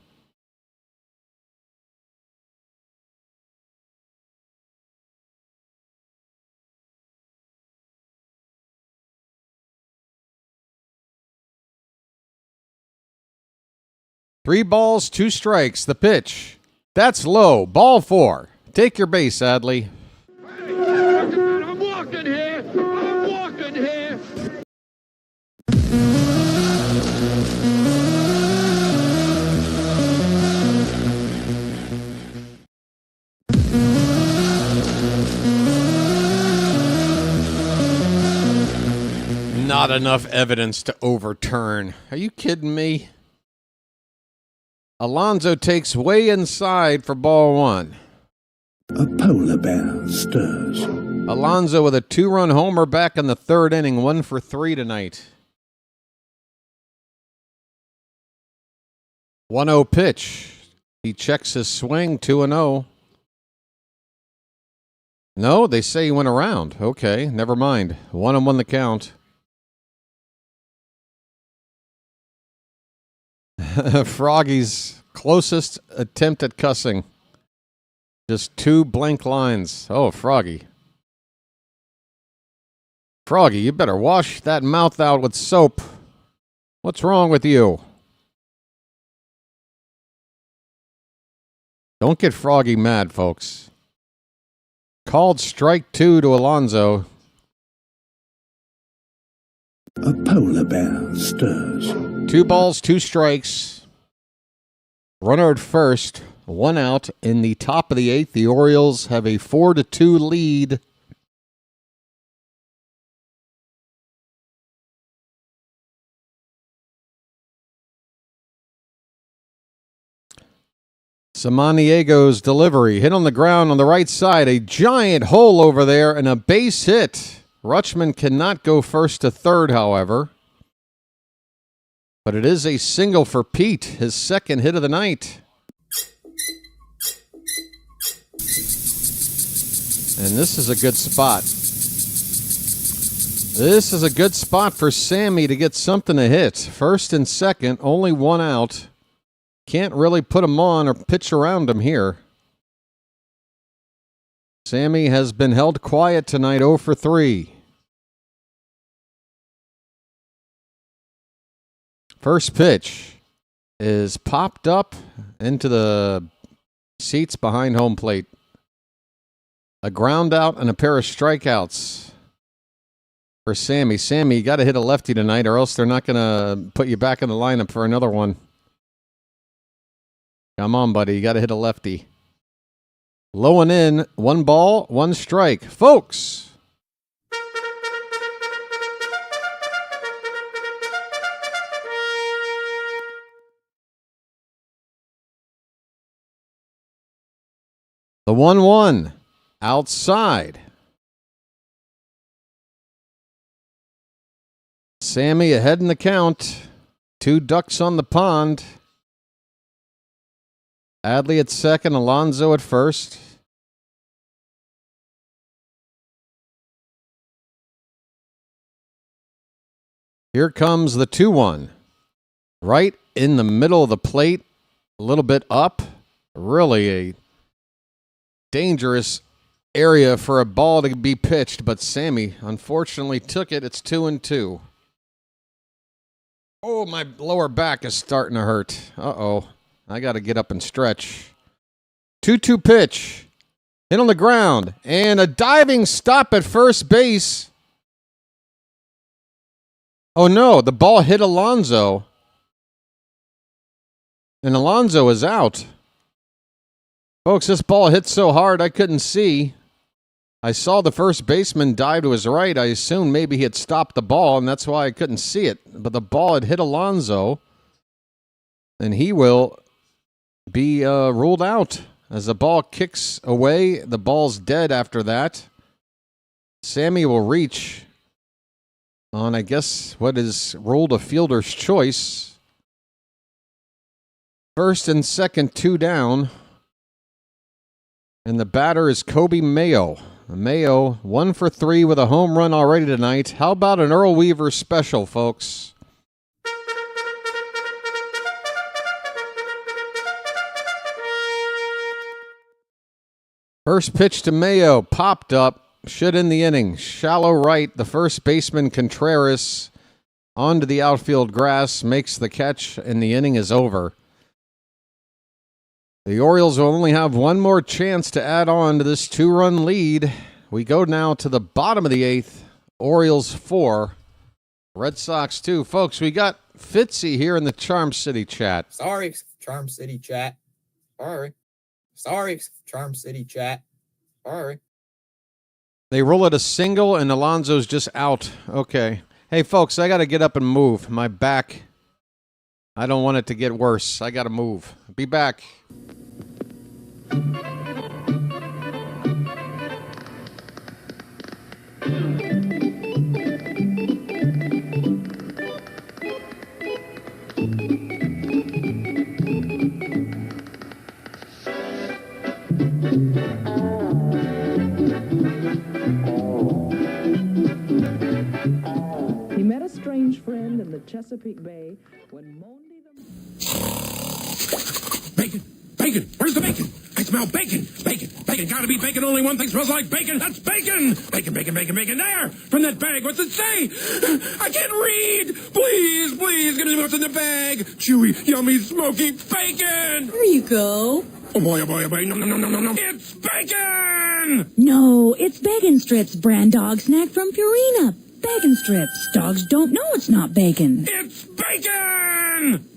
Three balls, 2 strikes. The pitch. That's low. Ball 4. Take your base, Adley. I'm walking here! I'm walking here! Not enough evidence to overturn. Are you kidding me? Alonso takes way inside for ball one. A polar bear stirs. Alonso with a 2-run homer back in the third inning, 1 for 3 tonight. 1-0 pitch. He checks his swing, 2-0. No, they say he went around. Okay, never mind. 1-1 the count. Froggy's closest attempt at cussing. Just 2 blank lines. Oh, Froggy. Froggy, you better wash that mouth out with soap. What's wrong with you? Don't get Froggy mad, folks. Called strike 2 to Alonso. A polar bear stirs. 2 balls, 2 strikes. Runner at first, 1 out. In the top of the 8th, the Orioles have a 4-2 lead. Samaniego's delivery hit on the ground on the right side. A giant hole over there and a base hit. Rutschman cannot go first to third, however. But it is a single for Pete, his second hit of the night. And this is a good spot. This is a good spot for Sammy to get something to hit. First and second, only 1 out. Can't really put him on or pitch around him here. Sammy has been held quiet tonight, 0 for 3. First pitch is popped up into the seats behind home plate. A ground out and a pair of strikeouts for Sammy. Sammy, you got to hit a lefty tonight or else they're not going to put you back in the lineup for another one. Come on, buddy. You got to hit a lefty. Low and in. 1 ball, 1 strike. Folks. The 1-1. Outside. Sammy ahead in the count. 2 ducks on the pond. Adley at second, Alonso at first. Here comes the 2-1. Right in the middle of the plate, a little bit up. Really a dangerous area for a ball to be pitched, but Sammy unfortunately took it. It's 2-2. Oh, my lower back is starting to hurt. Uh-oh. I got to get up and stretch. 2-2 pitch. Hit on the ground. And a diving stop at first base. Oh, no. The ball hit Alonso. And Alonso is out. Folks, this ball hit so hard I couldn't see. I saw the first baseman dive to his right. I assumed maybe he had stopped the ball, and that's why I couldn't see it. But the ball had hit Alonso. And he will be ruled out as the ball kicks away. The ball's dead after that. Sammy will reach on, I guess, what is ruled a fielder's choice. First and second, 2 down. And the batter is Kobe Mayo. Mayo, 1 for 3 with a home run already tonight. How about an Earl Weaver special, folks? First pitch to Mayo, popped up, should end the inning. Shallow right, the first baseman Contreras onto the outfield grass, makes the catch, and the inning is over. The Orioles will only have 1 more chance to add on to this 2-run lead. We go now to the bottom of the 8th. Orioles 4, Red Sox 2. Folks, we got Fitzy here in the Charm City chat. Sorry, Charm City chat. Sorry, Charm City chat. Sorry. They roll it a single, and Alonso's just out. Okay. Hey, folks, I got to get up and move. My back, I don't want it to get worse. I got to move. Be back. He met a strange friend in the Chesapeake Bay when Monday the... Bacon! Bacon! Where's the bacon? I smell bacon! Bacon! Bacon! Gotta be bacon! Only one thing smells like bacon! That's bacon! Bacon, bacon, bacon, bacon! There! From that bag! What's it say? I can't read! Please, please, give me what's in the bag! Chewy, yummy, smoky bacon! There you go. Oh boy, oh boy, oh boy! No, no, no, no, no, no! It's bacon! No, it's Bacon Strips, brand dog snack from Purina. Bacon Strips. Dogs don't know it's not bacon. It's bacon!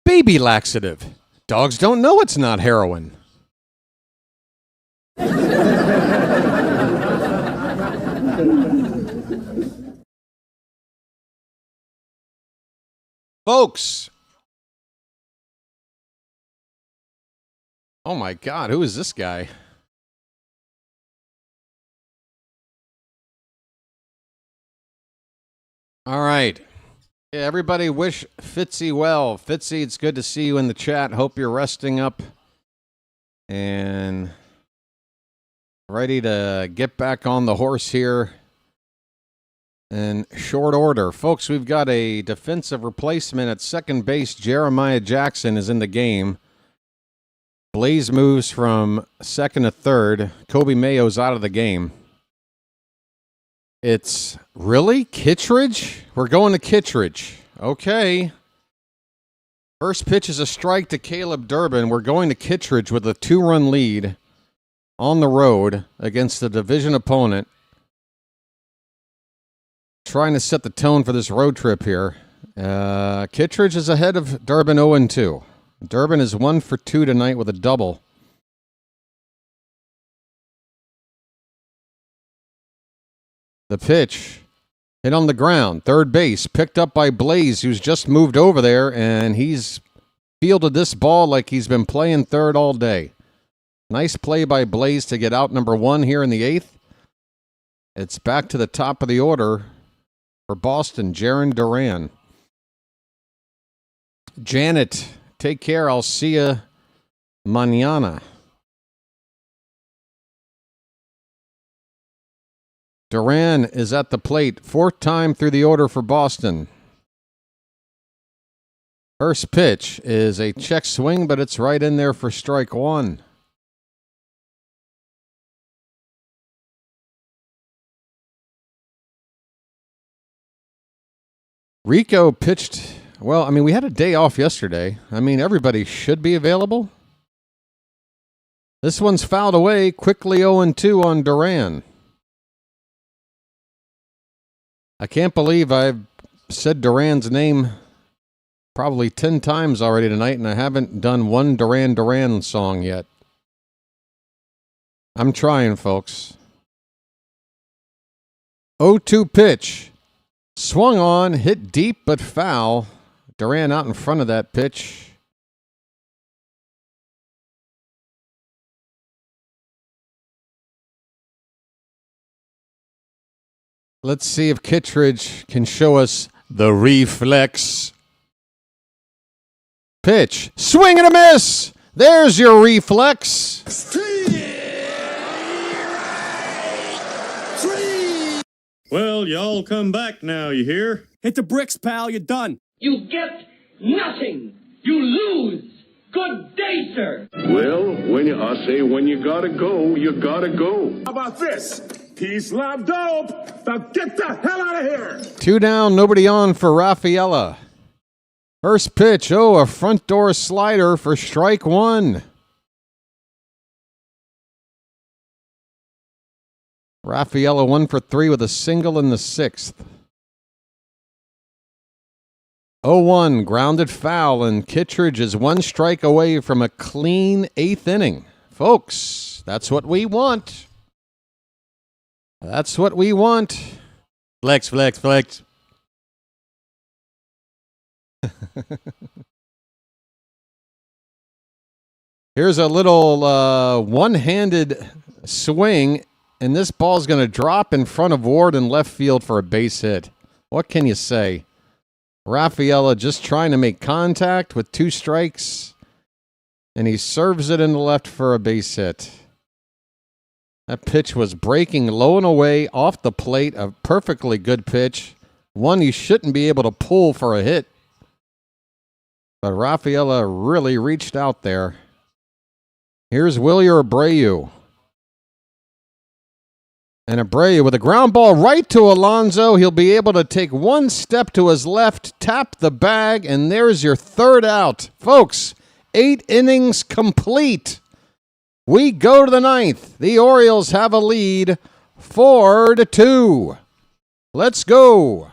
Baby laxative. Dogs don't know it's not heroin. Folks. Oh my God, who is this guy? All right. Yeah, everybody wish Fitzy well. Fitzy, it's good to see you in the chat. Hope you're resting up and ready to get back on the horse here in short order. Folks, we've got a defensive replacement at second base. Jeremiah Jackson is in the game. Blaze moves from second to third. Kobe Mayo's out of the game. It's really Kittredge? We're going to Kittredge. Okay. First pitch is a strike to Caleb Durbin. We're going to Kittredge with a 2-run lead on the road against the division opponent. Trying to set the tone for this road trip here. Kittredge is ahead of Durbin 0-2. Durbin is 1 for 2 tonight with a double. The pitch hit on the ground. Third base picked up by Blaze, who's just moved over there, and he's fielded this ball like he's been playing third all day. Nice play by Blaze to get out number 1 here in the 8th. It's back to the top of the order for Boston, Jaron Duran. Janet, take care. I'll see you mañana. Duran is at the plate, 4th time through the order for Boston. First pitch is a check swing, but it's right in there for strike 1. Rico pitched, well, I mean, we had a day off yesterday. I mean, everybody should be available. This one's fouled away, quickly 0-2 on Duran. I can't believe I've said Duran's name probably 10 times already tonight, and I haven't done one Duran Duran song yet. I'm trying, folks. 0-2 pitch. Swung on, hit deep but foul. Duran out in front of that pitch. Let's see if Kittredge can show us the reflex. Pitch. Swing and a miss. There's your reflex. Well, y'all come back now, you hear? Hit the bricks, pal. You're done. You get nothing. You lose. Good day, sir. Well, I say when you gotta go, you gotta go. How about this? Peace, love, dope. Now get the hell out of here. 2 down, nobody on for Rafaela. First pitch, a front door slider for strike 1. Rafaela 1 for 3 with a single in the 6th. 0-1, grounded foul, and Kittredge is one strike away from a clean 8th inning. Folks, that's what we want. That's what we want. Flex, flex, flex. Here's a little one-handed swing, and this ball's going to drop in front of Ward in left field for a base hit. What can you say? Rafaela just trying to make contact with 2 strikes, and he serves it in the left for a base hit. That pitch was breaking low and away off the plate, a perfectly good pitch, one you shouldn't be able to pull for a hit. But Rafaela really reached out there. Here's Wilyer Abreu. And Abreu with a ground ball right to Alonso. He'll be able to take one step to his left, tap the bag, and there's your 3rd out. Folks, 8 innings complete. We go to the 9th. The Orioles have a lead 4-2. Let's go.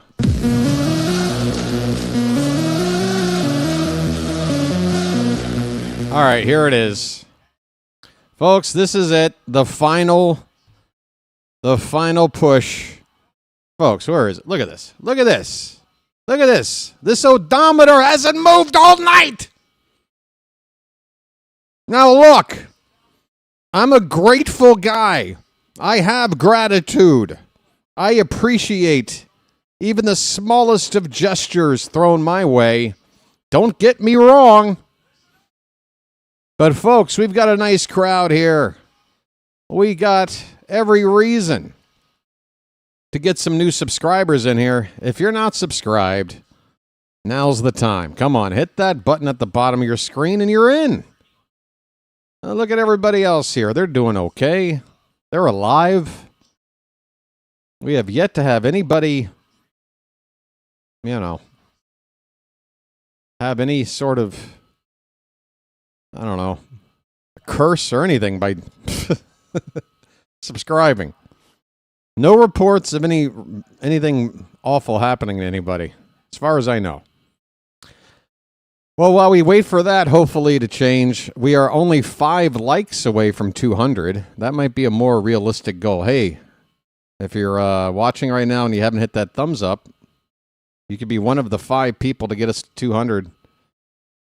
All right, here it is. Folks, this is it. The final push. Folks, where is it? Look at this. Look at this. Look at this. This odometer hasn't moved all night. Now look. I'm a grateful guy. I have gratitude. I appreciate even the smallest of gestures thrown my way. Don't get me wrong. But folks, we've got a nice crowd here. We got every reason to get some new subscribers in here. If you're not subscribed, now's the time. Come on, hit that button at the bottom of your screen and you're in. Look at everybody else here. They're doing okay. They're alive. We have yet to have anybody, have any sort of, I don't know, curse or anything by subscribing. No reports of anything awful happening to anybody, as far as I know. Well, while we wait for that, hopefully, to change, we are only 5 likes away from 200. That might be a more realistic goal. Hey, if you're watching right now and you haven't hit that thumbs up, you could be one of the 5 people to get us to 200.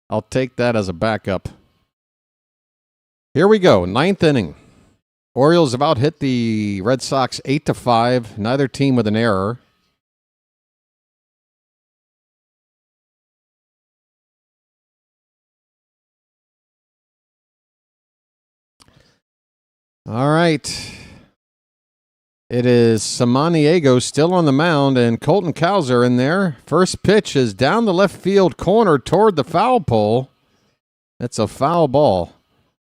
I'll take that as a backup. Here we go, 9th inning. Orioles about hit the Red Sox 8-5. Neither team with an error. All right. It is Samaniego still on the mound, and Colton Cowser in there. First pitch is down the left field corner toward the foul pole. That's a foul ball.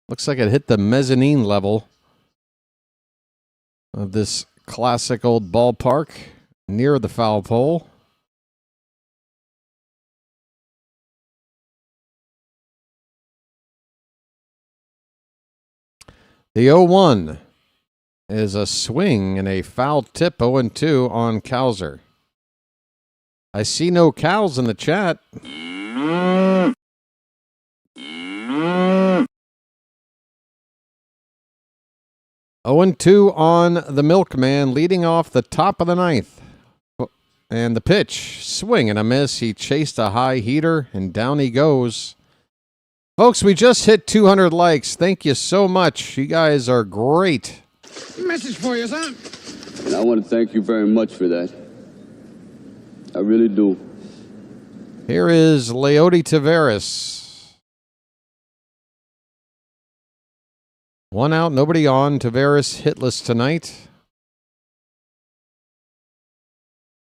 Looks like it hit the mezzanine level of this classic old ballpark near the foul pole. The 0-1 is a swing and a foul tip, 0-2 on Cowser. I see no cows in the chat. 0-2 on the Milkman, leading off the top of the 9th. And the pitch, swing and a miss. He chased a high heater, and down he goes. Folks, we just hit 200 likes. Thank you so much. You guys are great. Message for you, son. And I want to thank you very much for that. I really do. Here is Leody Taveras. 1 out, nobody on. Taveras hitless tonight.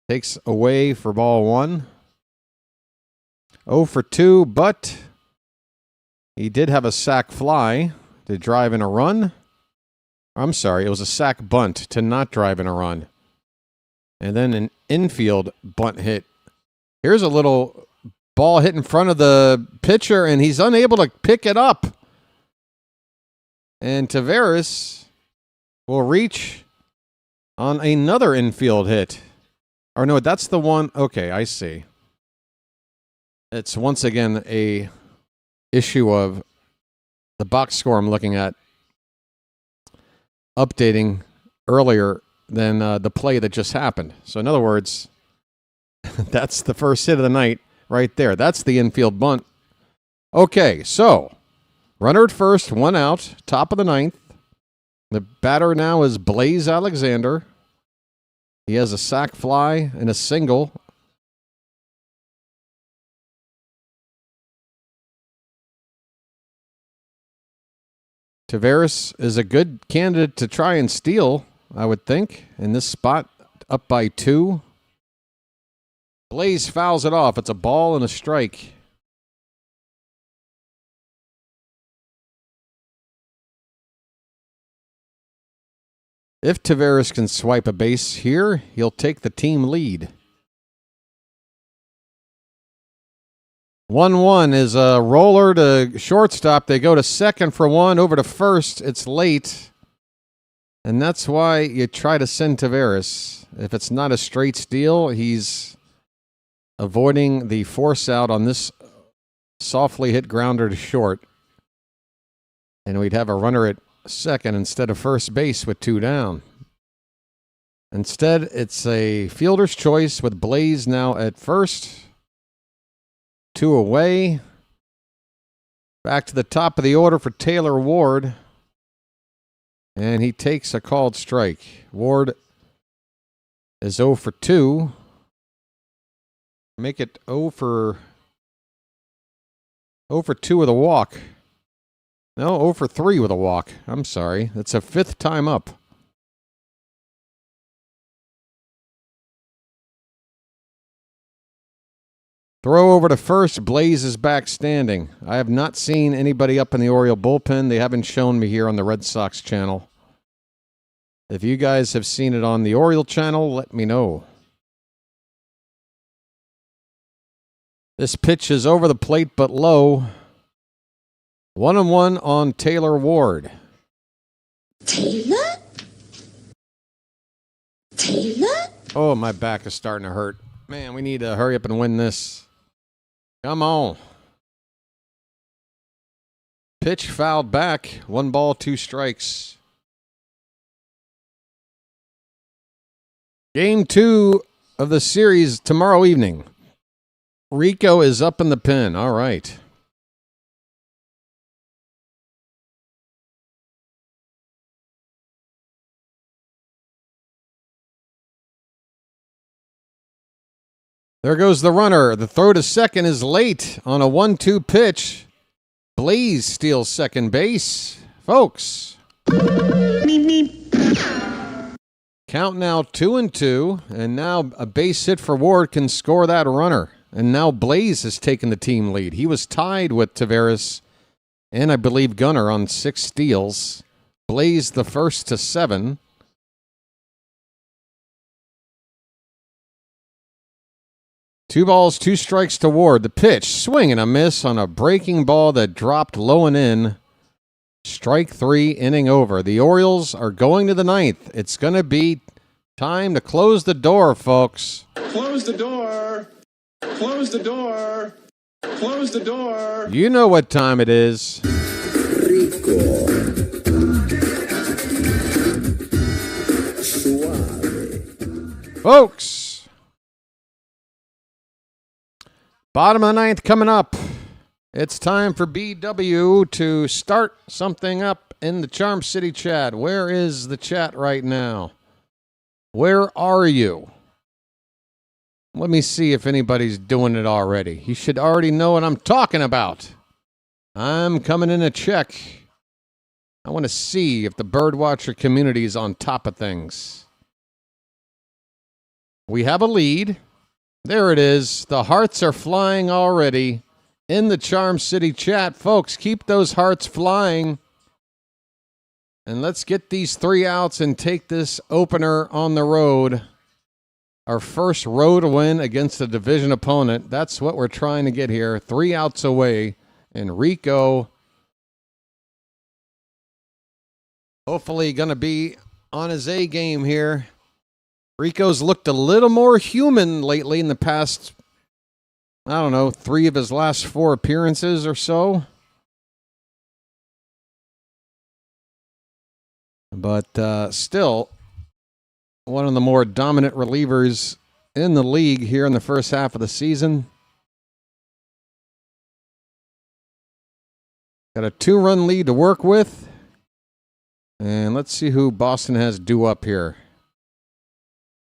Takes away for ball 1. 0 for 2, but he did have a sac fly to drive in a run. I'm sorry, it was a sac bunt to not drive in a run. And then an infield bunt hit. Here's a little ball hit in front of the pitcher, and he's unable to pick it up. And Taveras will reach on another infield hit. Or no, that's the one. Okay, I see. It's once again a issue of the box score I'm looking at updating earlier than the play that just happened. So in other words, that's the first hit of the night right there. That's the infield bunt. Okay, so runner at first, 1 out, top of the 9th. The batter now is Blaze Alexander. He has a sac fly and a single. Taveras is a good candidate to try and steal, I would think, in this spot, up by 2. Blaze fouls it off. It's a ball and a strike. If Taveras can swipe a base here, he'll take the team lead. 1-1 is a roller to shortstop. They go to second for 1, over to first. It's late. And that's why you try to send Taveras. If it's not a straight steal, he's avoiding the force out on this softly hit grounder to short. And we'd have a runner at second instead of first base with 2 down. Instead, it's a fielder's choice with Blaze now at first. 2 away. Back to the top of the order for Taylor Ward. And he takes a called strike. Ward is 0 for 2. Make it 0 for 2 with a walk. No, 0 for 3 with a walk. I'm sorry. That's a 5th time up. Throw over to first. Blaze is back standing. I have not seen anybody up in the Oriole bullpen. They haven't shown me here on the Red Sox channel. If you guys have seen it on the Oriole channel, let me know. This pitch is over the plate but low. 1-1 on Taylor Ward. Taylor? Oh, my back is starting to hurt. Man, we need to hurry up and win this. Come on. Pitch fouled back. 1 ball, 2 strikes. Game 2 of the series tomorrow evening. Rico is up in the pen. All right. There goes the runner. The throw to second is late on a 1-2 pitch. Blaze steals second base. Folks. Count now 2-2, and now a base hit for Ward can score that runner. And now Blaze has taken the team lead. He was tied with Taveras and I believe Gunnar on 6 steals. Blaze the first to 7. Two balls, 2 strikes to Ward. The pitch, swing and a miss on a breaking ball that dropped low and in. Strike 3, inning over. The Orioles are going to the 9th. It's going to be time to close the door, folks. Close the door. Close the door. Close the door. You know what time it is. Rico. Suave. Folks. Bottom of the 9th coming up. It's time for BW to start something up in the Charm City chat. Where is the chat right now? Where are you? Let me see if anybody's doing it already. You should already know what I'm talking about. I'm coming in to check. I want to see if the BirdWatcher community is on top of things. We have a lead. There it is. The hearts are flying already in the Charm City chat. Folks, keep those hearts flying. And let's get these 3 outs and take this opener on the road. Our first road win against a division opponent. That's what we're trying to get here. 3 outs away. And Rico, hopefully going to be on his A game here. Rico's looked a little more human lately in the past I don't know, 3 of his last 4 appearances or so. But still, one of the more dominant relievers in the league here in the first half of the season. Got a 2-run lead to work with. And let's see who Boston has due up here.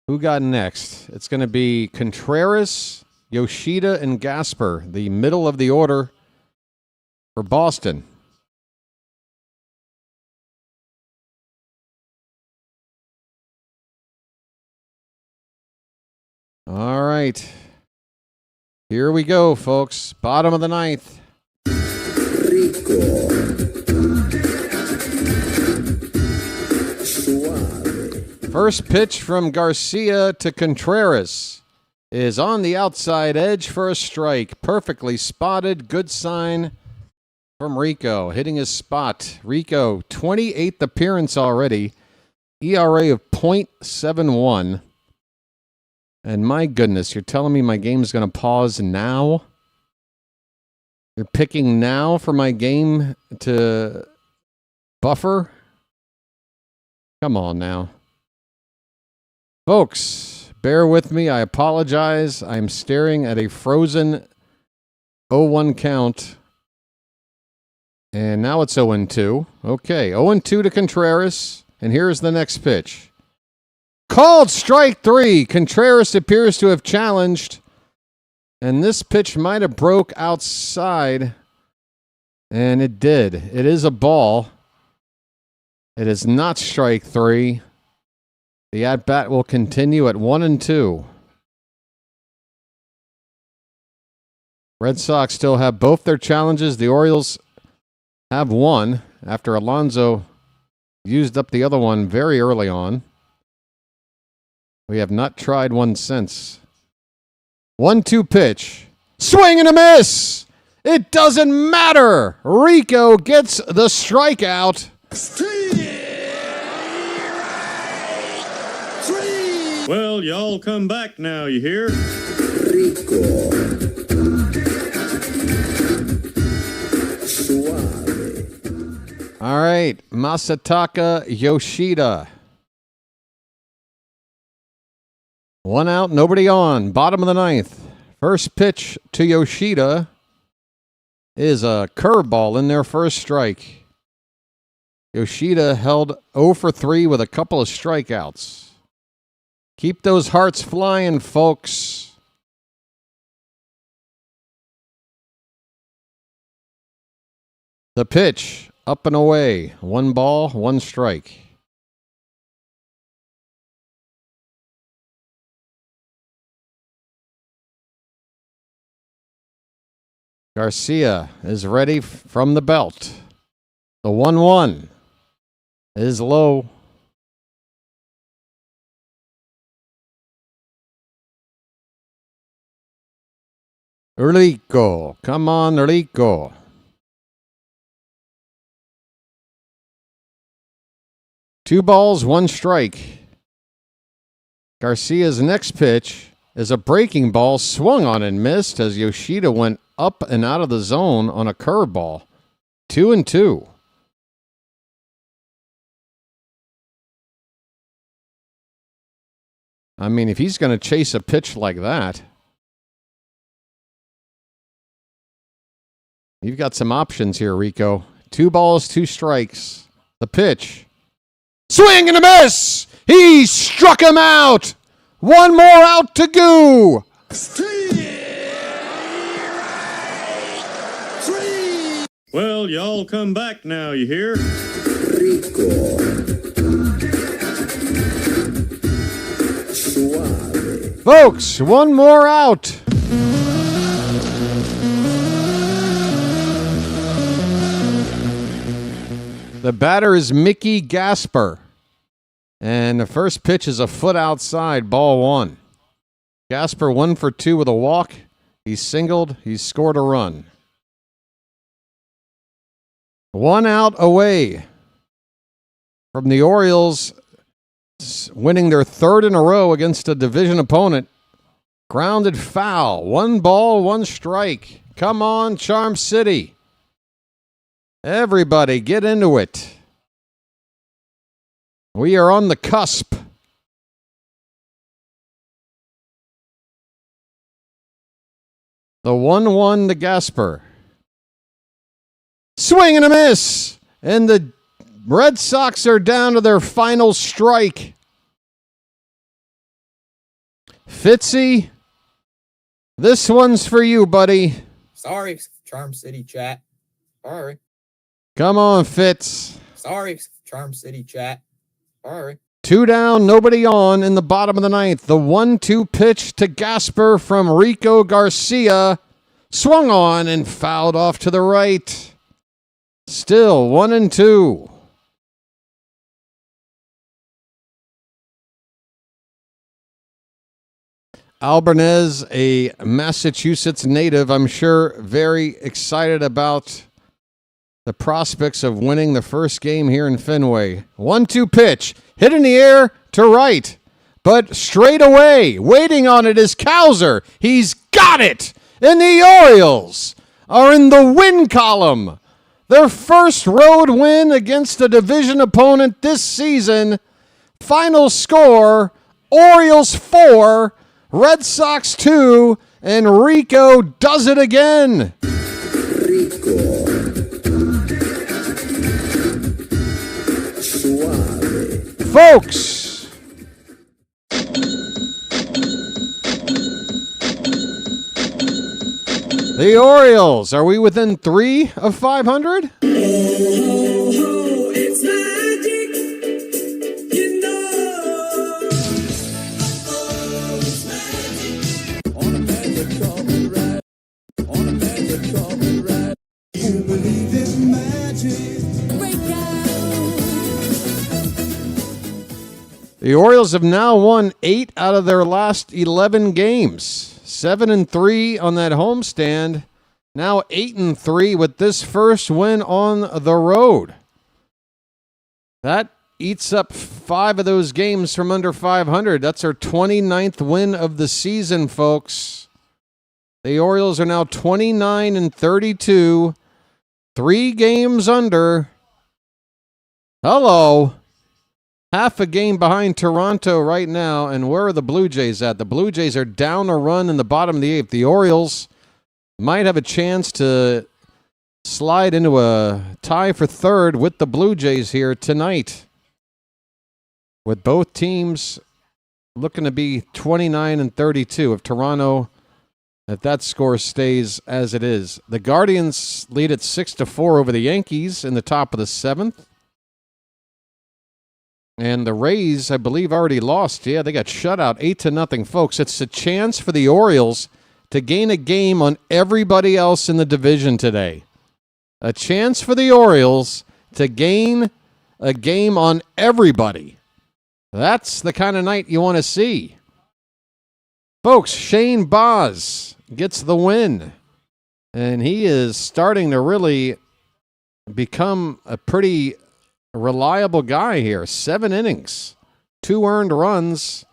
Who got next? It's going to be Contreras, Yoshida, and Gasper, the middle of the order for Boston. All right. Here we go, folks. Bottom of the 9th. First pitch from Garcia to Contreras is on the outside edge for a strike. Perfectly spotted. Good sign from Rico. Hitting his spot. Rico, 28th appearance already. ERA of .71. And my goodness, you're telling me my game's going to pause now? You're picking now for my game to buffer? Come on now. Folks, bear with me. I apologize. I'm staring at a frozen 0-1 count. And now it's 0-2. Okay, 0-2 to Contreras. And here's the next pitch. Called strike 3. Contreras appears to have challenged. And this pitch might have broke outside. And it did. It is a ball. It is not strike 3. The at-bat will continue at 1-2. Red Sox still have both their challenges. The Orioles have one after Alonso used up the other one very early on. We have not tried one since. 1-2 pitch. Swing and a miss! It doesn't matter! Rico gets the strikeout. Well, y'all come back now, you hear? Rico. Suave. All right, Masataka Yoshida. 1 out, nobody on. Bottom of the 9th. First pitch to Yoshida is a curveball in their first strike. Yoshida held 0 for 3 with a couple of strikeouts. Keep those hearts flying, folks. The pitch, up and away. 1 ball, 1 strike. Garcia is ready from the belt. The 1-1 is low. Rico. Come on, Rico. Two balls, 1 strike. Garcia's next pitch is a breaking ball swung on and missed as Yoshida went up and out of the zone on a curveball. 2-2. I mean, if he's going to chase a pitch like that, you've got some options here, Rico. 2 balls, 2 strikes. The pitch. Swing and a miss! He struck him out! 1 more out to go! Well, y'all come back now, you hear? Rico. Suave. Folks, 1 more out. The batter is Mickey Gasper. And the first pitch is a foot outside, ball 1. Gasper 1 for 2 with a walk. He's singled. He's scored a run. 1 out away from the Orioles winning their 3rd in a row against a division opponent. Grounded foul. 1 ball, 1 strike. Come on, Charm City. Everybody get into it. We are on the cusp. The 1-1 to Gasper. Swing and a miss. And the Red Sox are down to their final strike. Fitzy, this one's for you, buddy. Sorry, Charm City chat. Sorry. Come on, Fitz. Sorry, Charm City chat. Sorry. 2 down, nobody on in the bottom of the 9th. The 1-2 pitch to Gasper from Rico Garcia. Swung on and fouled off to the right. Still 1-2. Albanese, a Massachusetts native, I'm sure very excited about the prospects of winning the first game here in Fenway. 1-2 pitch, hit in the air to right, but straight away, waiting on it is Cowser. He's got it, and the Orioles are in the win column. Their first road win against a division opponent this season. Final score, Orioles 4, Red Sox 2, and Rico does it again. Folks, the Orioles, are we within 3 of 500? It's magic, you know. It's magic. On a magic carpet ride. On a magic carpet ride. You believe in magic. The Orioles have now won 8 out of their last 11 games. 7-3 on that homestand. Now 8-3 with this first win on the road. That eats up 5 of those games from under 500. That's our 29th win of the season, folks. The Orioles are now 29-32. 3 games under. Hello. Half a game behind Toronto right now. And where are the Blue Jays at? The Blue Jays are down a run in the bottom of the 8th. The Orioles might have a chance to slide into a tie for 3rd with the Blue Jays here tonight, with both teams looking to be 29-32 if Toronto, if that score stays as it is. The Guardians lead at 6-4 over the Yankees in the top of the 7th. And the Rays, I believe, already lost. Yeah, they got shut out 8-0. Folks, it's a chance for the Orioles to gain a game on everybody else in the division today. A chance for the Orioles to gain a game on everybody. That's the kind of night you want to see. Folks, Shane Baz gets the win. And he is starting to really become a pretty reliable guy here. 7 innings, 2 earned runs,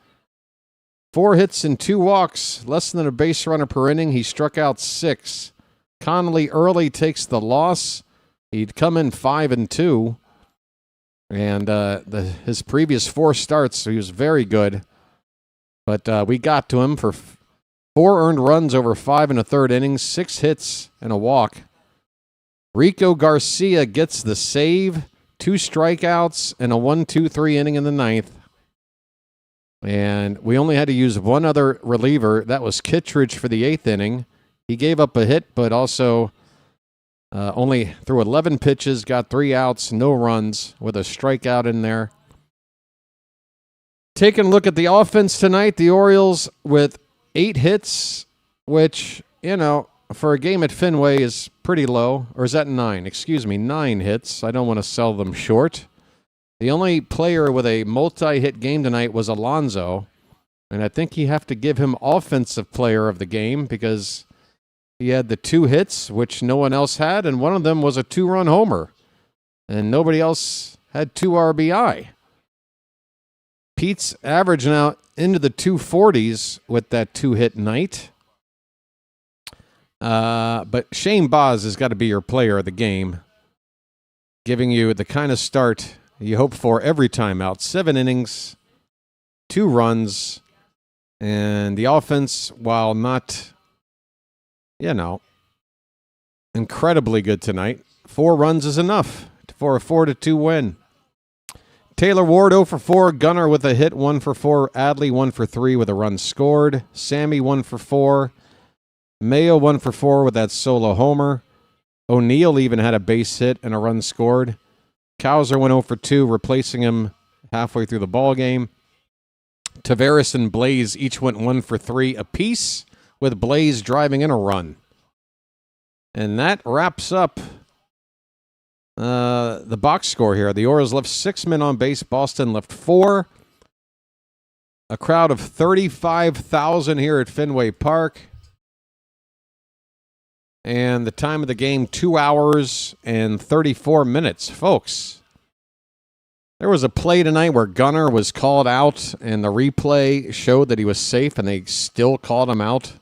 4 hits and 2 walks, less than a base runner per inning. He struck out 6. Connelly Early takes the loss. He'd come in 5-2. And his previous 4 starts, he was very good. But we got to him for 4 earned runs over 5 1/3 innings, 6 hits and a walk. Rico Garcia gets the save, 2 strikeouts, and a 1-2-3 inning in the 9th. And we only had to use one other reliever. That was Kittredge for the 8th inning. He gave up a hit, but also only threw 11 pitches, got 3 outs, no runs, with a strikeout in there. Taking a look at the offense tonight, the Orioles with 8 hits, which, you know, for a game at Fenway is pretty low. Or is that 9? Excuse me, 9 hits. I don't want to sell them short. The only player with a multi-hit game tonight was Alonso, and I think you have to give him offensive player of the game because he had the 2 hits, which no one else had, and one of them was a 2-run homer, and nobody else had 2 RBI. Pete's average now into the 240s with that 2-hit night. But Shane Baz has got to be your player of the game, giving you the kind of start you hope for every time out. 7 innings, 2 runs, and the offense, while not, incredibly good tonight, 4 runs is enough for a 4-2 win. Taylor Ward 0 for 4, Gunnar with a hit 1 for 4, Adley 1 for 3 with a run scored, Sammy 1 for 4, Mayo 1 for 4 with that solo homer. O'Neill even had a base hit and a run scored. Cowser went 0 for 2, replacing him halfway through the ball game. Tavares and Blaze each went 1 for 3 apiece, with Blaze driving in a run. And that wraps up the box score here. The Orioles left 6 men on base. Boston left 4. A crowd of 35,000 here at Fenway Park. And the time of the game, 2 hours and 34 minutes. Folks, there was a play tonight where Gunnar was called out, and the replay showed that he was safe, and they still called him out.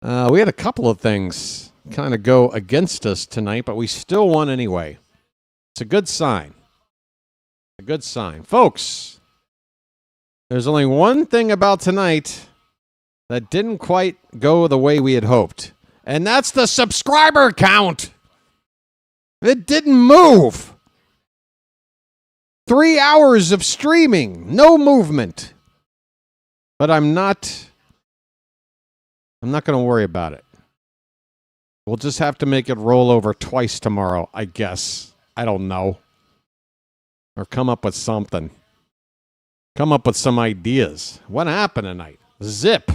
We had a couple of things kind of go against us tonight, but we still won anyway. It's a good sign. A good sign. Folks, there's only one thing about tonight that didn't quite go the way we had hoped, and that's the subscriber count. It didn't move. 3 hours of streaming, no movement. But I'm not going to worry about it. We'll just have to make it roll over twice tomorrow, I guess. I don't know. Or come up with something. Come up with some ideas. What happened tonight? Zip.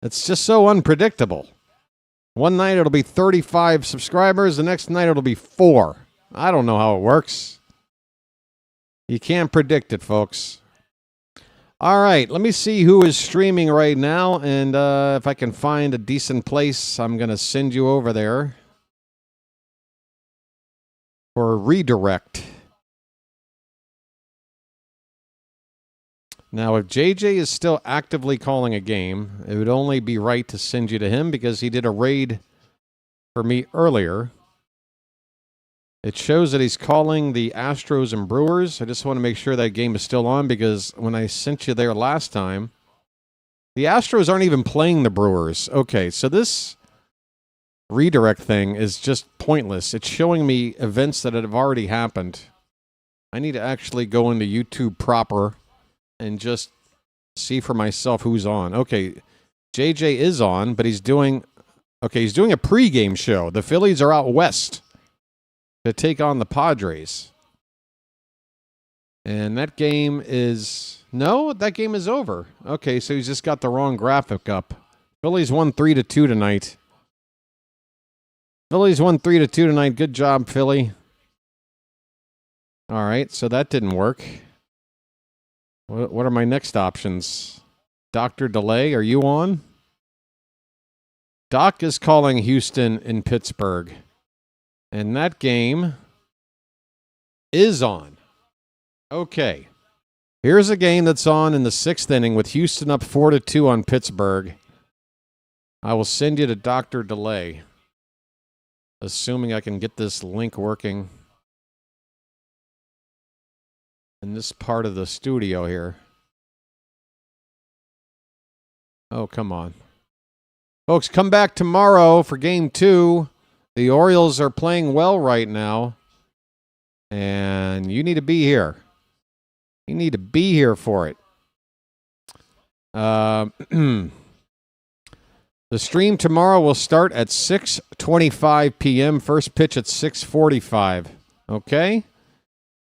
It's just so unpredictable. One night it'll be 35 subscribers. The next night it'll be 4. I don't know how it works. You can't predict it, folks. All right, let me see who is streaming right now, and if I can find a decent place, I'm going to send you over there for a redirect. Now, if JJ is still actively calling a game, it would only be right to send you to him because he did a raid for me earlier. It shows that he's calling the Astros and Brewers. I just want to make sure that game is still on because when I sent you there last time, the Astros aren't even playing the Brewers. Okay, so this redirect thing is just pointless. It's showing me events that have already happened. I need to actually go into YouTube proper and just see for myself who's on. Okay, JJ is on, but he's doing a pregame show. The Phillies are out west to take on the Padres. And that game is... No, that game is over. Okay, so he's just got the wrong graphic up. Phillies won 3-2 tonight. Phillies won 3-2 tonight. Good job, Philly. All right, so that didn't work. What are my next options? Dr. Delay, are you on? Doc is calling Houston and Pittsburgh. And that game is on. Okay. Here's a game that's on in the 6th inning with Houston up 4-2 on Pittsburgh. I will send you to Dr. Delay, assuming I can get this link working in this part of the studio here. Oh, come on. Folks, come back tomorrow for Game 2. The Orioles are playing well right now, and you need to be here. You need to be here for it. The stream tomorrow will start at 6:25 p.m. First pitch at 6:45. Okay?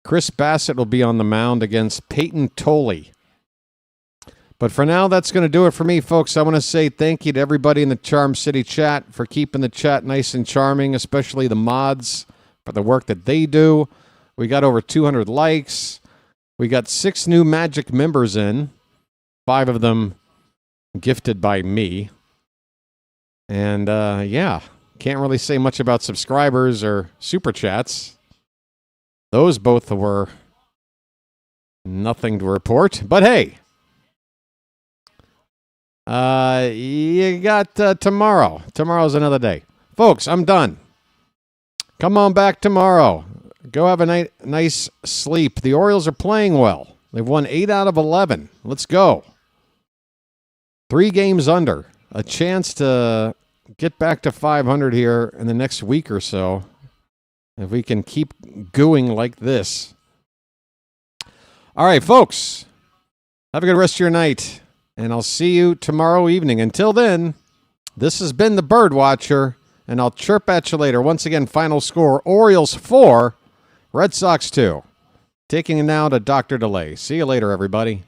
Chris Bassett will be on the mound against Peyton Tolley. But for now, that's going to do it for me, folks. I want to say thank you to everybody in the Charm City chat for keeping the chat nice and charming, especially the mods for the work that they do. We got over 200 likes. We got 6 new Magic members in, 5 of them gifted by me. And, yeah, can't really say much about subscribers or super chats. Those both were Nothing to report. But hey, you got tomorrow. Tomorrow's another day. Folks, I'm done. Come on back tomorrow. Go have a nice sleep. The Orioles are playing well. They've won 8 out of 11. Let's go. 3 games under. A chance to get back to 500 here in the next week or so. If we can keep gooing like this. All right, folks. Have a good rest of your night. And I'll see you tomorrow evening. Until then, this has been the Birdwatcher. And I'll chirp at you later. Once again, final score, Orioles 4, Red Sox 2. Taking it now to Dr. Delay. See you later, everybody.